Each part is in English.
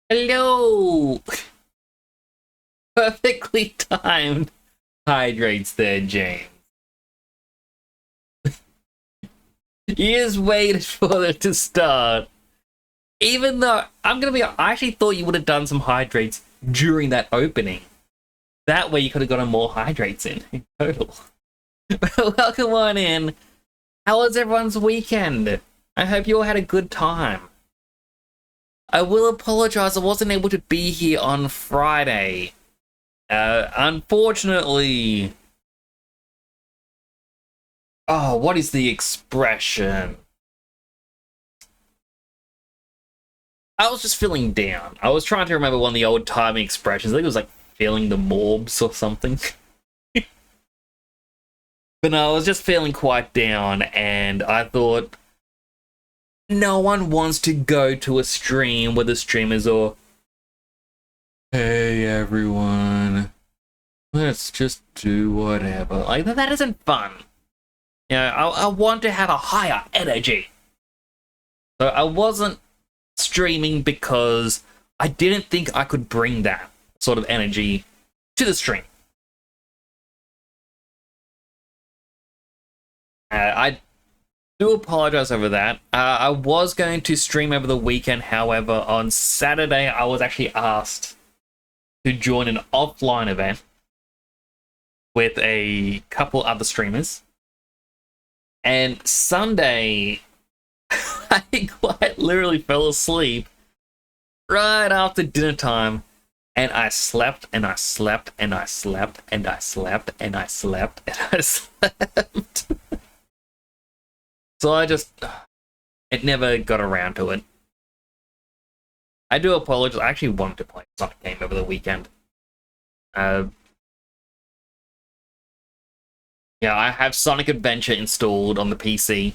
Hello! Perfectly timed hydrates there, James. You just waited for it to start. Even though, I'm gonna be, I actually thought you would have done some hydrates during that opening. That way you could have gotten more hydrates in total. Welcome on in. How was everyone's weekend? I hope you all had a good time. I will apologize, I wasn't able to be here on Friday. Unfortunately... Oh, what is the expression? I was just feeling down. I was trying to remember one of the old-timey expressions. I think it was like feeling the morbs or something. But no, I was just feeling quite down, and I thought... No one wants to go to a stream where the streamers are, hey everyone, let's just do whatever. Like, that isn't fun. You know, I want to have a higher energy. So I wasn't streaming because I didn't think I could bring that sort of energy to the stream. I do apologize over that. I was going to stream over the weekend, however, on Saturday I was actually asked to join an offline event with a couple other streamers. And Sunday, I quite literally fell asleep right after dinner time, and I slept and I slept and I slept and I slept and I slept and I slept. So it never got around to it. I do apologize. I actually wanted to play a Sonic game over the weekend. Yeah, I have Sonic Adventure installed on the PC.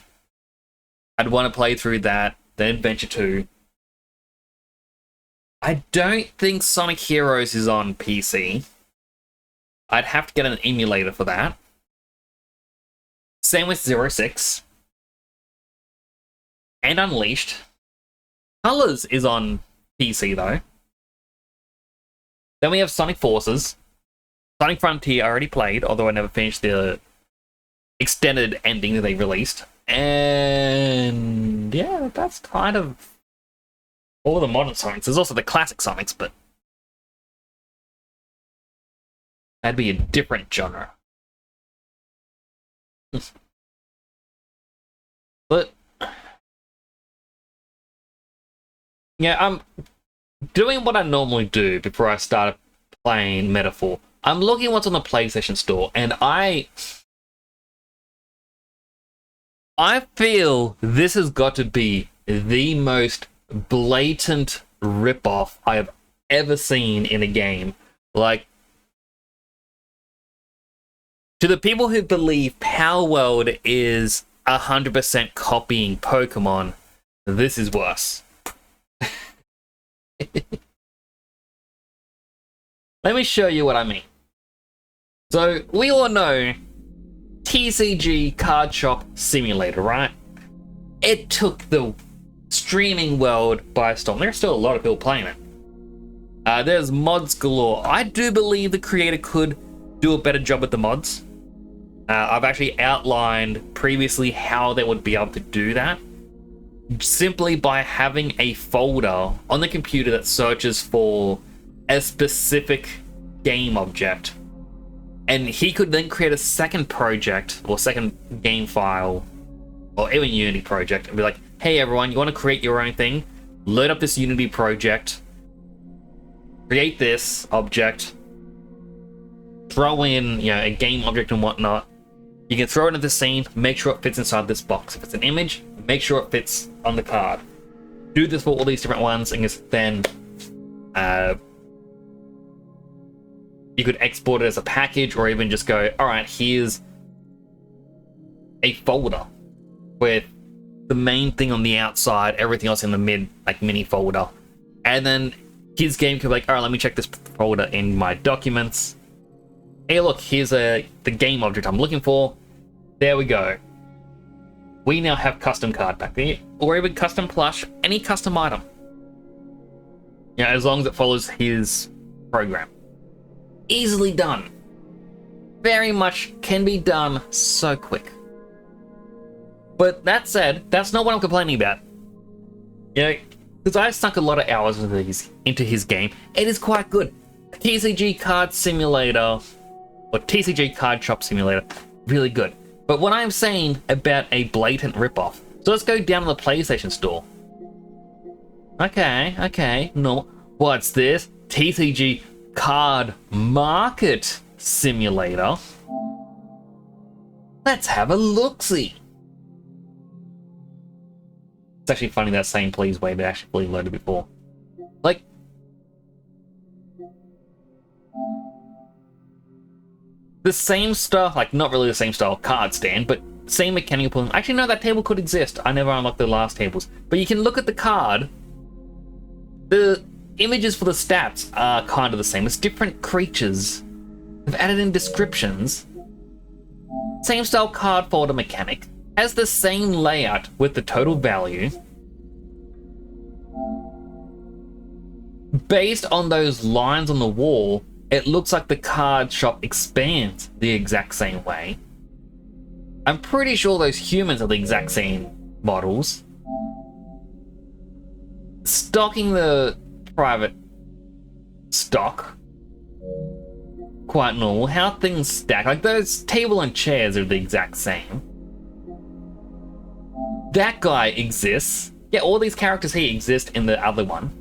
I'd want to play through that, then Adventure 2. I don't think Sonic Heroes is on PC. I'd have to get an emulator for that. Same with 06. And Unleashed. Colors is on PC though. Then we have Sonic Forces. Sonic Frontier I already played, although I never finished the extended ending that they released. And yeah, that's kind of all the modern Sonics. There's also the classic Sonics, but that'd be a different genre. But yeah, I'm doing what I normally do before I start playing Metaphor. I'm looking at what's on the PlayStation Store, and I feel this has got to be the most blatant ripoff I have ever seen in a game. Like, to the people who believe Power World is 100% copying Pokemon, this is worse. Let me show you what I mean. So, we all know TCG Card Shop Simulator, right? It took the streaming world by storm. There's still a lot of people playing it. There's mods galore. I do believe the creator could do a better job with the mods. I've actually outlined previously how they would be able to do that. Simply by having a folder on the computer that searches for a specific game object, and he could then create a second project or second game file or even Unity project and be like, hey everyone, you want to create your own thing? Load up this Unity project, create this object, throw in, you know, a game object and whatnot. You can throw it into the scene, make sure it fits inside this box. If it's an image, make sure it fits on the card. Do this for all these different ones, and just then You could export it as a package, or even just go, all right, here's a folder with the main thing on the outside, everything else in the mini folder. And then his game could be like, all right, let me check this folder in my documents. Hey, look, here's the game object I'm looking for. There we go. We now have custom card back there, or even custom plush, any custom item. Yeah, as long as it follows his program. Easily done. Very much can be done so quick. But that said, that's not what I'm complaining about. You know, because I sunk a lot of hours into his game. It is quite good. TCG Card Simulator, or TCG Card Shop Simulator, really good. But what I'm saying about a blatant ripoff. So let's go down to the PlayStation Store. Okay, no. What's this? TCG Card Market Simulator. Let's have a look-see. It's actually funny that same please wait it actually loaded before. Like, the same stuff, like not really the same style card stand, but same mechanical. Actually, no, that table could exist. I never unlocked the last tables. But you can look at the card. The images for the stats are kind of the same. It's different creatures. They've added in descriptions. Same style card folder mechanic. Has the same layout with the total value. Based on those lines on the wall, it looks like the card shop expands the exact same way. I'm pretty sure those humans are the exact same models. Stocking the private stock. Quite normal. How things stack. Like those table and chairs are the exact same. That guy exists. Yeah, all these characters here exist in the other one.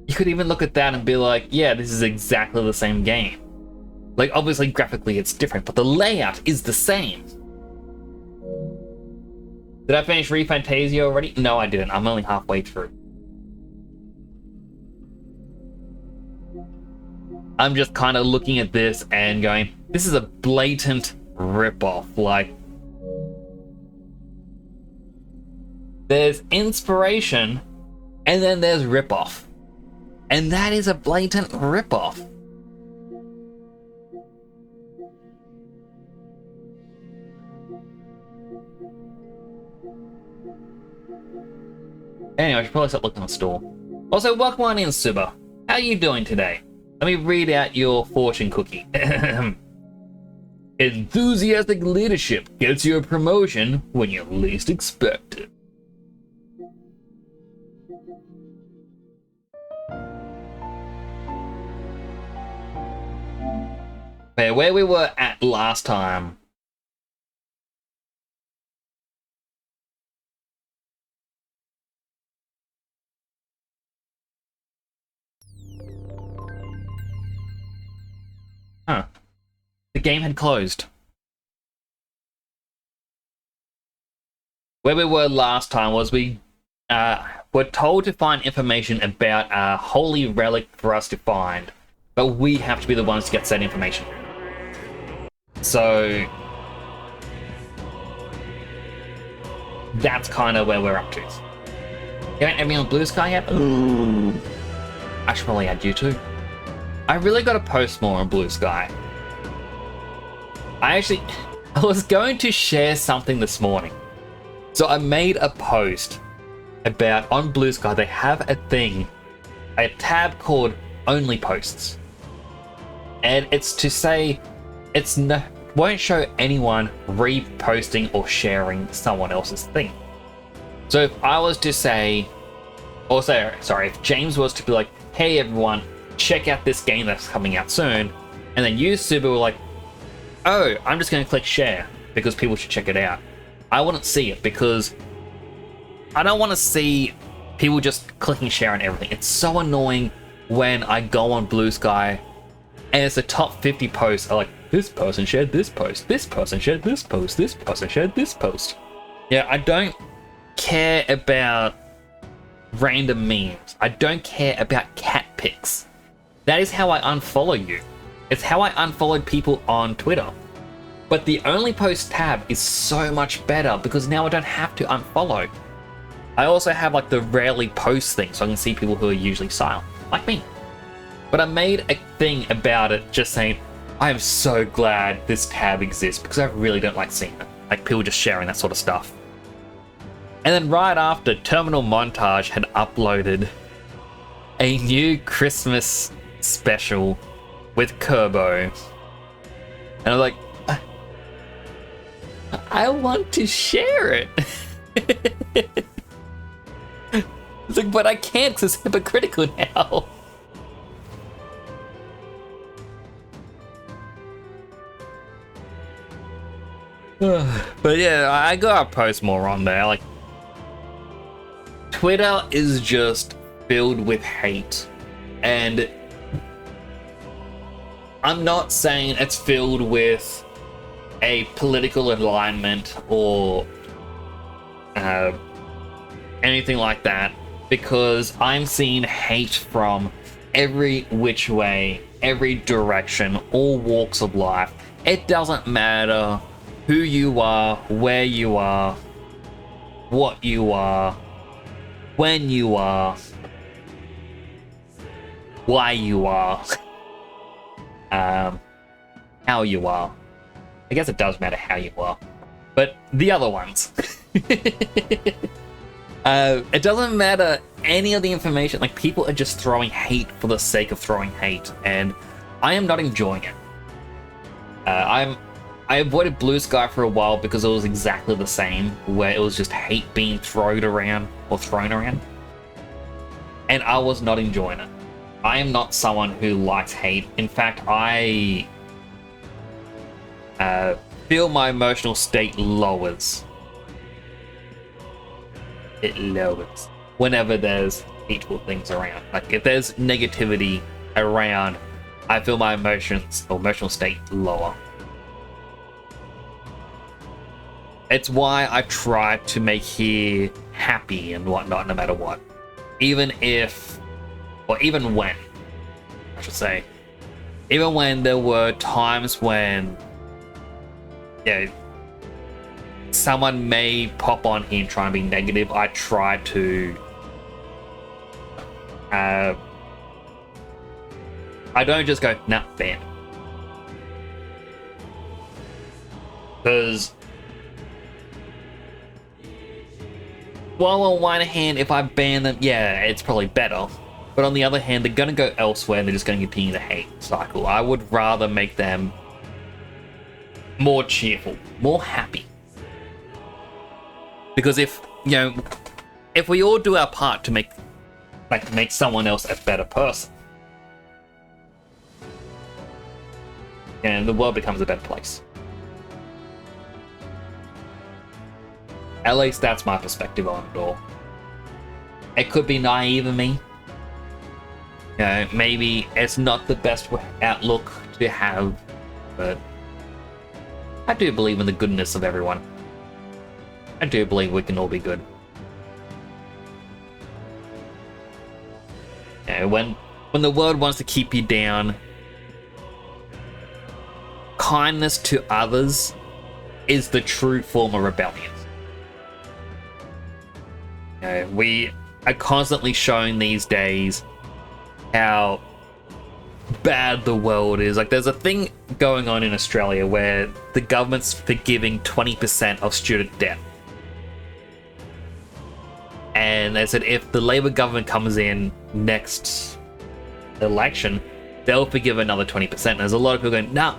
You could even look at that and be like, yeah, this is exactly the same game. Like, obviously, graphically it's different, but the layout is the same. Did I finish Refantazio already? No, I didn't. I'm only halfway through. I'm just kind of looking at this and going, this is a blatant ripoff. Like, there's inspiration, and then there's ripoff. And that is a blatant ripoff. Anyway, I should probably start looking at the store. Also, welcome on in, Suba. How are you doing today? Let me read out your fortune cookie. Enthusiastic leadership gets you a promotion when you least expect it. Okay, where we were at last time. Huh. The game had closed. Where we were last time was we were told to find information about a holy relic for us to find, but we have to be the ones to get that information. So that's kind of where we're up to. You haven't added me on Blue Sky yet? Ooh. I should probably add you too. I really got to post more on Blue Sky. I was going to share something this morning. So I made a post about, on Blue Sky, they have a thing, a tab called Only Posts. And it's to say, won't show anyone reposting or sharing someone else's thing. So if I was to say, if James was to be like, hey everyone, check out this game that's coming out soon, and then you, Suba, were like, oh, I'm just going to click share because people should check it out. I wouldn't see it because I don't want to see people just clicking share on everything. It's so annoying when I go on Blue Sky and it's the top 50 posts are like this person shared this post, this person shared this post, this person shared this post. Yeah, I don't care about random memes. I don't care about cat pics. That is how I unfollow you. It's how I unfollowed people on Twitter. But the only post tab is so much better because now I don't have to unfollow. I also have like the rarely post thing so I can see people who are usually silent, like me. But I made a thing about it just saying, I am so glad this tab exists because I really don't like seeing it. Like people just sharing that sort of stuff. And then right after, Terminal Montage had uploaded a new Christmas special with Kerbo. And I was like, I want to share it. It's like, but I can't because it's hypocritical now. But yeah, I gotta post more on there. Like, Twitter is just filled with hate, and I'm not saying it's filled with a political alignment or anything like that, because I'm seeing hate from every which way, every direction, all walks of life. It doesn't matter who you are, where you are, what you are, when you are, why you are, how you are. I guess it does matter how you are, but the other ones. It doesn't matter any of the information. Like, people are just throwing hate for the sake of throwing hate, and I am not enjoying it. I avoided Blue Sky for a while because it was exactly the same, where it was just hate being thrown around, and I was not enjoying it. I am not someone who likes hate. In fact, I feel my emotional state lowers. It lowers whenever there's hateful things around. Like, if there's negativity around, I feel my emotional state lower. It's why I try to make here happy and whatnot, no matter what. Even when, I should say, even when there were times when, someone may pop on here and try and be negative, I try to, I don't just go, nah, ban. Because, well, on one hand, if I ban them, yeah, it's probably better. But on the other hand, they're going to go elsewhere and they're just going to continue the hate cycle. I would rather make them more cheerful, more happy. Because if we all do our part to make someone else a better person, and the world becomes a better place. At least that's my perspective on it all. It could be naive of me. Maybe it's not the best outlook to have, but I do believe in the goodness of everyone. I do believe we can all be good. When the world wants to keep you down, kindness to others is the true form of rebellion. We are constantly showing these days how bad the world is. Like, there's a thing going on in Australia where the government's forgiving 20% of student debt. And they said if the Labour government comes in next election, they'll forgive another 20%. And there's a lot of people going, nah,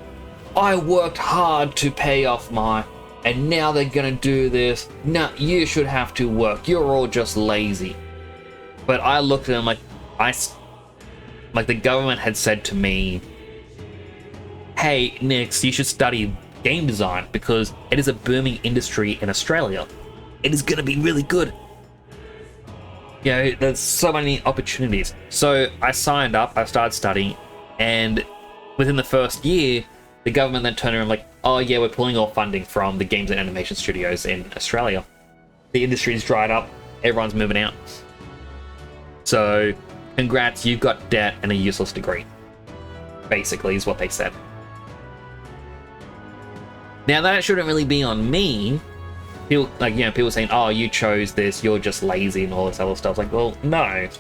I worked hard to pay off my... and now they're gonna do this. Nah, you should have to work. You're all just lazy. But I looked at them like, the government had said to me, hey, Nix, you should study game design because it is a booming industry in Australia. It is gonna be really good. There's so many opportunities. So I signed up, I started studying, and within the first year, The government then turned around like, oh yeah, we're pulling all funding from the games and animation studios in Australia. The industry's dried up, everyone's moving out. So, congrats, you've got debt and a useless degree. Basically, is what they said. Now, that shouldn't really be on me. People, like, you know, people saying, oh, you chose this, you're just lazy and all this other stuff. It's like, well, no.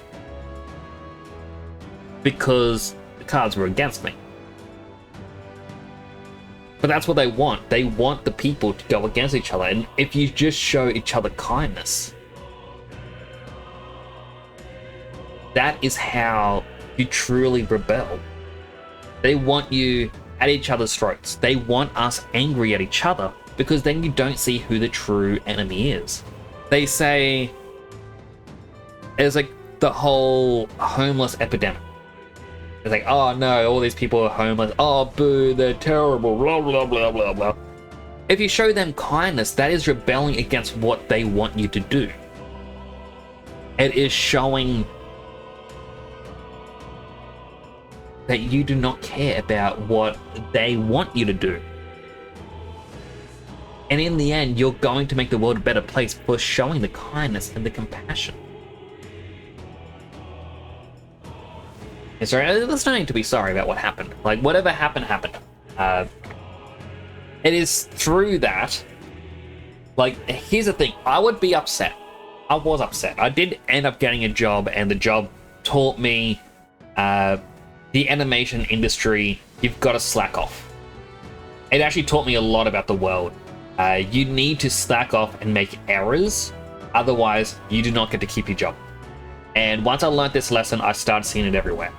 Because the cards were against me. But that's what they want. They want the people to go against each other. And if you just show each other kindness, that is how you truly rebel. They want you at each other's throats. They want us angry at each other, because then you don't see who the true enemy is. They say it's like the whole homeless epidemic. It's like, oh no, all these people are homeless. Oh boo, they're terrible, blah, blah, blah, blah, blah. If you show them kindness, that is rebelling against what they want you to do. It is showing that you do not care about what they want you to do. And in the end, you're going to make the world a better place for showing the kindness and the compassion. And sorry, there's no need to be sorry about what happened. Like, whatever happened, happened. It is through that. Like, here's the thing. I would be upset. I was upset. I did end up getting a job, and the job taught me the animation industry, you've got to slack off. It actually taught me a lot about the world. You need to slack off and make errors, otherwise you do not get to keep your job. And once I learned this lesson, I started seeing it everywhere.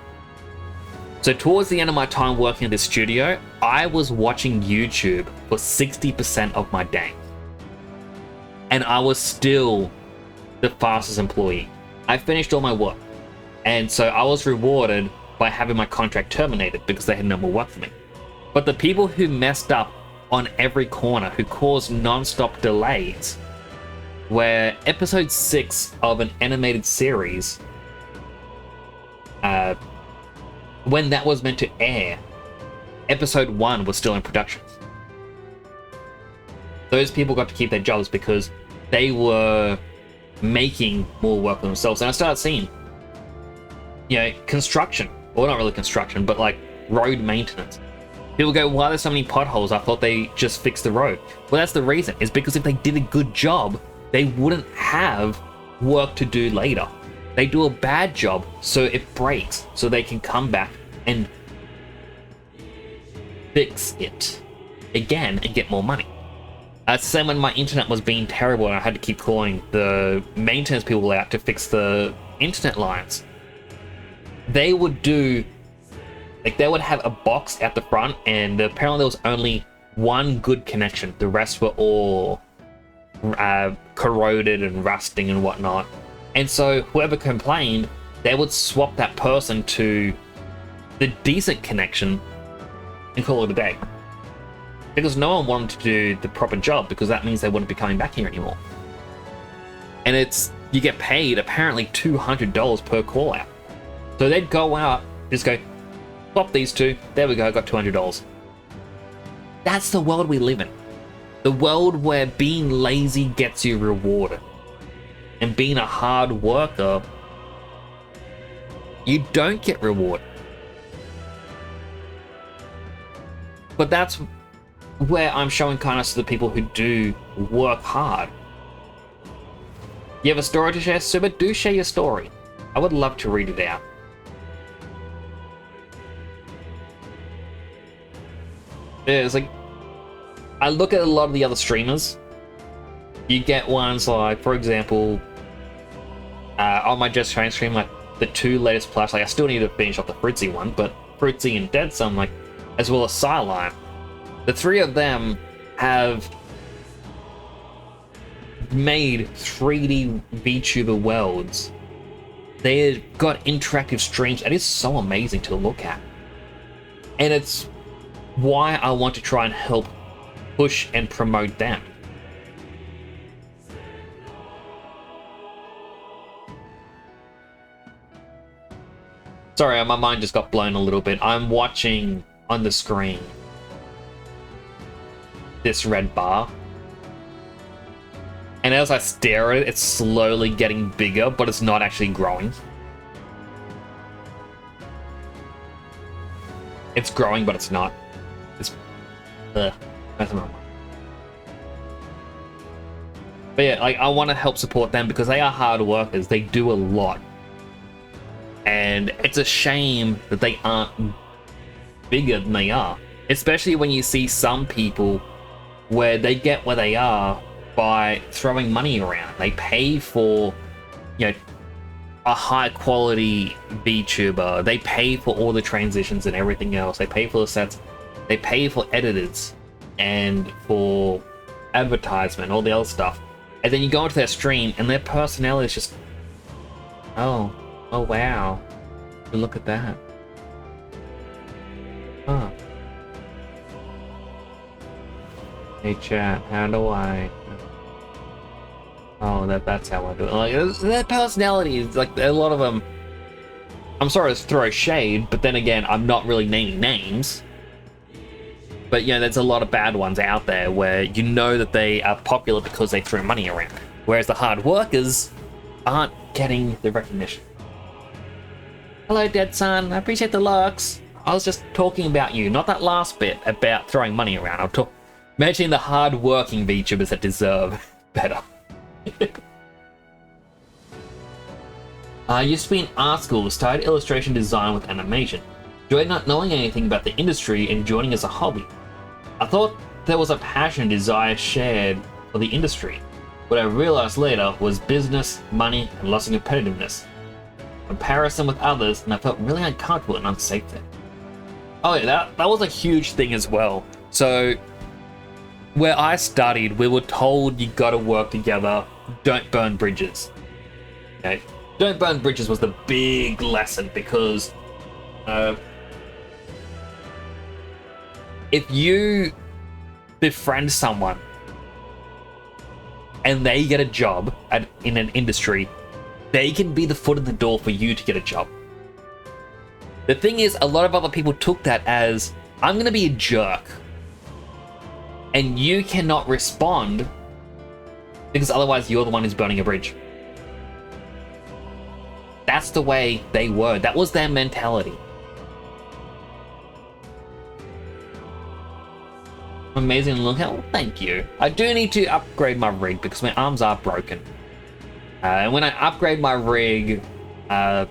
So towards the end of my time working at this studio, I was watching YouTube for 60% of my day. And I was still the fastest employee. I finished all my work. And so I was rewarded by having my contract terminated because they had no more work for me. But the people who messed up on every corner, who caused non-stop delays, where episode 6 of an animated series, when that was meant to air, episode 1 was still in production. Those people got to keep their jobs because they were making more work for themselves. And I started seeing, you know, construction, well, not really construction, but like road maintenance. People go, why are there so many potholes? I thought they just fixed the road. Well, that's the reason. It's because if they did a good job, they wouldn't have work to do later. They do a bad job, so it breaks, so they can come back and fix it again and get more money. Same when my internet was being terrible and I had to keep calling the maintenance people out to fix the internet lines. They would do, like, they would have a box at the front, and apparently there was only one good connection. The rest were all corroded and rusting and whatnot. And so whoever complained, they would swap that person to the decent connection and call it a day. Because no one wanted to do the proper job, because that means they wouldn't be coming back here anymore. And it's, you get paid apparently $200 per call out. So they'd go out, just go, swap these two, there we go, I got $200. That's the world we live in. The world where being lazy gets you rewarded. And being a hard worker, you don't get rewarded. But that's where I'm showing kindness to the people who do work hard. You have a story to share, Suba? Do share your story. I would love to read it out. Yeah, it's like, I look at a lot of the other streamers. You get ones like, for example, on my Just Train stream, like the 2 latest plush, like I still need to finish off the Fritzy one, but Fritzy and Dead Sun, like, as well as Sideline. The 3 of them have made 3D VTuber worlds. They've got interactive streams, and it's so amazing to look at. And it's why I want to try and help push and promote them. Sorry, my mind just got blown a little bit. I'm watching on the screen this red bar. And as I stare at it, it's slowly getting bigger, but it's not actually growing. It's growing, but it's not. It's... Ugh. That's not. But yeah, like, I want to help support them because they are hard workers. They do a lot. And it's a shame that they aren't bigger than they are. Especially when you see some people where they get where they are by throwing money around. They pay for, you know, a high quality VTuber. They pay for all the transitions and everything else. They pay for the sets. They pay for editors and for advertisement, all the other stuff. And then you go into their stream and their personality is just, oh wow, look at that. Huh. Hey chat, how do I? Oh, that's how I do it. Like, their personality is like, a lot of them. I'm sorry to throw shade, but then again, I'm not really naming names. But you know, there's a lot of bad ones out there where you know that they are popular because they throw money around, whereas the hard workers aren't getting the recognition. Hello, Dead Son. I appreciate the lurks. I was just talking about you, not that last bit about throwing money around. I'm mentioning the hard-working VTubers that deserve better. I used to be in art school, started illustration design with animation. Enjoyed not knowing anything about the industry and joining as a hobby. I thought there was a passion and desire shared for the industry. What I realized later was business, money, and loss of competitiveness. Comparison with others, and I felt really uncomfortable and unsafe there. Oh yeah, that was a huge thing as well. So, where I studied, we were told you gotta work together, don't burn bridges. Okay? Don't burn bridges was the big lesson because if you befriend someone and they get a job in an industry, they can be the foot in the door for you to get a job. The thing is, a lot of other people took that as, I'm gonna be a jerk and you cannot respond because otherwise you're the one who's burning a bridge. That's the way they were. That was their mentality. Amazing look out. Well, thank you. I do need to upgrade my rig because my arms are broken. And when I upgrade my rig, I'm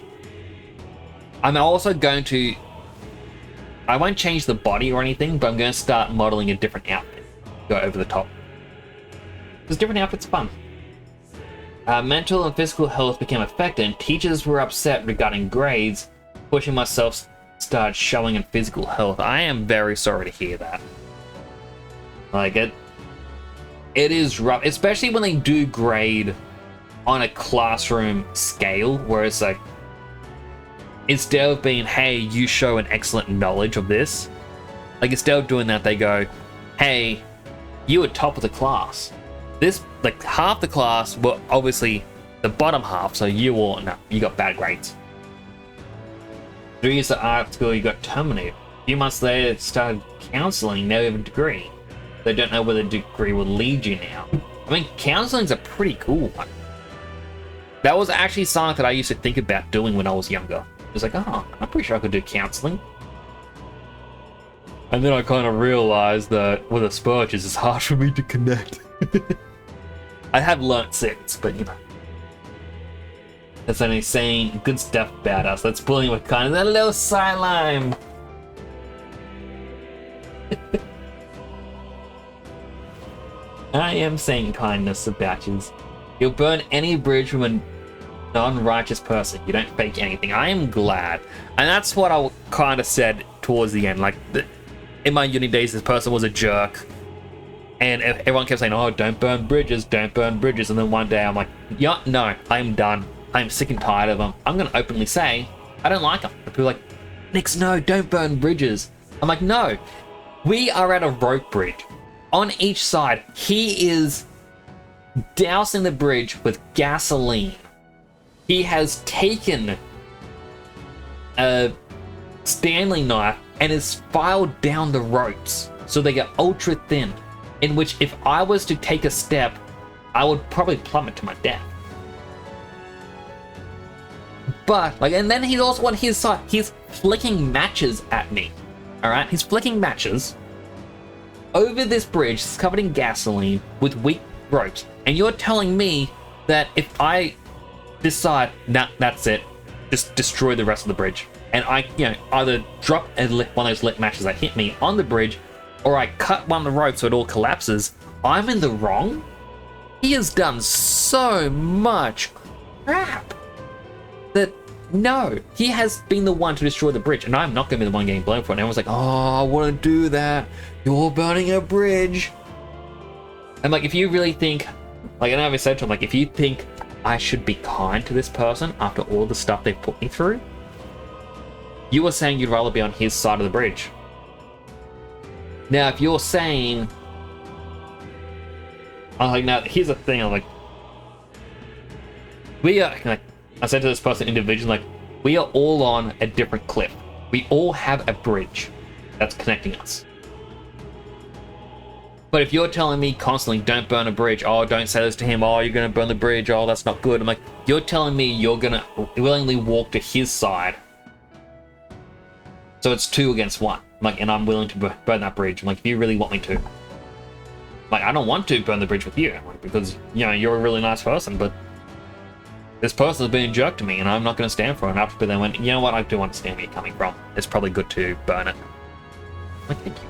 also going to... I won't change the body or anything, but I'm going to start modeling a different outfit. Go over the top. Because different outfits are fun. Mental and physical health became affected, and teachers were upset regarding grades. Pushing myself started showing in physical health. I am very sorry to hear that. Like, it is rough, especially when they do grade on a classroom scale, where it's like, instead of being, hey, you show an excellent knowledge of this, like, instead of doing that, they go, hey, you were top of the class. This, like, half the class were obviously the bottom half, so you got bad grades. 3 years at art school, you got terminated. A few months later, it started counseling, now you have a degree. They don't know where the degree will lead you now. I mean, counseling's a pretty cool one. That was actually something that I used to think about doing when I was younger. It was like, oh, I'm pretty sure I could do counseling. And then I kind of realized that with Asperger's, it's hard for me to connect. I have learnt since, but you know. That's only saying good stuff about us. That's bullying with kind of that little sideline. I am saying kindness about you. You'll burn any bridge from a non-righteous person. You don't fake anything. I am glad. And that's what I kind of said towards the end. Like, in my uni days, this person was a jerk. And everyone kept saying, oh, don't burn bridges, don't burn bridges. And then one day I'm like, yeah, no, I'm done. I'm sick and tired of them. I'm going to openly say, I don't like them. And people are like, Nix, no, don't burn bridges. I'm like, no, we are at a rope bridge. On each side, he is dousing the bridge with gasoline. He has taken a Stanley knife and has filed down the ropes so they get ultra thin. in which if I was to take a step, I would probably plummet to my death. But, like, and then he's also on his side. He's flicking matches at me. Alright? He's flicking matches over this bridge. It's covered in gasoline with weak ropes. And you're telling me that if I decide, nah, that's it, just destroy the rest of the bridge. And I, either drop one of those lit matches that hit me on the bridge, or I cut one of the ropes so it all collapses, I'm in the wrong? He has done so much crap that, no, he has been the one to destroy the bridge, and I'm not going to be the one getting blamed for it. And everyone's like, oh, I wouldn't do that. You're burning a bridge. And, like, if you really think, like, and I've said to him, like, if you think I should be kind to this person after all the stuff they've put me through, you are saying you'd rather be on his side of the bridge. Now, if you're saying, I'm like, now, here's the thing, I'm like, we are, like, I said to this person individually, like, we are all on a different cliff. We all have a bridge that's connecting us. But if you're telling me constantly, don't burn a bridge, oh, don't say this to him, oh, you're going to burn the bridge, oh, that's not good. I'm like, you're telling me you're going to willingly walk to his side. So it's 2 against 1. I'm like, and I'm willing to burn that bridge. I'm like, if you really want me to. Like, I don't want to burn the bridge with you, because, you're a really nice person, but this person has been a jerk to me, and I'm not going to stand for it. And after they went, you know what, I do understand where you're coming from. It's probably good to burn it. I'm like, thank you.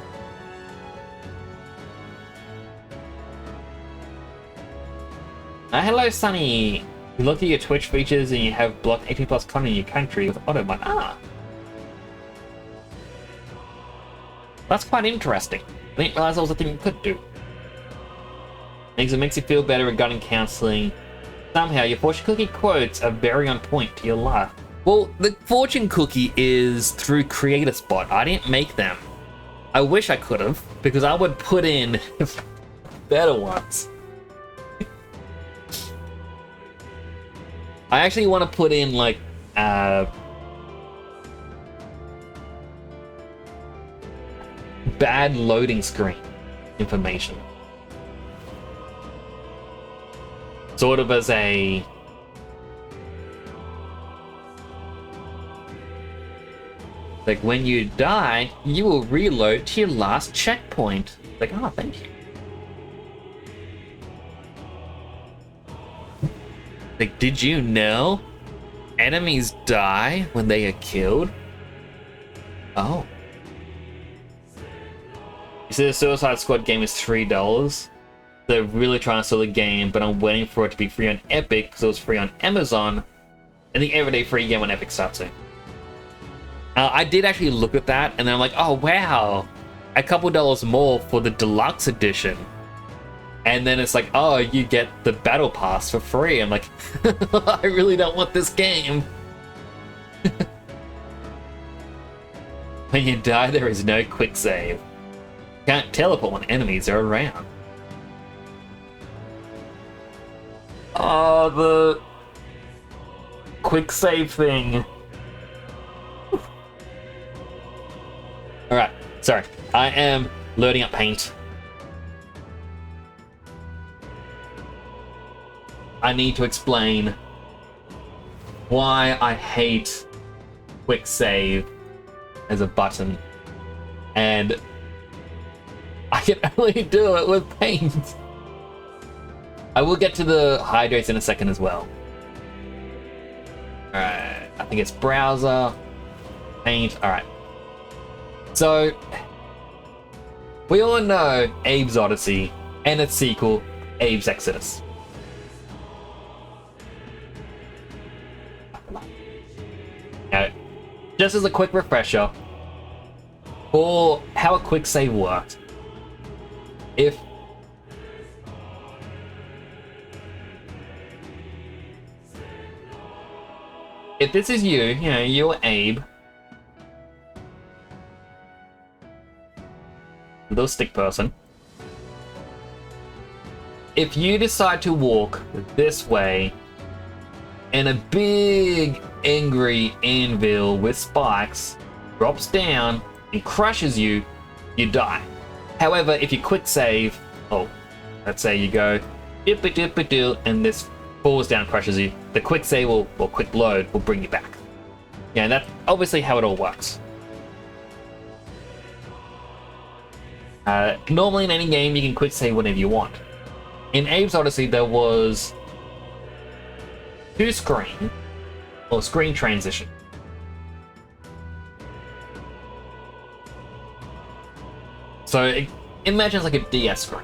Hello, Sunny. You look at your Twitch features and you have blocked 18+ content in your country with auto mine. That's quite interesting. I didn't realize that was a thing you could do. It makes you feel better regarding counseling. Somehow, your fortune cookie quotes are very on point to your life. Well, the fortune cookie is through Creator Spot. I didn't make them. I wish I could have, because I would put in better ones. I actually want to put in, like, bad loading screen information. Sort of as a... like, when you die, you will reload to your last checkpoint. Like, oh, thank you. Like, did you know enemies die when they are killed? Oh. You see, the Suicide Squad game is $3. They're really trying to sell the game, but I'm waiting for it to be free on Epic because it was free on Amazon, and the everyday free game on Epic starts soon. I did actually look at that, and then I'm like, oh wow, a couple dollars more for the deluxe edition. And then it's like, oh, you get the battle pass for free. I'm like, I really don't want this game. When you die, there is no quick save. Can't teleport when enemies are around. Oh, the quick save thing. Alright, sorry. I am loading up Paint. I need to explain why I hate quick save as a button, and I can only do it with Paint. I will get to the hydrates in a second as well. Alright, I think it's browser, Paint, alright. So, we all know Abe's Odyssey and its sequel, Abe's Exodus. Now, just as a quick refresher for how a quick save worked, if this is you're Abe, little stick person. If you decide to walk this way, and a big angry anvil with spikes drops down and crushes you, you die. However, if you quick save, Oh, let's say you go dip-a-dip-a-doo, and this falls down, crushes you. The quick save or quick load will bring you back. Yeah, that's obviously how it all works. Normally in any game, you can quick save whenever you want. In Abe's Odyssey, there was 2 screen or screen transition. So imagine it's like a DS screen.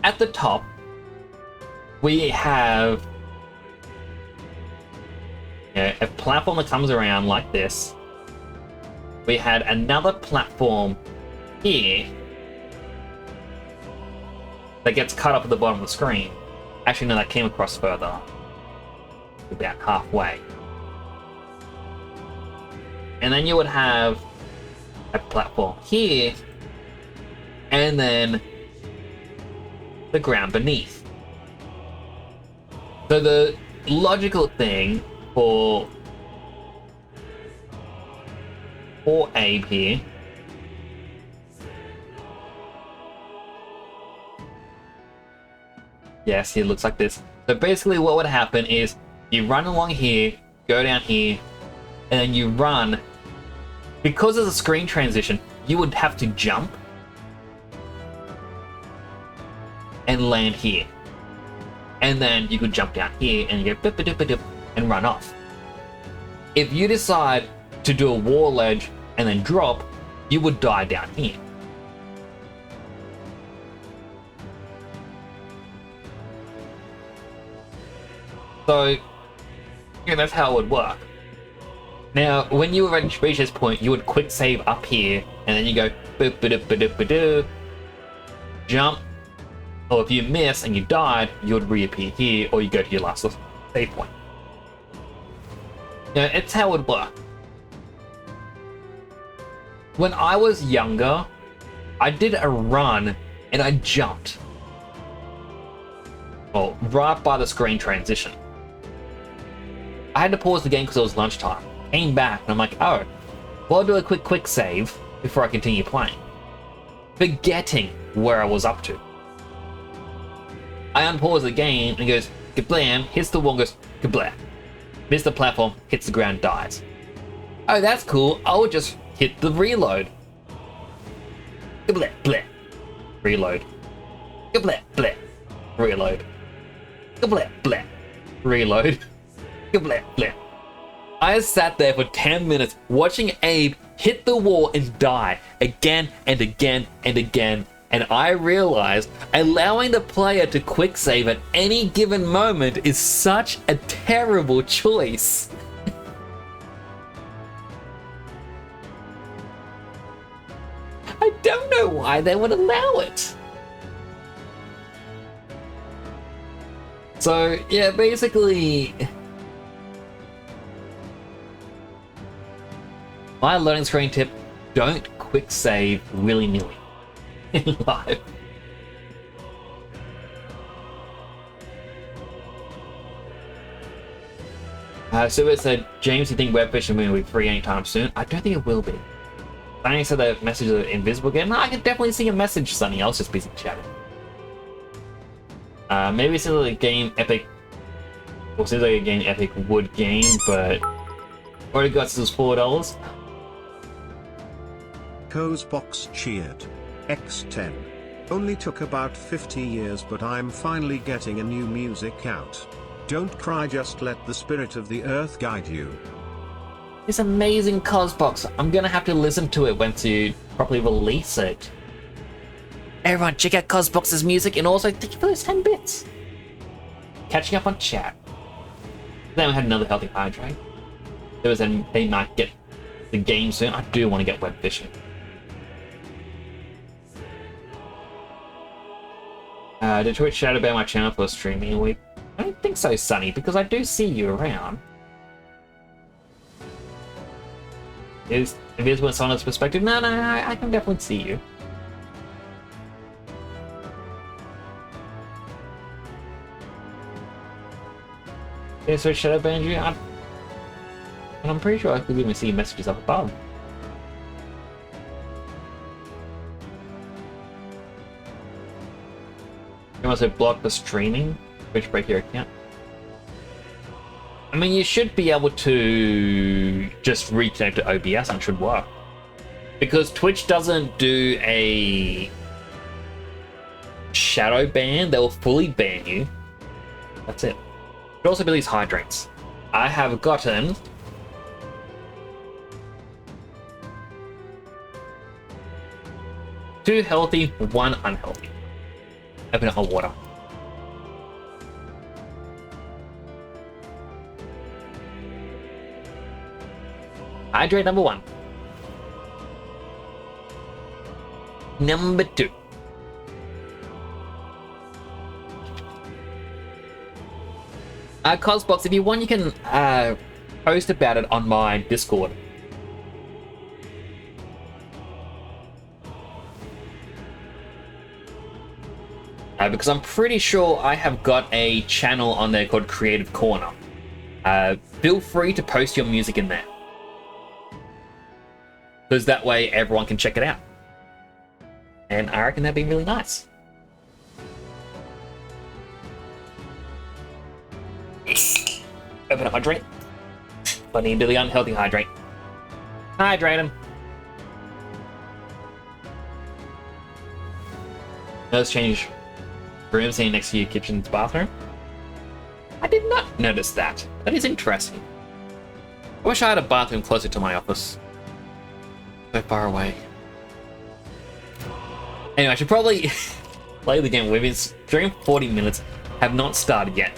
At the top, we have a platform that comes around like this. We had another platform here that gets cut off at the bottom of the screen. Actually, no, that came across further. About halfway. And then you would have a platform here, and then the ground beneath. So the logical thing for Abe here yes, it looks like this. So basically what would happen is you run along here, go down here, and then you run. Because there's a screen transition, you would have to jump and land here. And then you could jump down here and you go bip-a-dip-a-dip and run off. If you decide to do a wall ledge and then drop, you would die down here. So, yeah, that's how it would work. Now, when you were reach this point, you would quick save up here, and then you go boop-a-doop-a-doop-a-doo, jump, or if you miss and you died, you would reappear here, or you go to your last save point. Now, it's how it would work. When I was younger, I did a run, and I jumped. Well, right by the screen transition. I had to pause the game because it was lunchtime. Came back and I'm like, oh, well, I'll do a quick save before I continue playing. Forgetting where I was up to. I unpause the game and it goes, kablam, hits the wall and goes, kablam. Missed the platform, hits the ground, dies. Oh, that's cool. I'll just hit the reload. Kablam, bleh. Reload. Kablam, bleh. Reload. Kablam, bleh. Reload. Kablam, bleh. I sat there for 10 minutes watching Abe hit the wall and die again and again and again, and I realized allowing the player to quick save at any given moment is such a terrible choice. I don't know why they would allow it. So, yeah, basically, my loading screen tip, don't quick save willy-nilly in life. So it said, James, you think web fishing will be free anytime soon? I don't think it will be. Sunny said that message is invisible again. No, I can definitely see a message, Sunny. I was just busy chatting. Maybe it seems like a game Epic, well, seems like a game Epic would game, but already got this $4. Cozebox cheered. X10. Only took about 50 years, but I'm finally getting a new music out. Don't cry, just let the spirit of the earth guide you. It's amazing, Cosbox. I'm gonna have to listen to it once you properly release it. Everyone, check out Cosbox's music, and also thank you for those 10 bits. Catching up on chat. Then we had another healthy hydrate. There was they might get the game soon. I do want to get web fishing. Did Twitch shout about my channel for streaming a week? I don't think so, Sunny, because I do see you around. Is invisible in Sonic's perspective? No, I can definitely see you. Yeah, so Shadow banned you? I'm pretty sure I could even see messages up above. You also block the streaming, which break your account. I mean, you should be able to just reconnect to OBS and it should work. Because Twitch doesn't do a shadow ban, they'll fully ban you. That's it. Could also be these hydrates. I have gotten 2 healthy, 1 unhealthy. Open up my water. Hydrate number 1. Number 2. Cosbox, if you want, you can post about it on my Discord. Because I'm pretty sure I have got a channel on there called Creative Corner. Feel free to post your music in there. Because that way everyone can check it out. And I reckon that'd be really nice. Open up hydrate. I need to do the unhealthy hydrate. Hydrate him. Let's change rooms in next to your kitchen's bathroom. I did not notice that. That is interesting. I wish I had a bathroom closer to my office. So far away. Anyway, I should probably play the game with it. During 40 minutes, have not started yet.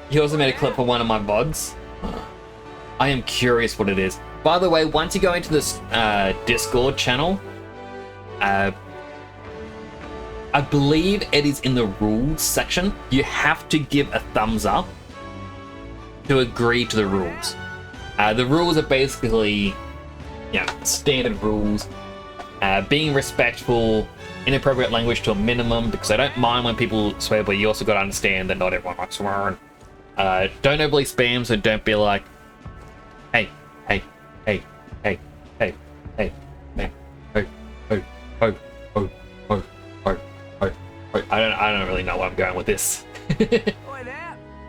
He also made a clip for one of my VODs. I am curious what it is. By the way, once you go into this Discord channel, I believe it is in the rules section. You have to give a thumbs up to agree to the rules. The rules are basically, standard rules. Being respectful, inappropriate language to a minimum, because I don't mind when people swear, but you also got to understand that not everyone likes swearing. Don't overly spam, so don't be like, hey, hey, hey, hey, hey, hey, hey, hey, hey, hey, oh, oh, oh, oh, oh. I don't really know where I'm going with this.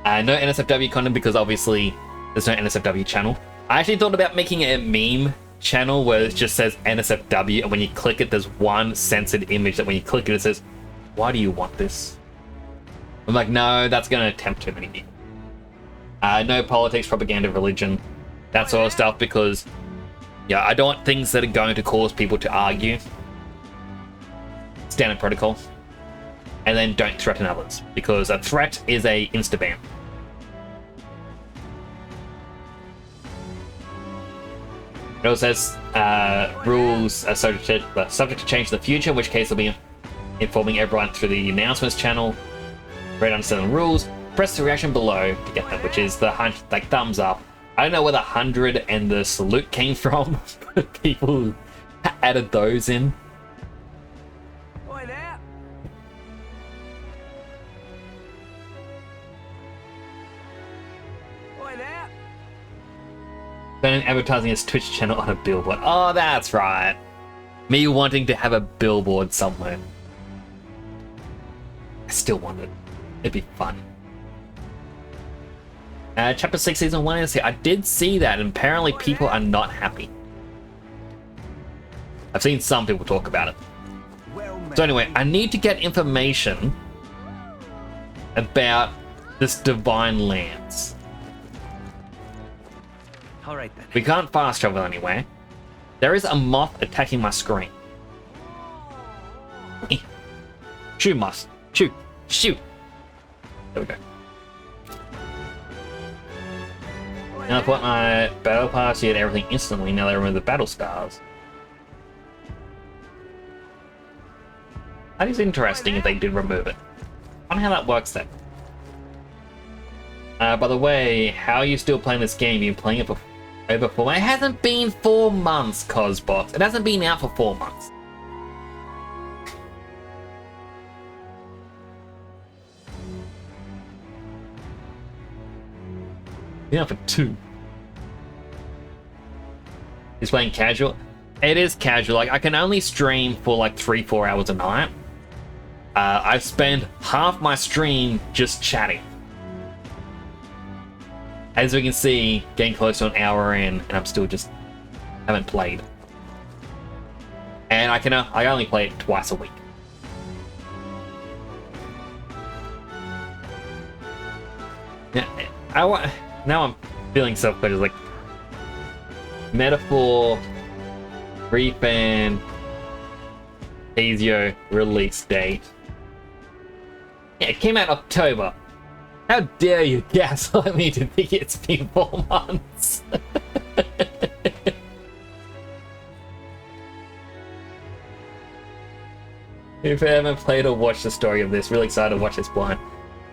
No NSFW content because obviously there's no NSFW channel. I actually thought about making a meme channel where it just says NSFW, and when you click it, there's one censored image that when you click it, it says, "Why do you want this?" I'm like, no, that's going to tempt too many people. No politics, propaganda, religion, that sort of stuff, because I don't want things that are going to cause people to argue. Standard protocol. And then don't threaten others, because a threat is a insta-ban. It also says rules are subject to change in the future, in which case I'll be informing everyone through the announcements channel. Read understand the rules. Press the reaction below to get them, which is the thumbs up. I don't know where the 100 and the salute came from, but people added those in. Then advertising his Twitch channel on a billboard. Oh, that's right. Me wanting to have a billboard somewhere. I still want it. It'd be fun. Chapter 6, Season 1 is here. I did see that, and apparently people are not happy. I've seen some people talk about it. So anyway, I need to get information about this Divine Lands. All right then. We can't fast travel anywhere. There is a moth attacking my screen. Shoot, moth. Shoot. Shoot. There we go. Now I put my battle pass here and everything instantly. Now they remove the battle stars. That is interesting if they did remove it. I wonder how that works then. By the way, how are you still playing this game? You've been playing it for over 4 months. It hasn't been 4 months, Cosbox. It hasn't been out for 4 months. Been out for 2. He's playing casual. It is casual. Like, I can only stream for like 3-4 hours a night. I've spent half my stream just chatting. As we can see, getting close to an hour in, and I'm still just haven't played. And I only play it twice a week. Yeah, now I'm feeling self-conscious. Like, Metaphor, Refantazio release date. Yeah, it came out October. How dare you gaslight me to think it's been 4 months? If I haven't played or watched the story of this, really excited to watch this blind.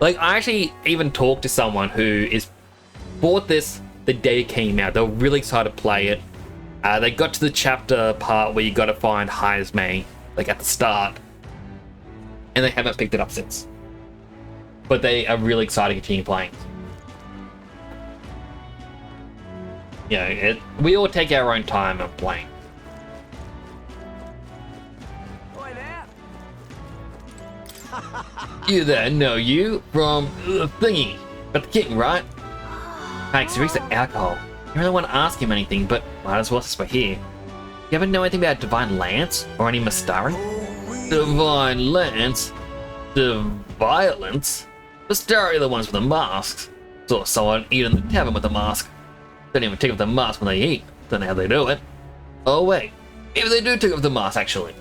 Like, I actually even talked to someone who bought this the day it came out. They were really excited to play it. They got to the chapter part where you got to find Heismay, like at the start, and they haven't picked it up since. But they are really excited to continue playing. You know, we all take our own time on playing. You there? No, you from thingy, but the king, right? Thanks, drinks the alcohol. You really want to ask him anything, but might as well since we're here. You ever know anything about Divine Lance or any Mystari? Divine Lance? Violence? Mystari are the ones with the masks. Saw someone eat in the tavern with a mask. Don't even take off the mask when they eat. Don't know how they do it. Oh wait, maybe they do take off the mask actually.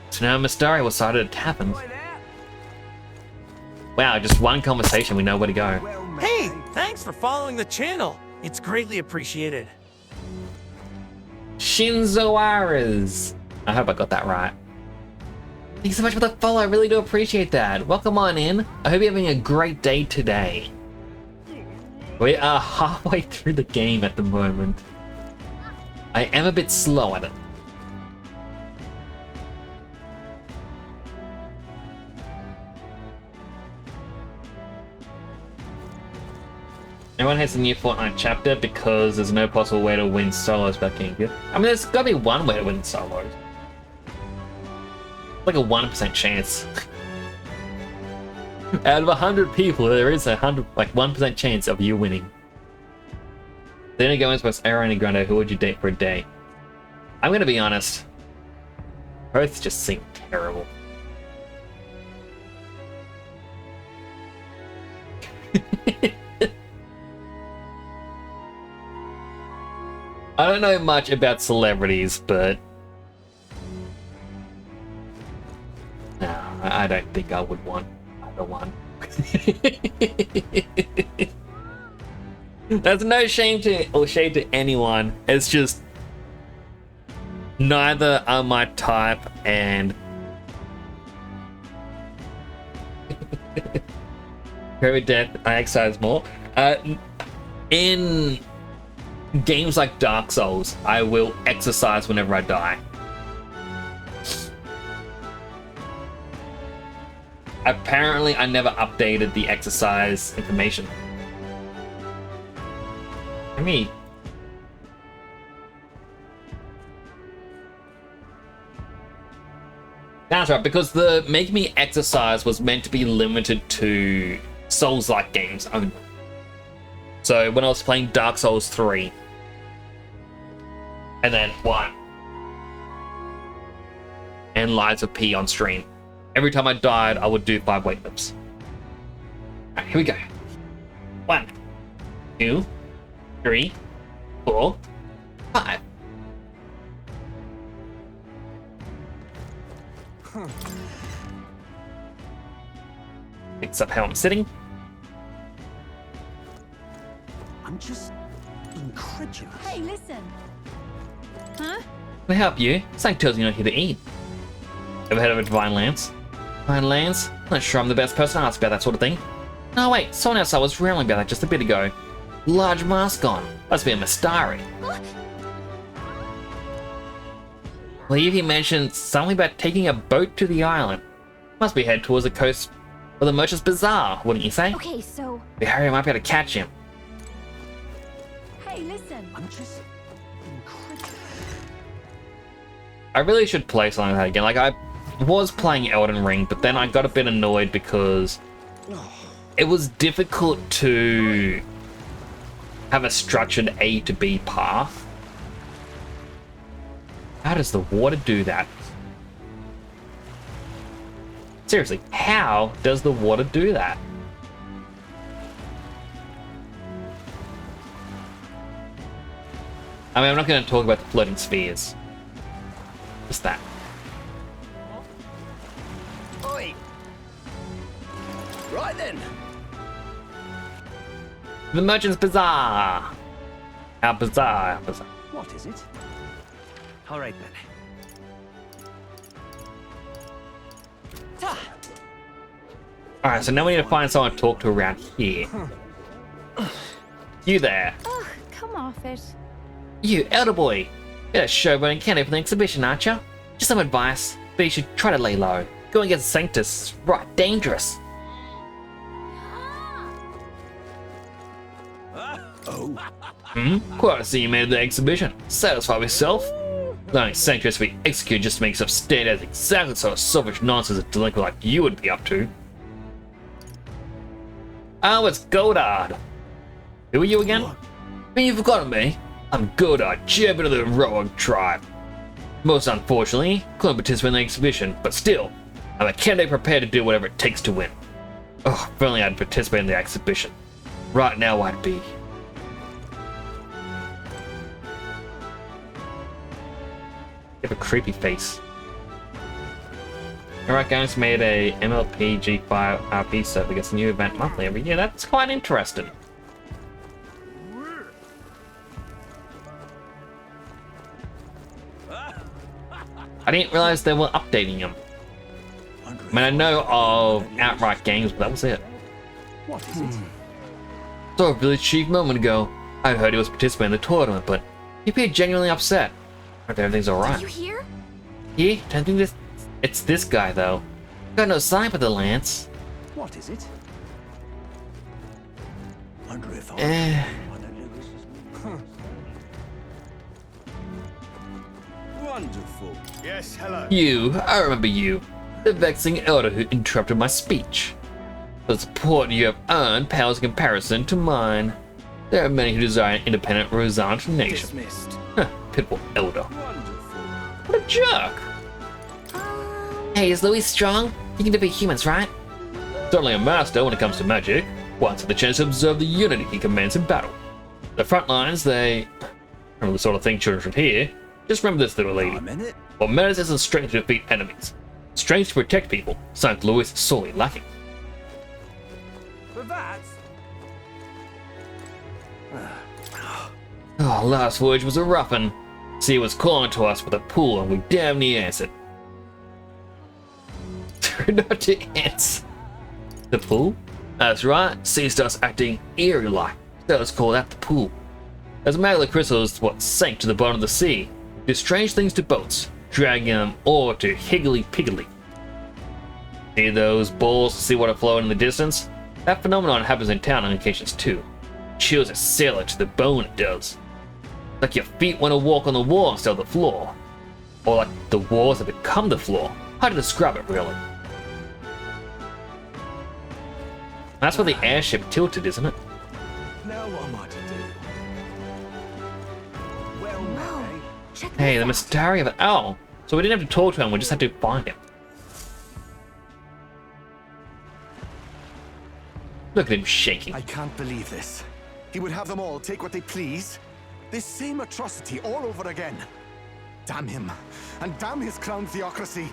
So now Mystari was sighted at taverns. Wow, just one conversation, we know where to go. Hey, thanks for following the channel. It's greatly appreciated. Shinzoaras. I hope I got that right. Thanks so much for the follow, I really do appreciate that. Welcome on in. I hope you're having a great day today. We are halfway through the game at the moment. I am a bit slow at it. Everyone has a new Fortnite chapter because there's no possible way to win solos back in here. I mean, there's gotta be one way to win solos. Like a 1% chance. Out of 100 people, there is 1% chance of you winning. Then Gomez versus Ariana Grande, who would you date for a day? I'm gonna be honest. Both just seem terrible. I don't know much about celebrities, but no, I don't think I would want either one. There's no shame or shade to anyone. It's just neither are my type, and Very death, I exercise more. In games like Dark Souls, I will exercise whenever I die. Apparently, I never updated the exercise information. I mean, that's right, because the Make Me Exercise was meant to be limited to Souls-like games only. So when I was playing Dark Souls 3, and then 1, and Lies of P on stream, every time I died, I would do 5 weight lifts. Alright, here we go. 1, 2, 3, 4, 5. Fix up how I'm sitting. I'm just incredulous. Hey, listen. Huh? Can I help you? Something tells you you're not here to eat. Ever heard of a Divine Lance? Divine Lance? I'm not sure I'm the best person to ask about that sort of thing. No, wait, someone else I was railing about that just a bit ago. Large mask on. Must be a Mystari. Believe he mentioned something about taking a boat to the island. Must be headed towards the coast of the Merchant's Bazaar, wouldn't you say? Okay, so... If we hurry, I might be able to catch him. Hey, listen. I'm just incredulous. I really should play something like that again. Like, I was playing Elden Ring, but then I got a bit annoyed because it was difficult to have a structured A to B path. How does the water do that? Seriously, how does the water do that? I mean, I'm not going to talk about the floating spheres. Just that. Oi. Right then. The Merchant's Bazaar! How bizarre, how bizarre. What is it? All right then. Alright, so now we need to find someone to talk to around here. You there. Ugh, come off it. You, elder boy. You're a showboating candidate for the exhibition, aren't you? Just some advice, but you should try to lay low. Going against Sanctus, right, dangerous. Quite I see you made the exhibition. Satisfied with yourself? Learning Sanctus to be executed just makes yourself stand as exactly sort of selfish nonsense a delinquent like you would be up to. Oh, it's Godard. Who are you again? Have you forgotten me? I'm Godard, champion of the Rogue tribe. Most unfortunately, couldn't participate in the exhibition, but still, I'm a candidate prepared to do whatever it takes to win. Oh, if only I'd participate in the exhibition. Right now I'd be. You have a creepy face. Alright guys, made a MLP G5 RP server gets a new event monthly every year. That's quite interesting. I didn't realize they were updating them. I mean, I know of Outright Games, but that was it. What is it? Saw a village chief a moment ago. I heard he was participating in the tournament, but he appeared genuinely upset. Hope everything's alright. Did you hear? Yeah, don't think it's this guy though. Got no sign for the lance. What is it? Wonderful. Yes, hello. You, I remember you. The vexing elder who interrupted my speech. The support you have earned pales in comparison to mine. There are many who desire an independent, resigned nation. Dismissed. Huh, pitiful elder. Wonderful. What a jerk! Hey, is Louis strong? He can defeat humans, right? Certainly a master when it comes to magic. Once had the chance to observe the unity he commands in battle. The front lines, they... remember the sort of thing children should hear. Just remember this, little lady. What matters isn't strength to defeat enemies. Strength to protect people. St. Louis is sorely lacking. For that. Oh, last voyage was a rough one. Sea was calling to us with a pull and we damn near answered. Not to answer. The pool? That's right, sea starts acting eerie-like. So let's call that the pool. As a magma crystal is what sank to the bottom of the sea, do strange things to boats, dragging them or to higgly-piggly. See those balls see water flowing in the distance? That phenomenon happens in town on occasions too. Chills a sailor to the bone, it does. Like your feet want to walk on the wall instead of the floor. Or like the walls have become the floor. How to describe it, really? That's where the airship tilted, isn't it? Now what am I to do? Well, Whoa. Check Hey, this the out. mystery of it. Oh, so we didn't have to talk to him, we just had to find him. Look at him shaking. I can't believe this. He would have them all take what they please. This same atrocity all over again. Damn him, and damn his crown theocracy.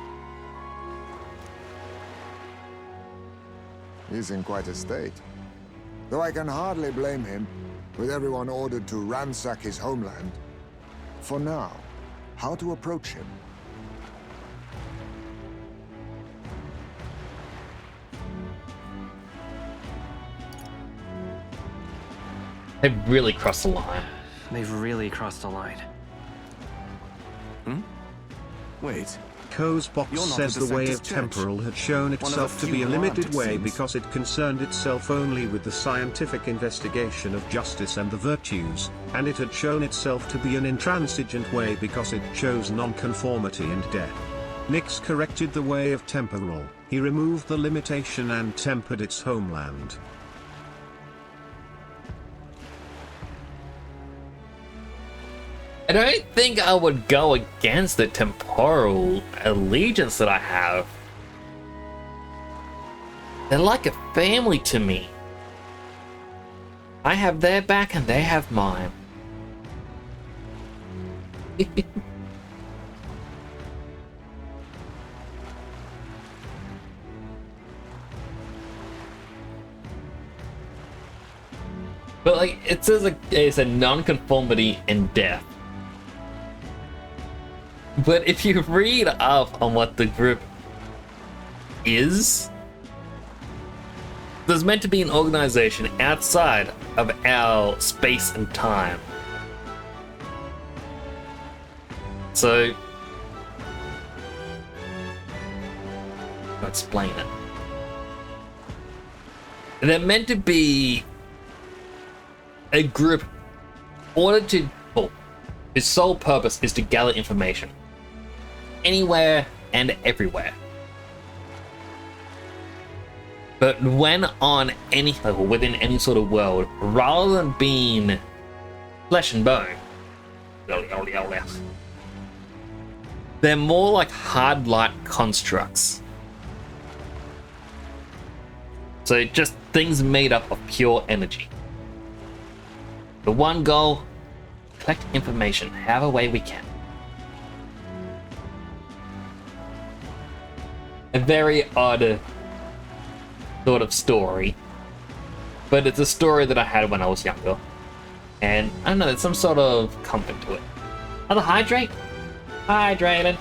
He's in quite a state. Though I can hardly blame him, with everyone ordered to ransack his homeland. For now, how to approach him? They've really crossed the line. They've really crossed the line. Wait, Cozebox You're not says a the way Dissenters of church. temporal had shown One of the itself to few be a who aren't, limited it way seems. because it concerned itself only with the scientific investigation of justice and the virtues, and it had shown itself to be an intransigent way because it chose nonconformity and death. Nyx corrected the way of temporal, he removed the limitation and tempered its homeland. I don't think I would go against the temporal allegiance that I have. They're like a family to me. I have their back and they have mine. But like, it says like, it's a non-conformity in death. But if you read up on what the group is, there's meant to be an organization outside of our space and time. So, I'll explain it. They're meant to be a group ordered to, well, its sole purpose is to gather information. Anywhere and everywhere. But when on any level, within any sort of world, rather than being flesh and bone, they're more like hard light constructs. So just things made up of pure energy. The one goal, collect information however way we can. A very odd sort of story, but it's a story that I had when I was younger, and I don't know, there's some sort of comfort to it. Another hydrate? Hydrated.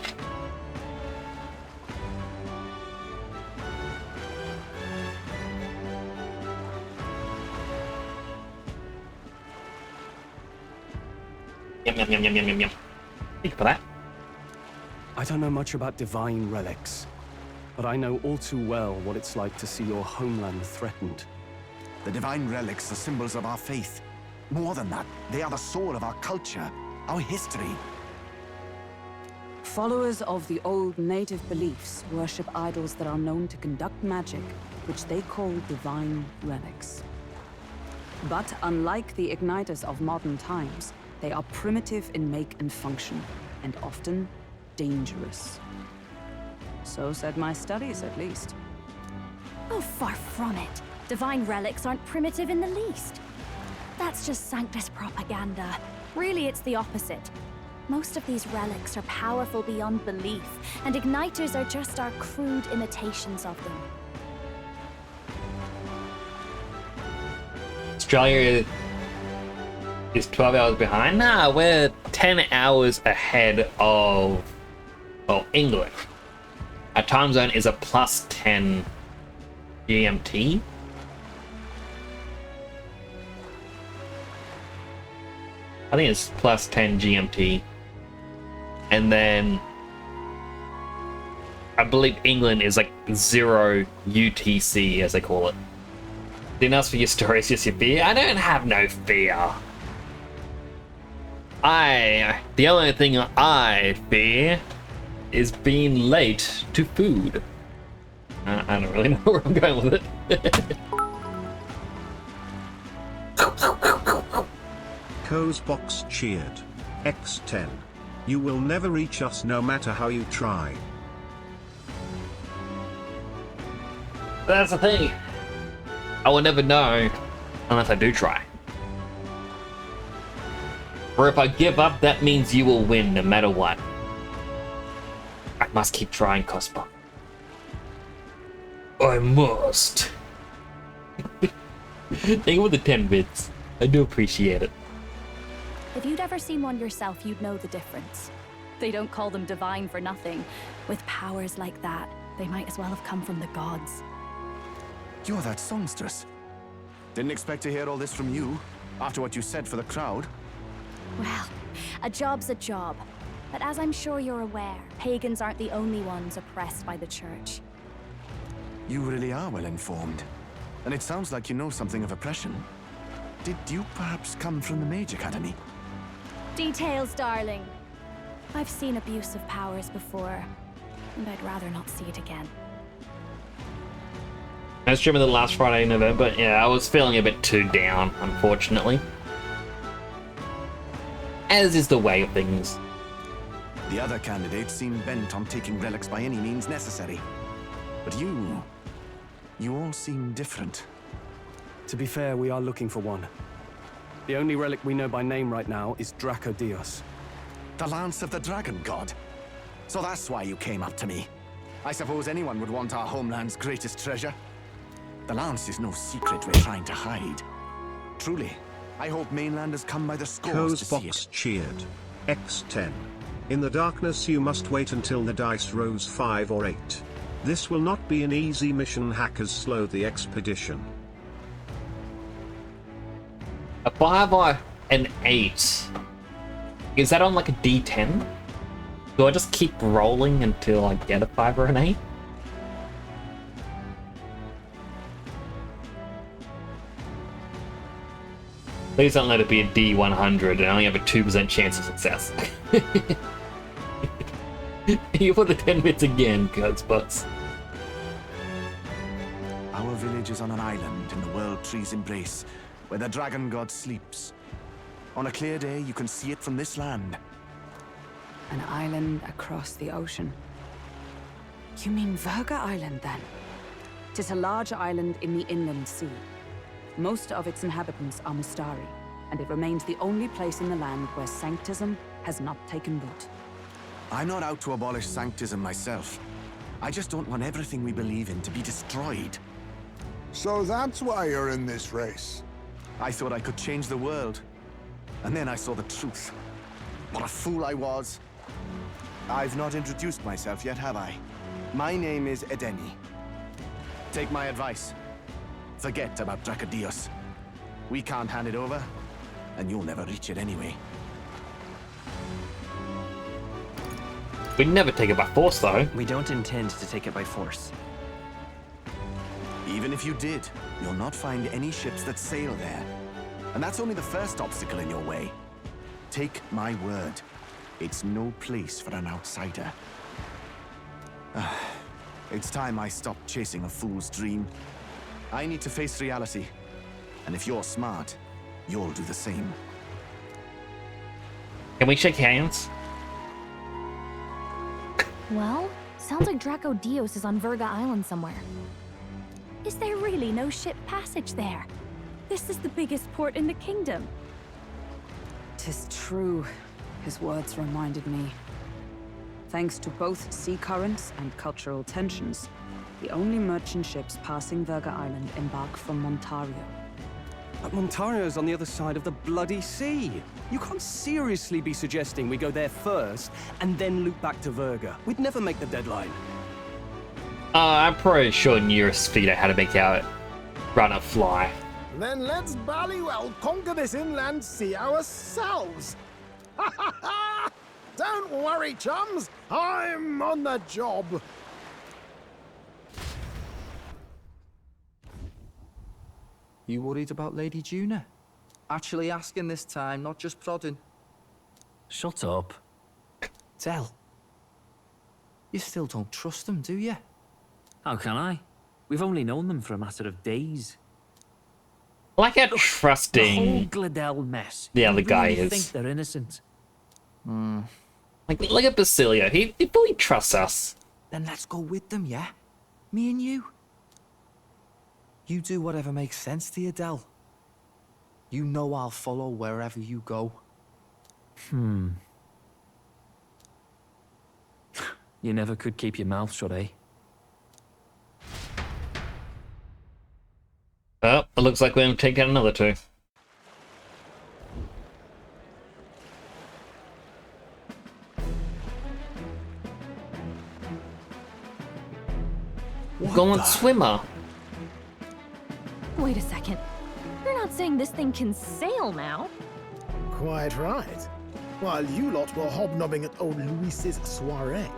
Yum yum yum yum yum yum yum. Thank you for that. I don't know much about divine relics, but I know all too well what it's like to see your homeland threatened. The divine relics are symbols of our faith. More than that, they are the soul of our culture, our history. Followers of the old native beliefs worship idols that are known to conduct magic, which they call divine relics. But unlike the igniters of modern times, they are primitive in make and function, and often dangerous. So said my studies, at least. Oh, far from it. Divine relics aren't primitive in the least. That's just Sanctus propaganda. Really, it's the opposite. Most of these relics are powerful beyond belief, and igniters are just our crude imitations of them. Australia is 12 hours behind? Nah, we're 10 hours ahead of England. Our time zone is a plus 10 GMT. I think it's plus 10 GMT. And then I believe England is like 0 UTC, as they call it. Didn't ask for your stories, just your fear. I don't have no fear. The only thing I fear is being late to food. I don't really know where I'm going with it. Cozebox cheered. X10. You will never reach us no matter how you try. That's the thing. I will never know unless I do try. Or if I give up, that means you will win no matter what. I must keep trying, Cospa. I must. Thank you for the 10 bits. I do appreciate it. If you'd ever seen one yourself, you'd know the difference. They don't call them divine for nothing. With powers like that, they might as well have come from the gods. You're that songstress. Didn't expect to hear all this from you, after what you said for the crowd. Well, a job's a job. But as I'm sure you're aware, pagans aren't the only ones oppressed by the church. You really are well informed. And it sounds like you know something of oppression. Did you perhaps come from the Mage Academy? Details, darling. I've seen abuse of powers before, and I'd rather not see it again. I was streaming the last Friday in November. Yeah, I was feeling a bit too down, unfortunately. As is the way of things. The other candidates seem bent on taking relics by any means necessary. But you all seem different. To be fair, we are looking for one. The only relic we know by name right now is Draco Dios. The Lance of the Dragon God. So that's why you came up to me. I suppose anyone would want our homeland's greatest treasure. The Lance is no secret we're trying to hide. Truly, I hope mainlanders come by the scores to see Box it. cheered. X10. In the darkness you must wait until the dice rolls 5 or 8. This will not be an easy mission. Hackers slow the expedition. A 5 or an 8. Is that on like a D10? Do I just keep rolling until I get a 5 or an 8? Please don't let it be a D100 and I only have a 2% chance of success. You put the 10 bits again, Gutsbutts. Our village is on an island in the World Tree's embrace, where the Dragon God sleeps. On a clear day, you can see it from this land. An island across the ocean. You mean Verga Island, then? 'Tis a large island in the inland sea. Most of its inhabitants are Mystari, and it remains the only place in the land where Sanctism has not taken root. I'm not out to abolish Sanctism myself. I just don't want everything we believe in to be destroyed. So that's why you're in this race. I thought I could change the world. And then I saw the truth. What a fool I was. I've not introduced myself yet, have I? My name is Edeni. Take my advice. Forget about Dracodios. We can't hand it over, and you'll never reach it anyway. We'd never take it by force, though. We don't intend to take it by force. Even if you did, you'll not find any ships that sail there. And that's only the first obstacle in your way. Take my word. It's no place for an outsider. It's time I stopped chasing a fool's dream. I need to face reality. And if you're smart, you'll do the same. Can we shake hands? Well, sounds like Draco Dios is on Verga Island somewhere. Is there really no ship passage there? This is the biggest port in the kingdom. 'Tis true. His words reminded me. Thanks to both sea currents and cultural tensions, the only merchant ships passing Verga Island embark from Montario. But Montario's on the other side of the bloody sea. You can't seriously be suggesting we go there first and then loop back to Verga. We'd never make the deadline. I'm pretty sure Nearest figured out how to make our runner fly. Then let's bally well conquer this inland sea ourselves. Ha ha ha! Don't worry, chums. I'm on the job. You worried about Lady Juna? Actually asking this time, not just prodding. Shut up. Tell. You still don't trust them, do you? How can I? We've only known them for a matter of days. I like how The whole trusting Gladell mess. the other You guy really is. think they're innocent? Like, look at Basilio. He fully trusts us. Then let's go with them, yeah? Me and you. You do whatever makes sense to you, Del. You know I'll follow wherever you go. You never could keep your mouth shut, eh? Oh, it looks like we're going to take out another two. Go on, swimmer. Wait a second. You're not saying this thing can sail now? Quite right. While you lot were hobnobbing at old Luis's soiree,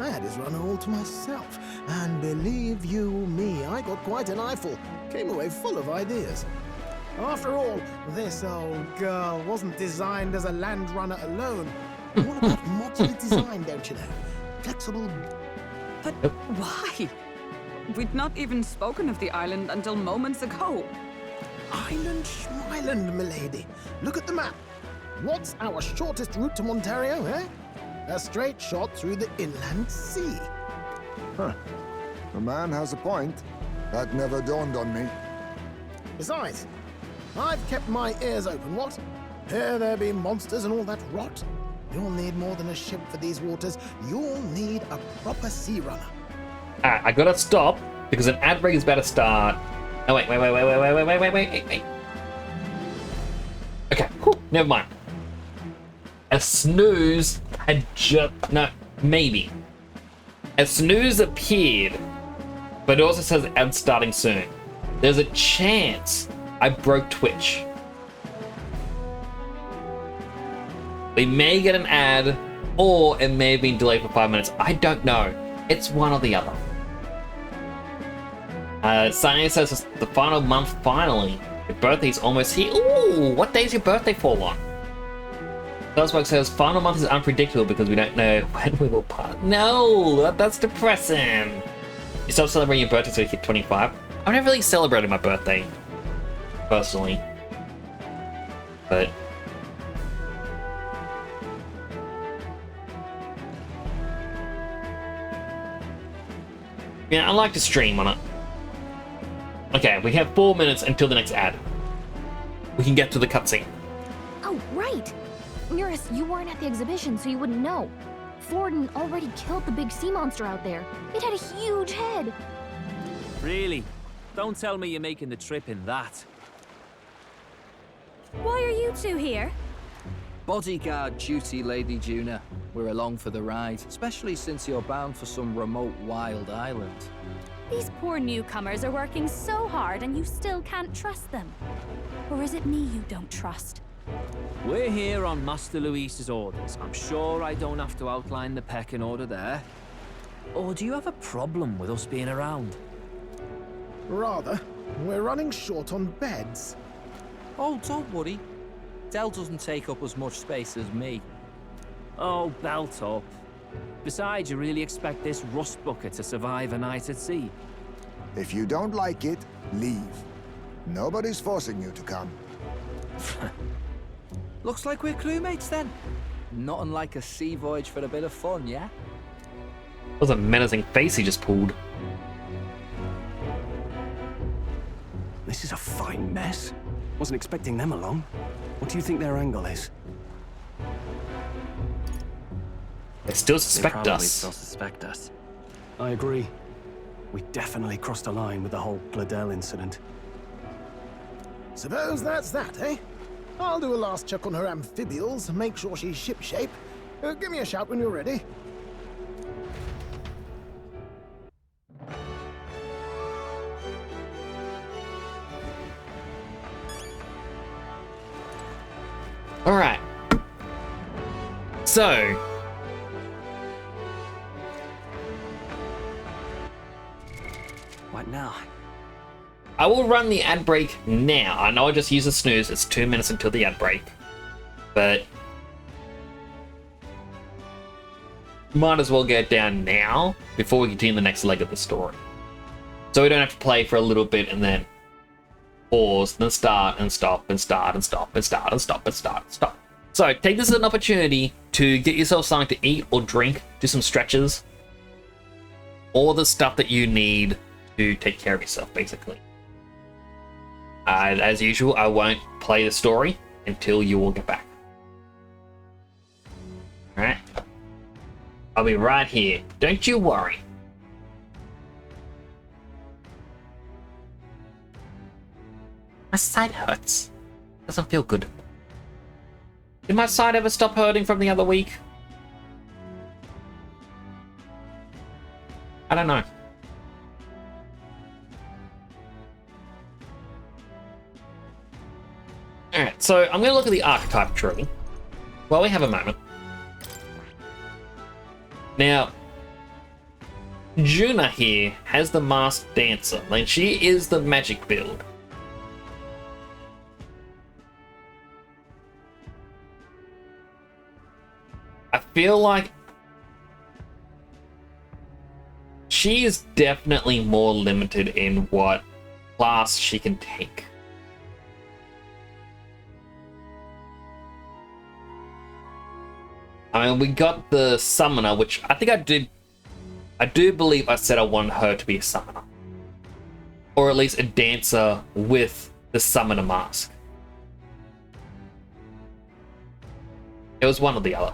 I had his runner all to myself. And believe you me, I got quite an eyeful. Came away full of ideas. After all, this old girl wasn't designed as a land runner alone. All about modular design, don't you know? Flexible. But why? We'd not even spoken of the island until moments ago. Island Schmyland, milady. Look at the map. What's our shortest route to Montario, eh? A straight shot through the inland sea. Huh. The man has a point. That never dawned on me. Besides, I've kept my ears open, what? Here there be monsters and all that rot. You'll need more than a ship for these waters. You'll need a proper sea runner. Alright, I gotta stop because an ad break is about to start. Oh, wait. Okay, whew, never mind. A snooze had just... No, maybe. A snooze appeared, but it also says ad starting soon. There's a chance I broke Twitch. We may get an ad, or it may have been delayed for 5 minutes. I don't know. It's one or the other. Science says it's the final month finally. Your birthday's almost here. Ooh, what day's your birthday fall on? Dustwork says final month is unpredictable because we don't know when we will part. No, that's depressing. You stop celebrating your birthday so you hit 25. I've never really celebrated my birthday, personally. But yeah, I like to stream on it. Okay, we have 4 minutes until the next ad. We can get to the cutscene. Oh, right! Eurus, you weren't at the exhibition, so you wouldn't know. Forden already killed the big sea monster out there. It had a huge head. Really? Don't tell me you're making the trip in that. Why are you two here? Bodyguard duty, Lady Juna. We're along for the ride, especially since you're bound for some remote wild island. These poor newcomers are working so hard and you still can't trust them. Or is it me you don't trust? We're here on Master Luis's orders. I'm sure I don't have to outline the pecking order there. Or do you have a problem with us being around? Rather, we're running short on beds. Oh, don't worry. Dell doesn't take up as much space as me. Oh, belt up. Besides, you really expect this rust bucket to survive a night at sea? If you don't like it, leave. Nobody's forcing you to come. Looks like we're crewmates then. Not unlike a sea voyage for a bit of fun, yeah? That was a menacing face he just pulled. This is a fine mess. Wasn't expecting them along. What do you think their angle is? They still suspect They us. still suspect us. I agree. We definitely crossed a line with the whole Pladel incident. Suppose that's that, eh? I'll do a last check on her amphibials, make sure she's shipshape. Give me a shout when you're ready. Alright. So. What now? I will run the ad break now. I know I just used a snooze. It's 2 minutes until the ad break. But might as well get it down now before we continue the next leg of the story. So we don't have to play for a little bit and then pause, then start and stop and start and stop and start and stop and start and stop. So take this as an opportunity to get yourself something to eat or drink, do some stretches, all the stuff that you need to take care of yourself, basically. As usual, I won't play the story until you all get back. Alright? I'll be right here. Don't you worry. My side hurts. Doesn't feel good. Did my side ever stop hurting from the other week? I don't know. Alright, so I'm going to look at the archetype tree. Well, we have a moment. Now, Juna here has the masked dancer. Like, she is the magic build. I feel like she is definitely more limited in what class she can take. I mean, we got the summoner, which I think I do believe I said I wanted her to be a summoner. Or at least a dancer with the summoner mask. It was one or the other.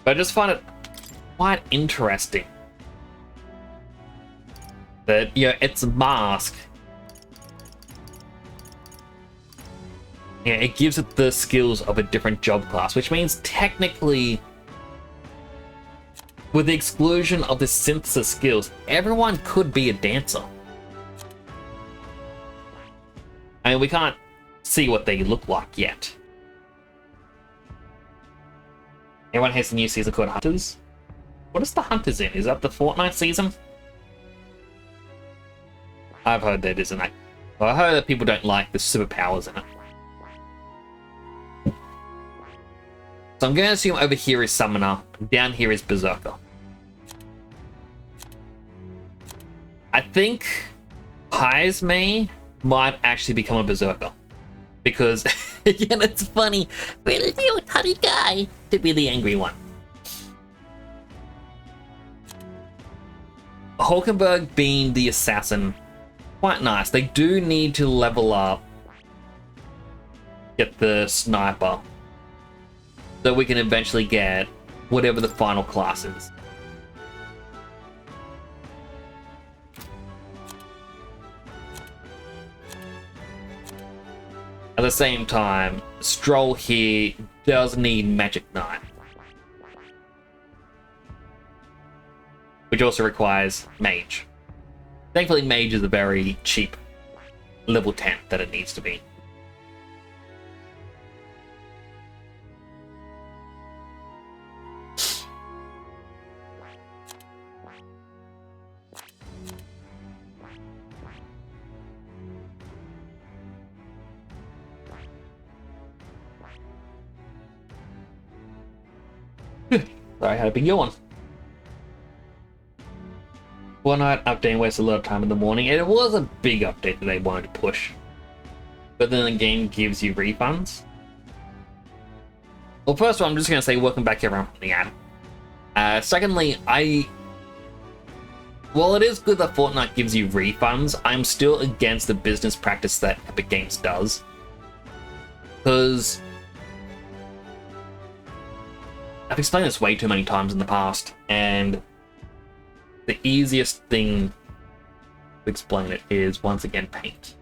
But I just find it quite interesting that, you know, it's a mask. Yeah, it gives it the skills of a different job class, which means technically, with the exclusion of the synthesis skills, everyone could be a dancer. I mean, we can't see what they look like yet. Everyone has a new season called Hunters. What is the Hunters in? Is that the Fortnite season? I've heard that isn't it. Well, I heard that people don't like the superpowers in it. So I'm going to assume over here is Summoner, down here is Berserker. I think Heisme might actually become a Berserker. Because, again, it's funny. We're the old honey guy to be the angry one. Hulkenberg being the assassin, quite nice. They do need to level up, get the sniper, so we can eventually get whatever the final class is. At the same time, Stroll here does need Magic Knight, which also requires Mage. Thankfully, Mage is a very cheap level 10 that it needs to be. Sorry, I had a big yawn. Fortnite update wastes a lot of time in the morning. It was a big update that they wanted to push. But then the game gives you refunds. Well, first of all, I'm just going to say welcome back everyone from the ad. Secondly, while it is good that Fortnite gives you refunds, I'm still against the business practice that Epic Games does. Because I've explained this way too many times in the past, and the easiest thing to explain it is, once again, Paint.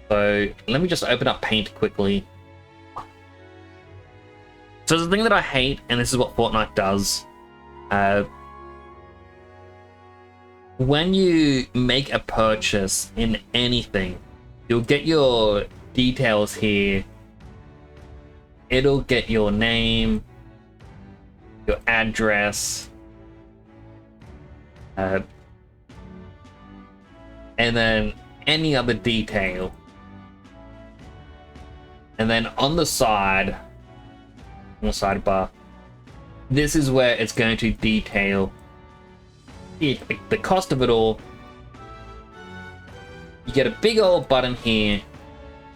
So let me just open up Paint quickly. So the thing that I hate, and this is what Fortnite does, when you make a purchase in anything, you'll get your details here. It'll get your name, your address, and then any other detail. And then on the side, on the sidebar, this is where it's going to detail the cost of it all. You get a big old button here,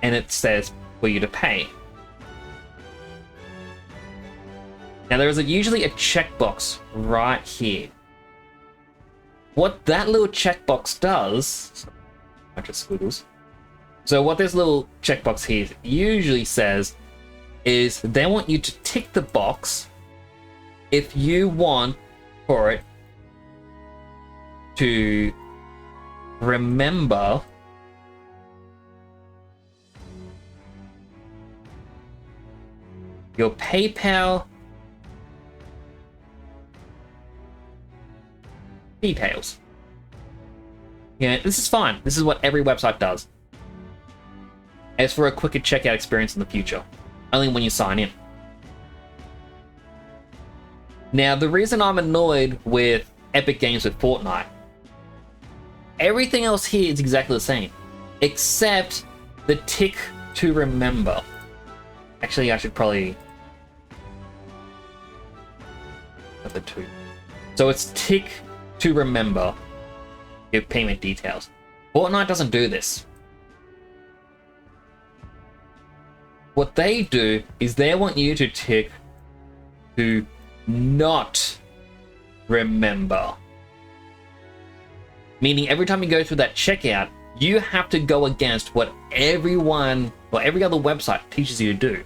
and it says for you to pay. Now there is usually a checkbox right here. What that little checkbox does, bunch of squiggles. So what this little checkbox here usually says is they want you to tick the box if you want for it to remember your PayPal details. Yeah, this is fine. This is what every website does. It's for a quicker checkout experience in the future. Only when you sign in. Now, the reason I'm annoyed with Epic Games with Fortnite, everything else here is exactly the same, except the tick to remember. Actually, I should probably... the two. So it's tick to remember your payment details. Fortnite doesn't do this. What they do is they want you to tick to not remember. Meaning every time you go through that checkout, you have to go against what everyone or every other website teaches you to do.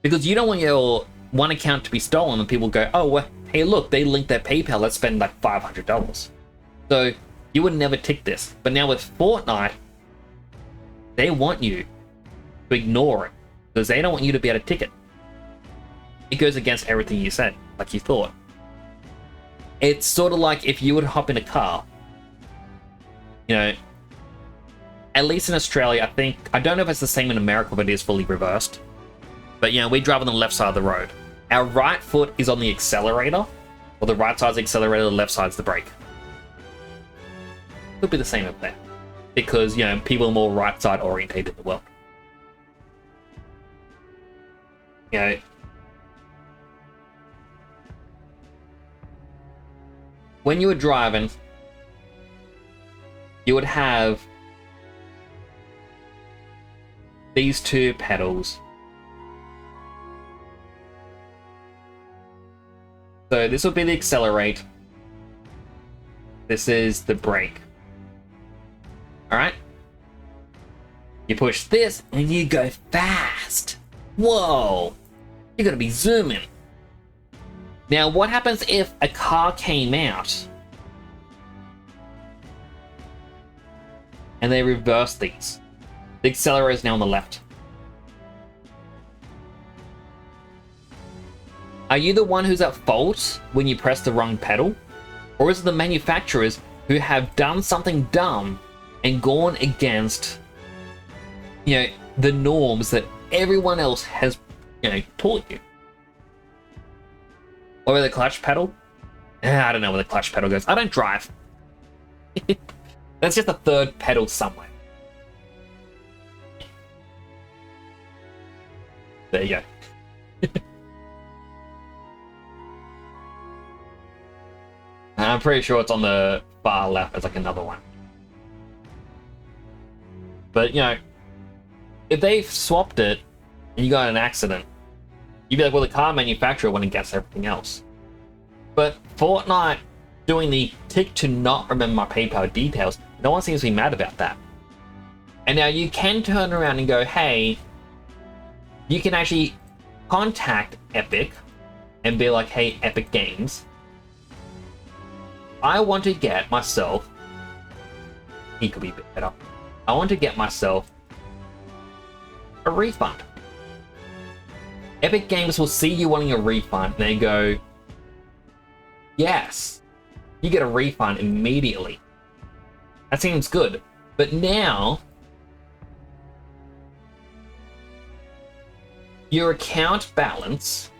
Because you don't want your one account to be stolen and people go, oh, well, hey, look, they linked their PayPal, let's spend like $500. So you would never tick this. But now with Fortnite, they want you to ignore it because they don't want you to be able to tick it. It goes against everything you said, like you thought. It's sort of like if you would hop in a car, you know, at least in Australia, I think, I don't know if it's the same in America, but it is fully reversed. But, you know, we drive on the left side of the road. Our right foot is on the accelerator, or the right side's the accelerator, the left side's the brake. Could be the same up there. Because, you know, people are more right side orientated in the world. You know, when you were driving, you would have these two pedals. So this will be the accelerate. This is the brake. Alright? You push this and you go fast. Whoa! You're gonna be zooming. Now, what happens if a car came out and they reverse these? The accelerator is now on the left. Are you the one who's at fault when you press the wrong pedal? Or is it the manufacturers who have done something dumb and gone against, you know, the norms that everyone else has, you know, taught you? Or the clutch pedal? I don't know where the clutch pedal goes. I don't drive. That's just a third pedal somewhere. There you go. I'm pretty sure it's on the far left as like another one. But, you know, if they swapped it and you got in an accident, you'd be like, well, the car manufacturer went against everything else. But Fortnite doing the tick to not remember my PayPal details, no one seems to be mad about that. And now you can turn around and go, hey, you can actually contact Epic and be like, hey, Epic Games, I want to get myself, he could be a bit better, I want to get myself a refund. Epic Games will see you wanting a refund and they go, yes, you get a refund immediately. That seems good. But now, your account balance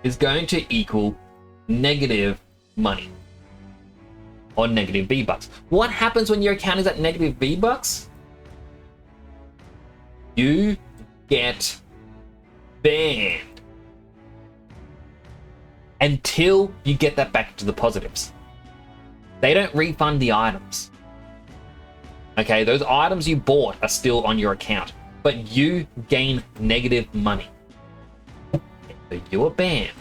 is going to equal negative money. Or negative V-Bucks. What happens when your account is at negative V-Bucks? You get banned. Until you get that back to the positives. They don't refund the items. Okay, those items you bought are still on your account. But you gain negative money. So you are banned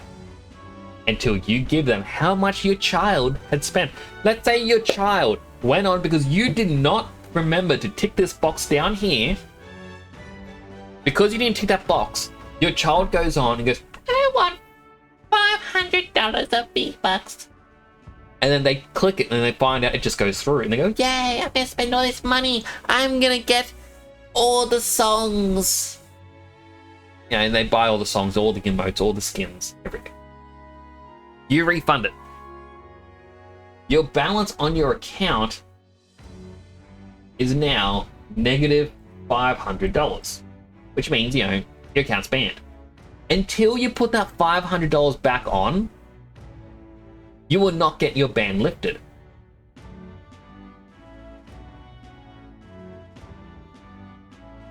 until you give them how much your child had spent. Let's say your child went on because you did not remember to tick this box down here. Because you didn't tick that box, your child goes on and goes, I want $500 of V-Bucks. And then they click it and they find out it just goes through. And they go, yay, I'm gonna spend all this money. I'm gonna get all the songs. You know, and they buy all the songs, all the emotes, all the skins, everything. You refund it. Your balance on your account is now negative $500, which means, you know, your account's banned. Until you put that $500 back on, you will not get your ban lifted.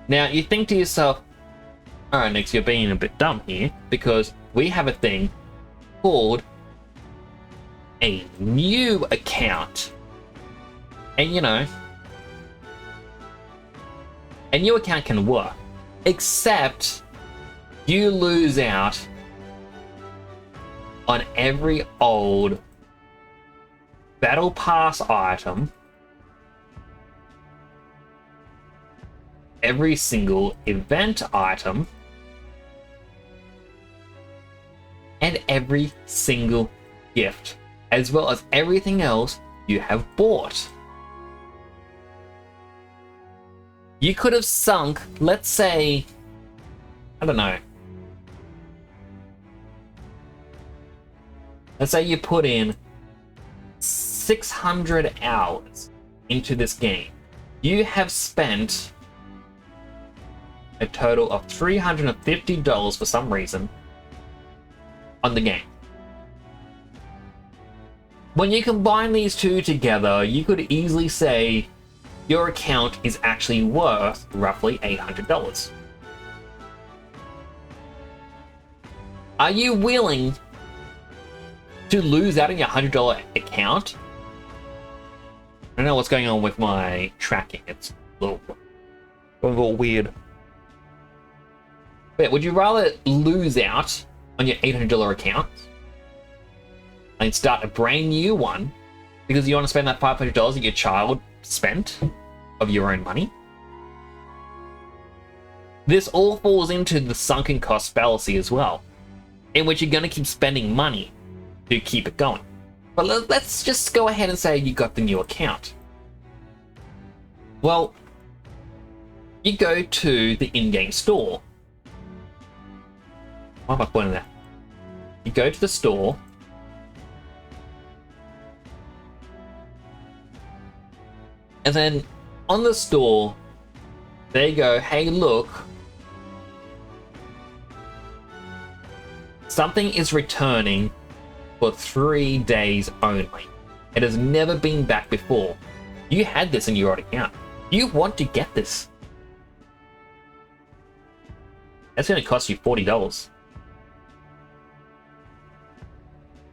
Now, you think to yourself, alright, Nix, you're being a bit dumb here, because we have a thing called a new account. And, you know, a new account can work, except you lose out on every old Battle Pass item, every single event item, and every single gift, as well as everything else you have bought. You could have sunk, let's say, I don't know. Let's say you put in 600 hours into this game. You have spent a total of $350 for some reason on the game. When you combine these two together, you could easily say your account is actually worth roughly $800. Are you willing to lose out on your $100 account? I don't know what's going on with my tracking. It's a little weird. But would you rather lose out on your $800 account and start a brand new one because you want to spend that $500 that your child spent of your own money? This all falls into the sunken cost fallacy as well, in which you're going to keep spending money to keep it going. But let's just go ahead and say you got the new account. Well, you go to the in-game store. Why am I pointing that? You go to the store. And then on the store, they go, hey, look. Something is returning for 3 days only. It has never been back before. You had this in your account. You want to get this. That's going to cost you $40.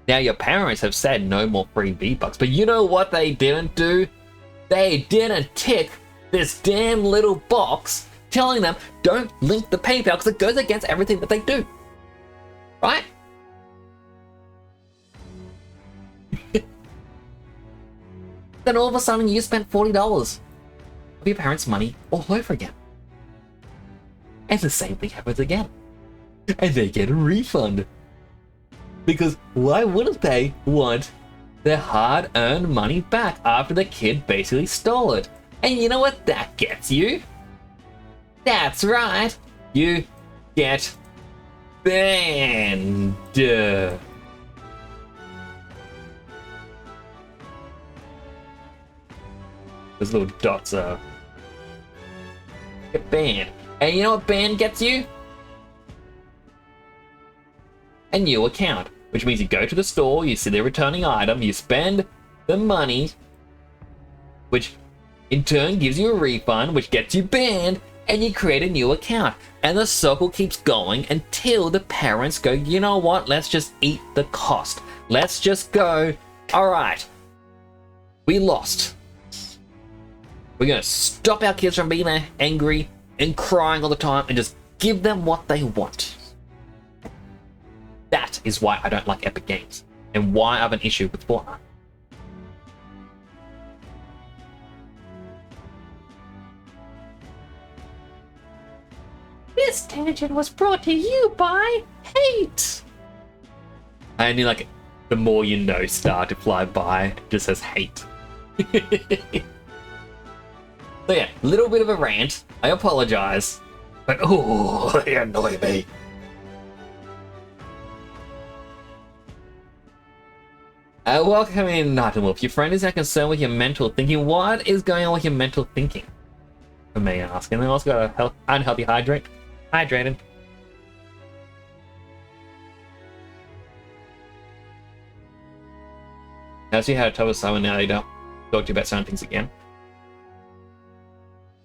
Now, your parents have said no more free V-Bucks, but you know what they didn't do? They didn't tick this damn little box telling them don't link the PayPal because it goes against everything that they do. Right? Then all of a sudden you spent $40 of your parents' money all over again. And the same thing happens again. And they get a refund. Because why wouldn't they want their hard-earned money back after the kid basically stole it? And you know what that gets you? That's right. You get banned. Those little dots are... Get banned. And you know what ban gets you? A new account. Which means you go to the store, you see the returning item, you spend the money, which in turn gives you a refund, which gets you banned, and you create a new account. And the circle keeps going until the parents go, you know what, let's just eat the cost. Let's just go, alright, we lost. We're gonna stop our kids from being angry and crying all the time and just give them what they want. That is why I don't like Epic Games, and why I have an issue with Fortnite. This tangent was brought to you by hate. I need like the more you know star to fly by. It just says hate. So yeah, little bit of a rant. I apologize, but oh, they annoy me. Welcome in, Nightingale. Your friend is now concerned with your mental thinking. What is going on with your mental thinking? For me asking. And then also got a unhealthy hydrated. Now see how to tell someone now they don't talk to you about certain things again.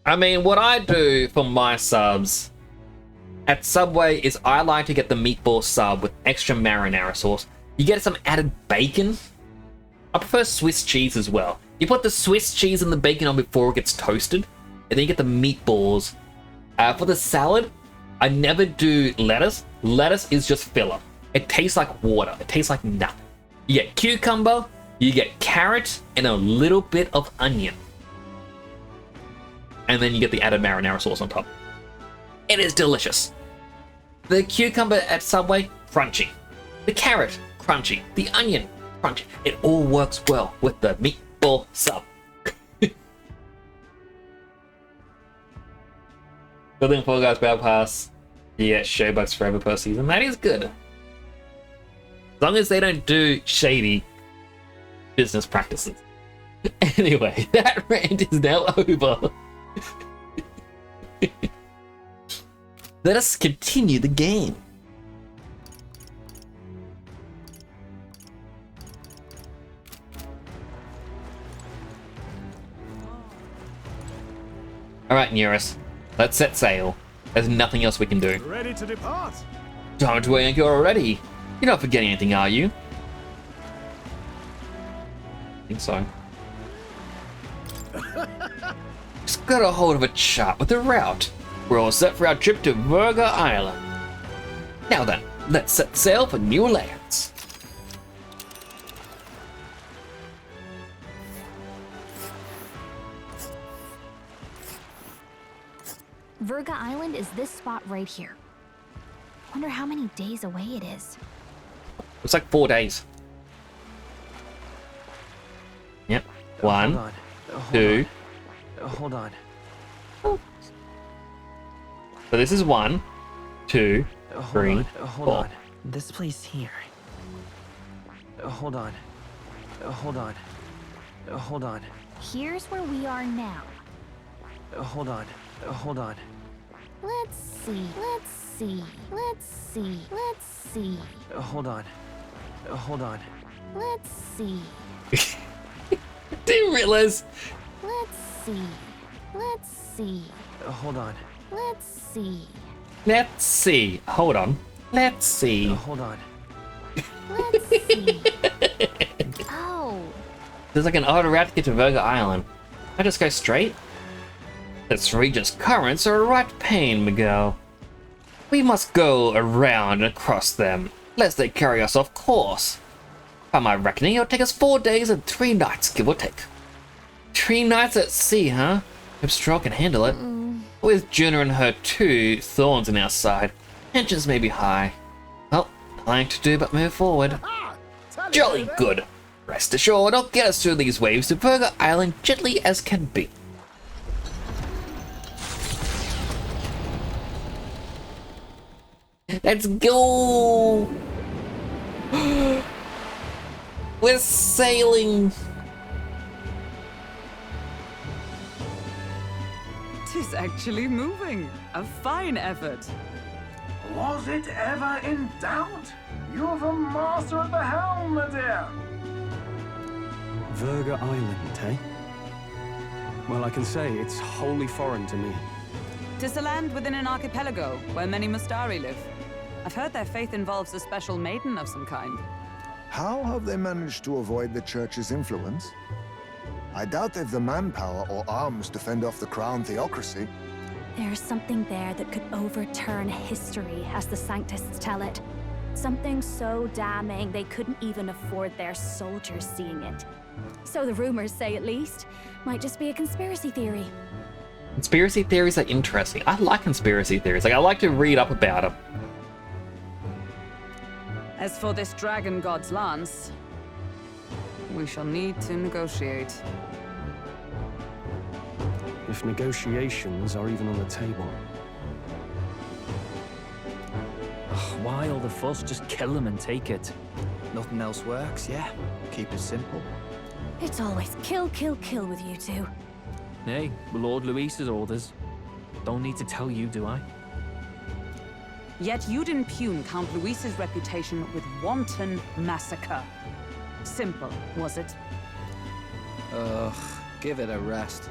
I mean, what I do for my subs at Subway is I like to get the meatball sub with extra marinara sauce. You get some added bacon. I prefer Swiss cheese as well. You put the Swiss cheese and the bacon on before it gets toasted, and then you get the meatballs. For the salad, I never do lettuce. Lettuce is just filler. It tastes like water. It tastes like nothing. You get cucumber, you get carrot, and a little bit of onion. And then you get the added marinara sauce on top. It is delicious. The cucumber at Subway, crunchy. The carrot, crunchy. The onion, crunchy. It all works well with the meatball sub. Building Fall Guys Battle Pass, you get showbucks forever per season. That is good. As long as they don't do shady business practices. Anyway, that rant is now over. Let us continue the game. Alright, Neurus. Let's set sail. There's nothing else we can do. Ready to depart? Time to anchor already. You're not forgetting anything, are you? I think so. Just got a hold of a chart with a route. We're all set for our trip to Verga Island. Now then, let's set sail for new lands. Verga Island is this spot right here. Wonder how many days away it is. It's like 4 days. Yep. One, Hold on. two. Hold on. So this is 1, 2, 3, Hold 4. on. This place here. Hold on. Hold on. Hold on. Here's where we are now. Hold on. Hold on. Let's see. Let's see. Let's see. Let's see. Hold on. Hold on. Let's see. Didn't realize. Let's see. Let's see. Hold on. Let's see. Let's see. Hold on. Let's see. Hold on. Let's see. Oh. There's like an odd route to get to Verga Island. I just go straight? This region's currents are a right pain, Miguel. We must go around and across them, lest they carry us off course. By my reckoning, it'll take us 4 days and 3 nights, give or take. 3 nights at sea, huh? Hope Stroll can handle it. With Juna and her 2 thorns in our side, tensions may be high. Well, nothing to do but move forward. Jolly good. Rest assured, I'll get us through these waves to Verga Island gently as can be. Let's go! We're sailing! Tis actually moving. A fine effort. Was it ever in doubt? You're the master at the helm, my dear. Verga Island, eh? Well, I can say it's wholly foreign to me. Tis a land within an archipelago where many Mustari live. I've heard their faith involves a special maiden of some kind. How have they managed to avoid the Church's influence? I doubt they've the manpower or arms to fend off the crown theocracy. There's something there that could overturn history, as the Sanctists tell it. Something so damning they couldn't even afford their soldiers seeing it. So the rumors say, at least. Might just be a conspiracy theory. Conspiracy theories are interesting. I like conspiracy theories. Like, I like to read up about them. As for this dragon god's lance, we shall need to negotiate. If negotiations are even on the table. Ugh, why all the fuss? Just kill them and take it. Nothing else works, yeah? keep it simple. It's always kill, kill, kill with you two. Hey, Lord Luis's orders. Don't need to tell you, do I? Yet you'd impugn Count Luis's reputation with wanton massacre. Simple, was it? Ugh, give it a rest.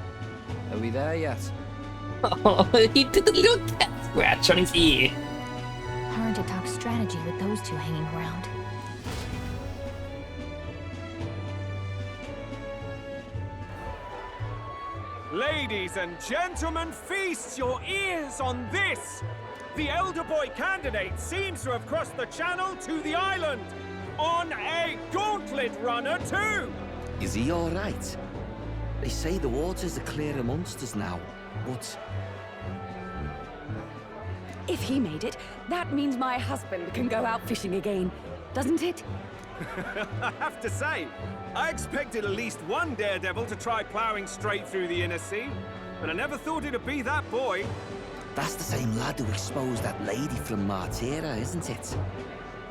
Are we there yet? Oh, he did the little cat scratch on his ear. Hard to talk strategy with those two hanging around. Ladies and gentlemen, feast your ears on this! The elder boy candidate seems to have crossed the channel to the island on a gauntlet runner too! Is he alright? They say the waters are clear amongst us now, but... If he made it, that means my husband can go out fishing again, doesn't it? I have to say, I expected at least one daredevil to try plowing straight through the inner sea, and I never thought it'd be that boy. That's the same lad who exposed that lady from Martira, isn't it?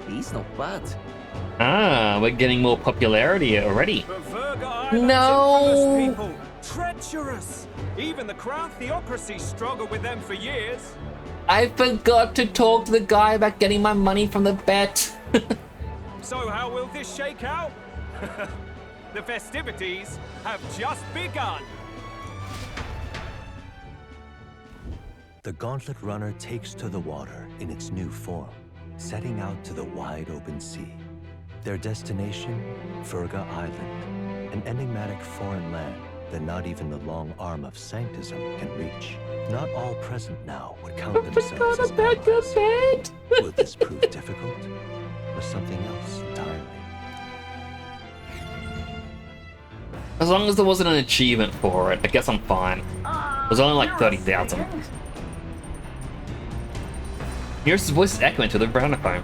He's not bad. Ah, we're getting more popularity already. But Verga Island's No! infamous people, treacherous. Even the Crown Theocracy struggled with them for years. I forgot to talk to the guy about getting my money from the bet. So how will this shake out? The festivities have just begun. The Gauntlet Runner takes to the water in its new form, setting out to the wide open sea. Their destination, Verga Island, an enigmatic foreign land that not even the long arm of Sanctism can reach. Not all present now would count themselves as allies. Will this prove difficult, or something else entirely? As long as there wasn't an achievement for it, I guess I'm fine. It was only like 30,000. Nearest's voice is echoing to the gramophone.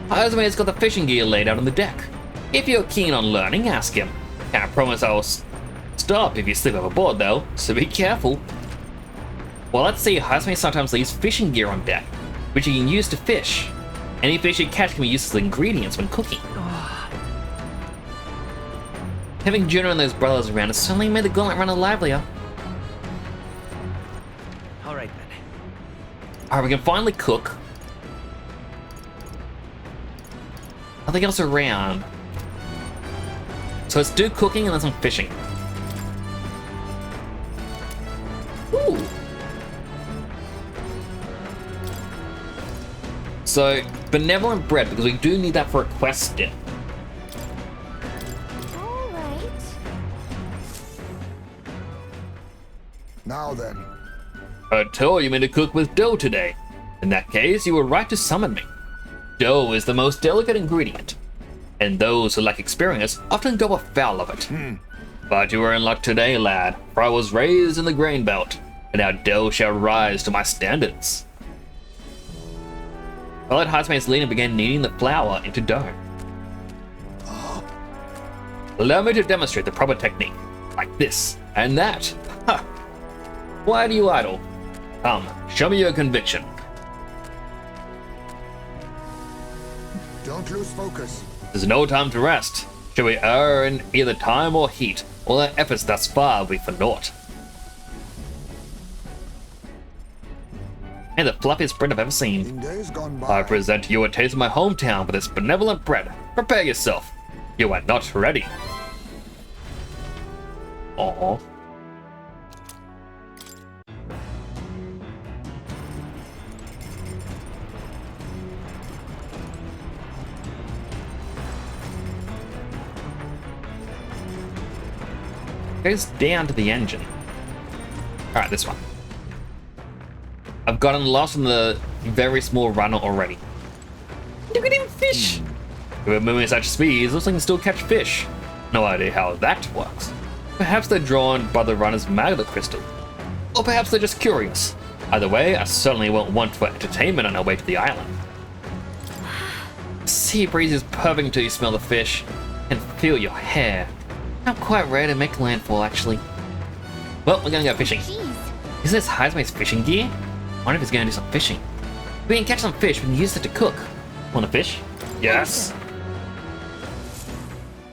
Osman's got the fishing gear laid out on the deck. If you're keen on learning, ask him. Can't promise I'll stop if you slip overboard though, so be careful. Well, let's see, Osman sometimes leaves fishing gear on deck, which you can use to fish. Any fish you catch can be used as ingredients when cooking. Having Juno and those brothers around has certainly made the Gauntlet Runner livelier. Alright then. Alright, we can finally cook. Nothing else around. So let's do cooking and then some fishing. Ooh. So, benevolent bread, because we do need that for a quest step. Now then. I told you me to cook with dough today. In that case, you were right to summon me. Dough is the most delicate ingredient, and those who lack experience often go afoul of it. But you were in luck today, lad, for I was raised in the grain belt, and our dough shall rise to my standards. I let Heartsmate's lead and began kneading the flour into dough. Allow me to demonstrate the proper technique, like this and that. Ha! Why do you idle? Come, show me your conviction. Don't lose focus. There's no time to rest. Shall we err in either time or heat? All our efforts thus far will be for naught. And the fluffiest bread I've ever seen. In days gone by, I present to you a taste of my hometown for this benevolent bread. Prepare yourself. You are not ready. Aww. Goes down to the engine. Alright, this one. I've gotten lost in the very small runner already. Look at him fish! We're moving at such speeds, looks like we can still catch fish. No idea how that works. Perhaps they're drawn by the runner's magnet crystal. Or perhaps they're just curious. Either way, I certainly won't want for entertainment on our way to the island. Sea breeze is perfect until you smell the fish and feel your hair. Not quite ready to make landfall, actually. Well, we're gonna go fishing. Isn't this Heisman's fishing gear? I wonder if he's gonna do some fishing. If we can catch some fish, we can use it to cook. Want a fish? Yes.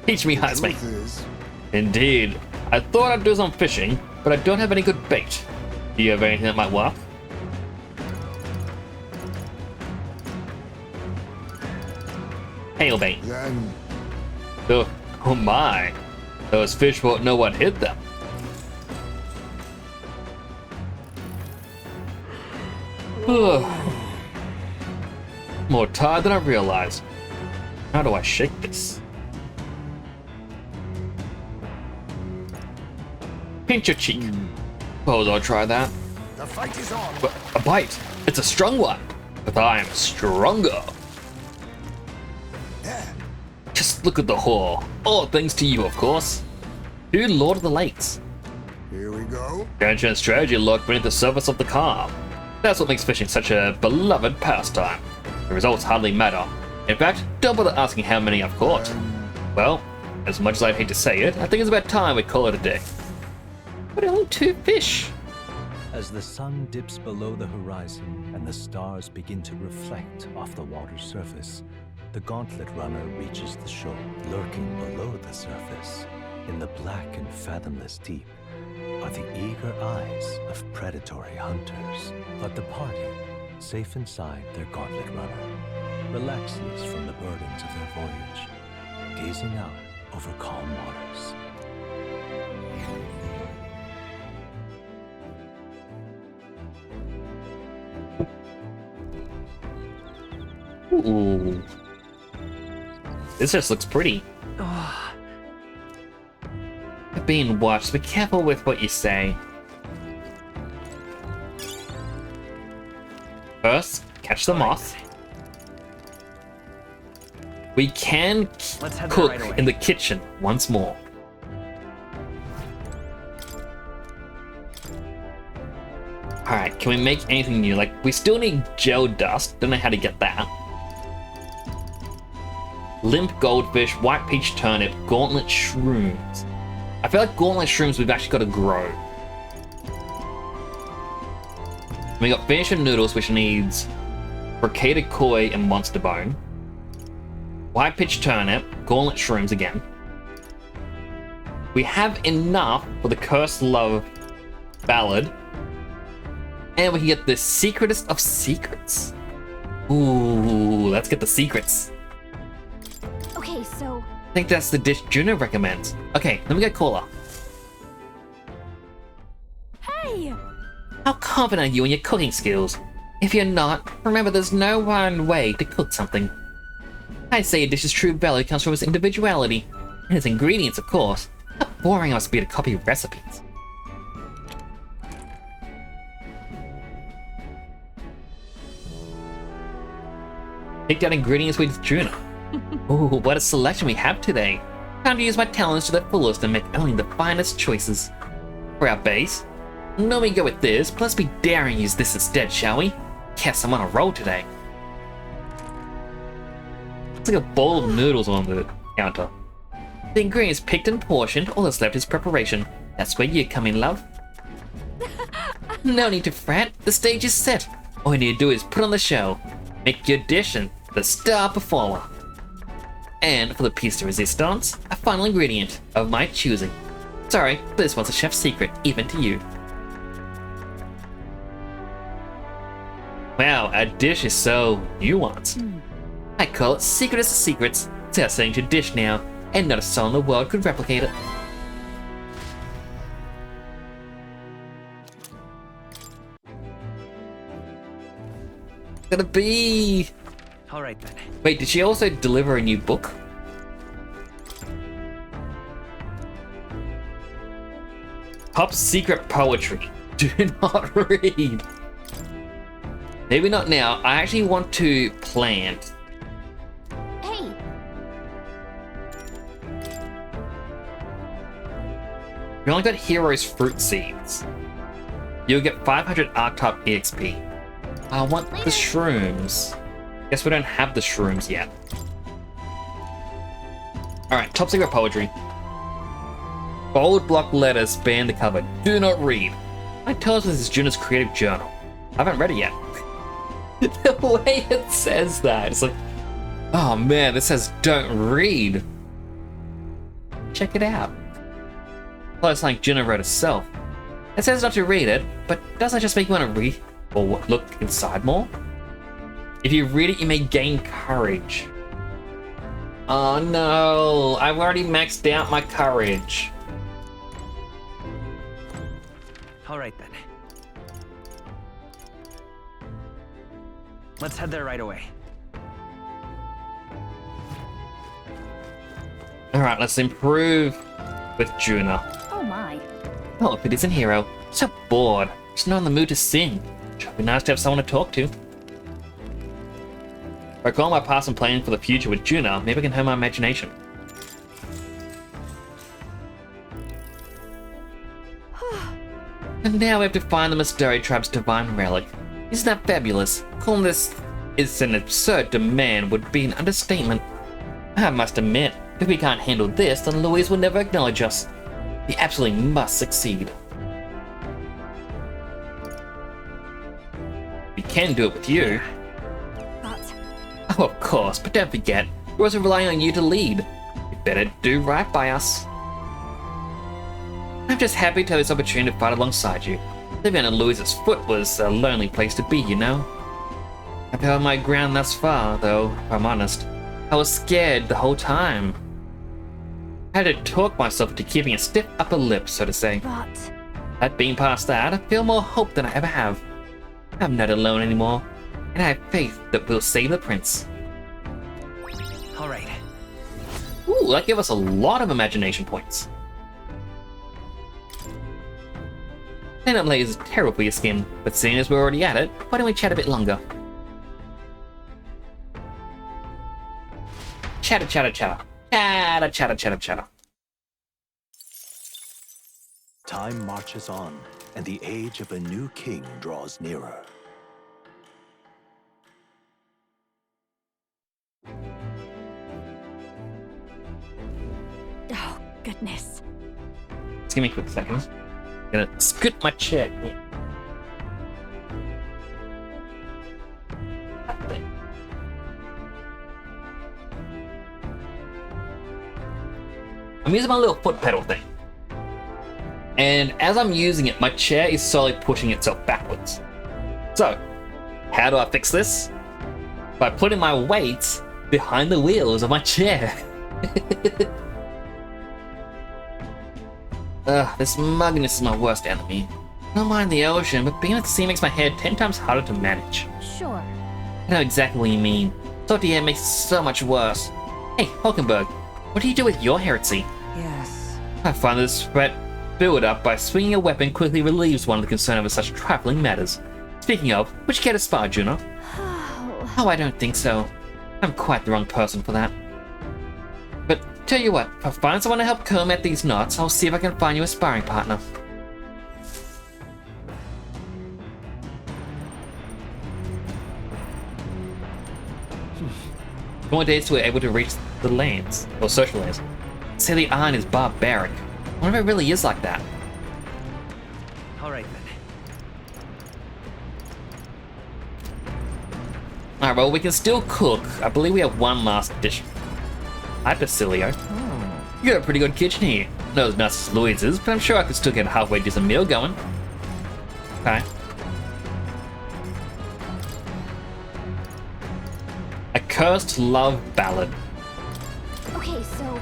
Teach me, Heisman. Indeed. I thought I'd do some fishing, but I don't have any good bait. Do you have anything that might work? Hail bait. Oh my. Those fish won't know what hit them. More tired than I realized. How do I shake this? Pinch your cheek. Suppose I'll try that. The fight is on. But a bite. It's a strong one. But I'm stronger. Just look at the whore. All thanks to you, of course. You Lord of the Lakes. Here we go. Ancient strategy lurked beneath the surface of the calm. That's what makes fishing such a beloved pastime. The results hardly matter. In fact, don't bother asking how many I've caught. Well, as much as I'd hate to say it, I think it's about time we call it a day. But only 2 fish. As the sun dips below the horizon and the stars begin to reflect off the water's surface, the gauntlet runner reaches the shore. Lurking below the surface, in the black and fathomless deep, are the eager eyes of predatory hunters. But the party, safe inside their gauntlet runner, relaxes from the burdens of their voyage, gazing out over calm waters. Ooh. This just looks pretty. You're being watched. Be careful with what you say. First, catch the moth. We can cook in the kitchen once more. Alright, can we make anything new? Like, we still need gel dust. Don't know how to get that. Limp goldfish, white peach turnip, gauntlet shrooms. I feel like gauntlet shrooms we've actually got to grow. We got fish and noodles, which needs bricated koi and monster bone. White peach turnip, gauntlet shrooms again. We have enough for the cursed love ballad. And we can get the secretest of secrets. Ooh, let's get the secrets. Okay, so... I think that's the dish Juno recommends. Okay, let me get Cola. Hey! How confident are you in your cooking skills? If you're not, remember there's no one way to cook something. I'd say a dish's true value comes from its individuality, and its ingredients, of course. How boring it must be to copy recipes. Picked out ingredients with Juno. Ooh, what a selection we have today. Time to use my talents to the fullest and make only the finest choices. For our base, let me go with this, but let's be daring use this instead, shall we? Guess I'm on a roll today. It's like a bowl of noodles on the counter. The ingredients picked and portioned, all that's left is preparation. That's where you come in, love. No need to fret, the stage is set. All you need to do is put on the show. Make your dish and the star performer. And for the piece de resistance, a final ingredient of my choosing. Sorry, but this one's a chef's secret, even to you. Wow, our dish is so nuanced. I call it secretest of secrets. It's our signature dish now, and not a soul in the world could replicate it. Gonna be... Alright then. Wait, did she also deliver a new book? Top secret poetry. Do not read. Maybe not now. I actually want to plant. Hey! We only got Heroes Fruit Seeds. You'll get 500 Archetype EXP. I want the shrooms. Guess we don't have the shrooms yet. Alright, top secret poetry. Bold block letters span the cover. Do not read. I tell us this is Juno's creative journal. I haven't read it yet. The way it says that, it's like, oh man, this says don't read. Check it out. Close like Juno wrote herself. It says not to read it, but doesn't that just make you want to read or look inside more? If you read it, you may gain courage. Oh no, I've already maxed out my courage. All right then. Let's head there right away. Alright, let's improve with Juno. Oh my. Oh, if it isn't Hero. So bored. Just not in the mood to sing. It'd be nice to have someone to talk to. If I recall my past and planning for the future with Juno, maybe I can hone my imagination. And now we have to find the Mysterio tribe's divine relic. Isn't that fabulous? Calling this is an absurd demand would be an understatement. I must admit, if we can't handle this, then Louise will never acknowledge us. We absolutely must succeed. We can do it with you. But... Oh, of course, but don't forget, we're also relying on you to lead. You better do right by us. I'm just happy to have this opportunity to fight alongside you. Living under Louise's foot was a lonely place to be, you know. I've held my ground thus far, though, if I'm honest. I was scared the whole time. I had to talk myself into keeping a stiff upper lip, so to say. But... That being past that, I feel more hope than I ever have. I'm not alone anymore, and I have faith that we'll save the prince. All right. Ooh, that gave us a lot of imagination points. Cleanup layers is terrible for your skin, but seeing as we're already at it, why don't we chat a bit longer? Chatter, chatter, chatter. Chatter, chatter, chatter, chatter. Time marches on, and the age of a new king draws nearer. Oh, goodness. Just give me a quick second. I'm gonna scoot my chair. I'm using my little foot pedal thing. And as I'm using it, my chair is slowly pushing itself backwards. So, how do I fix this? By putting my weights behind the wheels of my chair. Ugh, this mugginess is my worst enemy. I don't mind the ocean, but being at the sea makes my hair 10 times harder to manage. Sure. I know exactly what you mean. Salty hair makes it so much worse. Hey, Hulkenberg, what do you do with your hair at sea? Yes. I find this threat build up by swinging a weapon quickly relieves one of the concern over such trifling matters. Speaking of, would you care to spar, Juno? Oh, I don't think so. I'm quite the wrong person for that. But tell you what, if I find someone to help comb at these knots, I'll see if I can find you a sparring partner. More days till we're able to reach the lands, or social lands. Say the iron is barbaric. I wonder if it really is like that. All right then. Alright, well, we can still cook. I believe we have one last dish. Hi, Basilio. You got a pretty good kitchen here. Not as nice as Louise's, but I'm sure I could still get a halfway decent meal going. Okay. A cursed love ballad. Okay, so...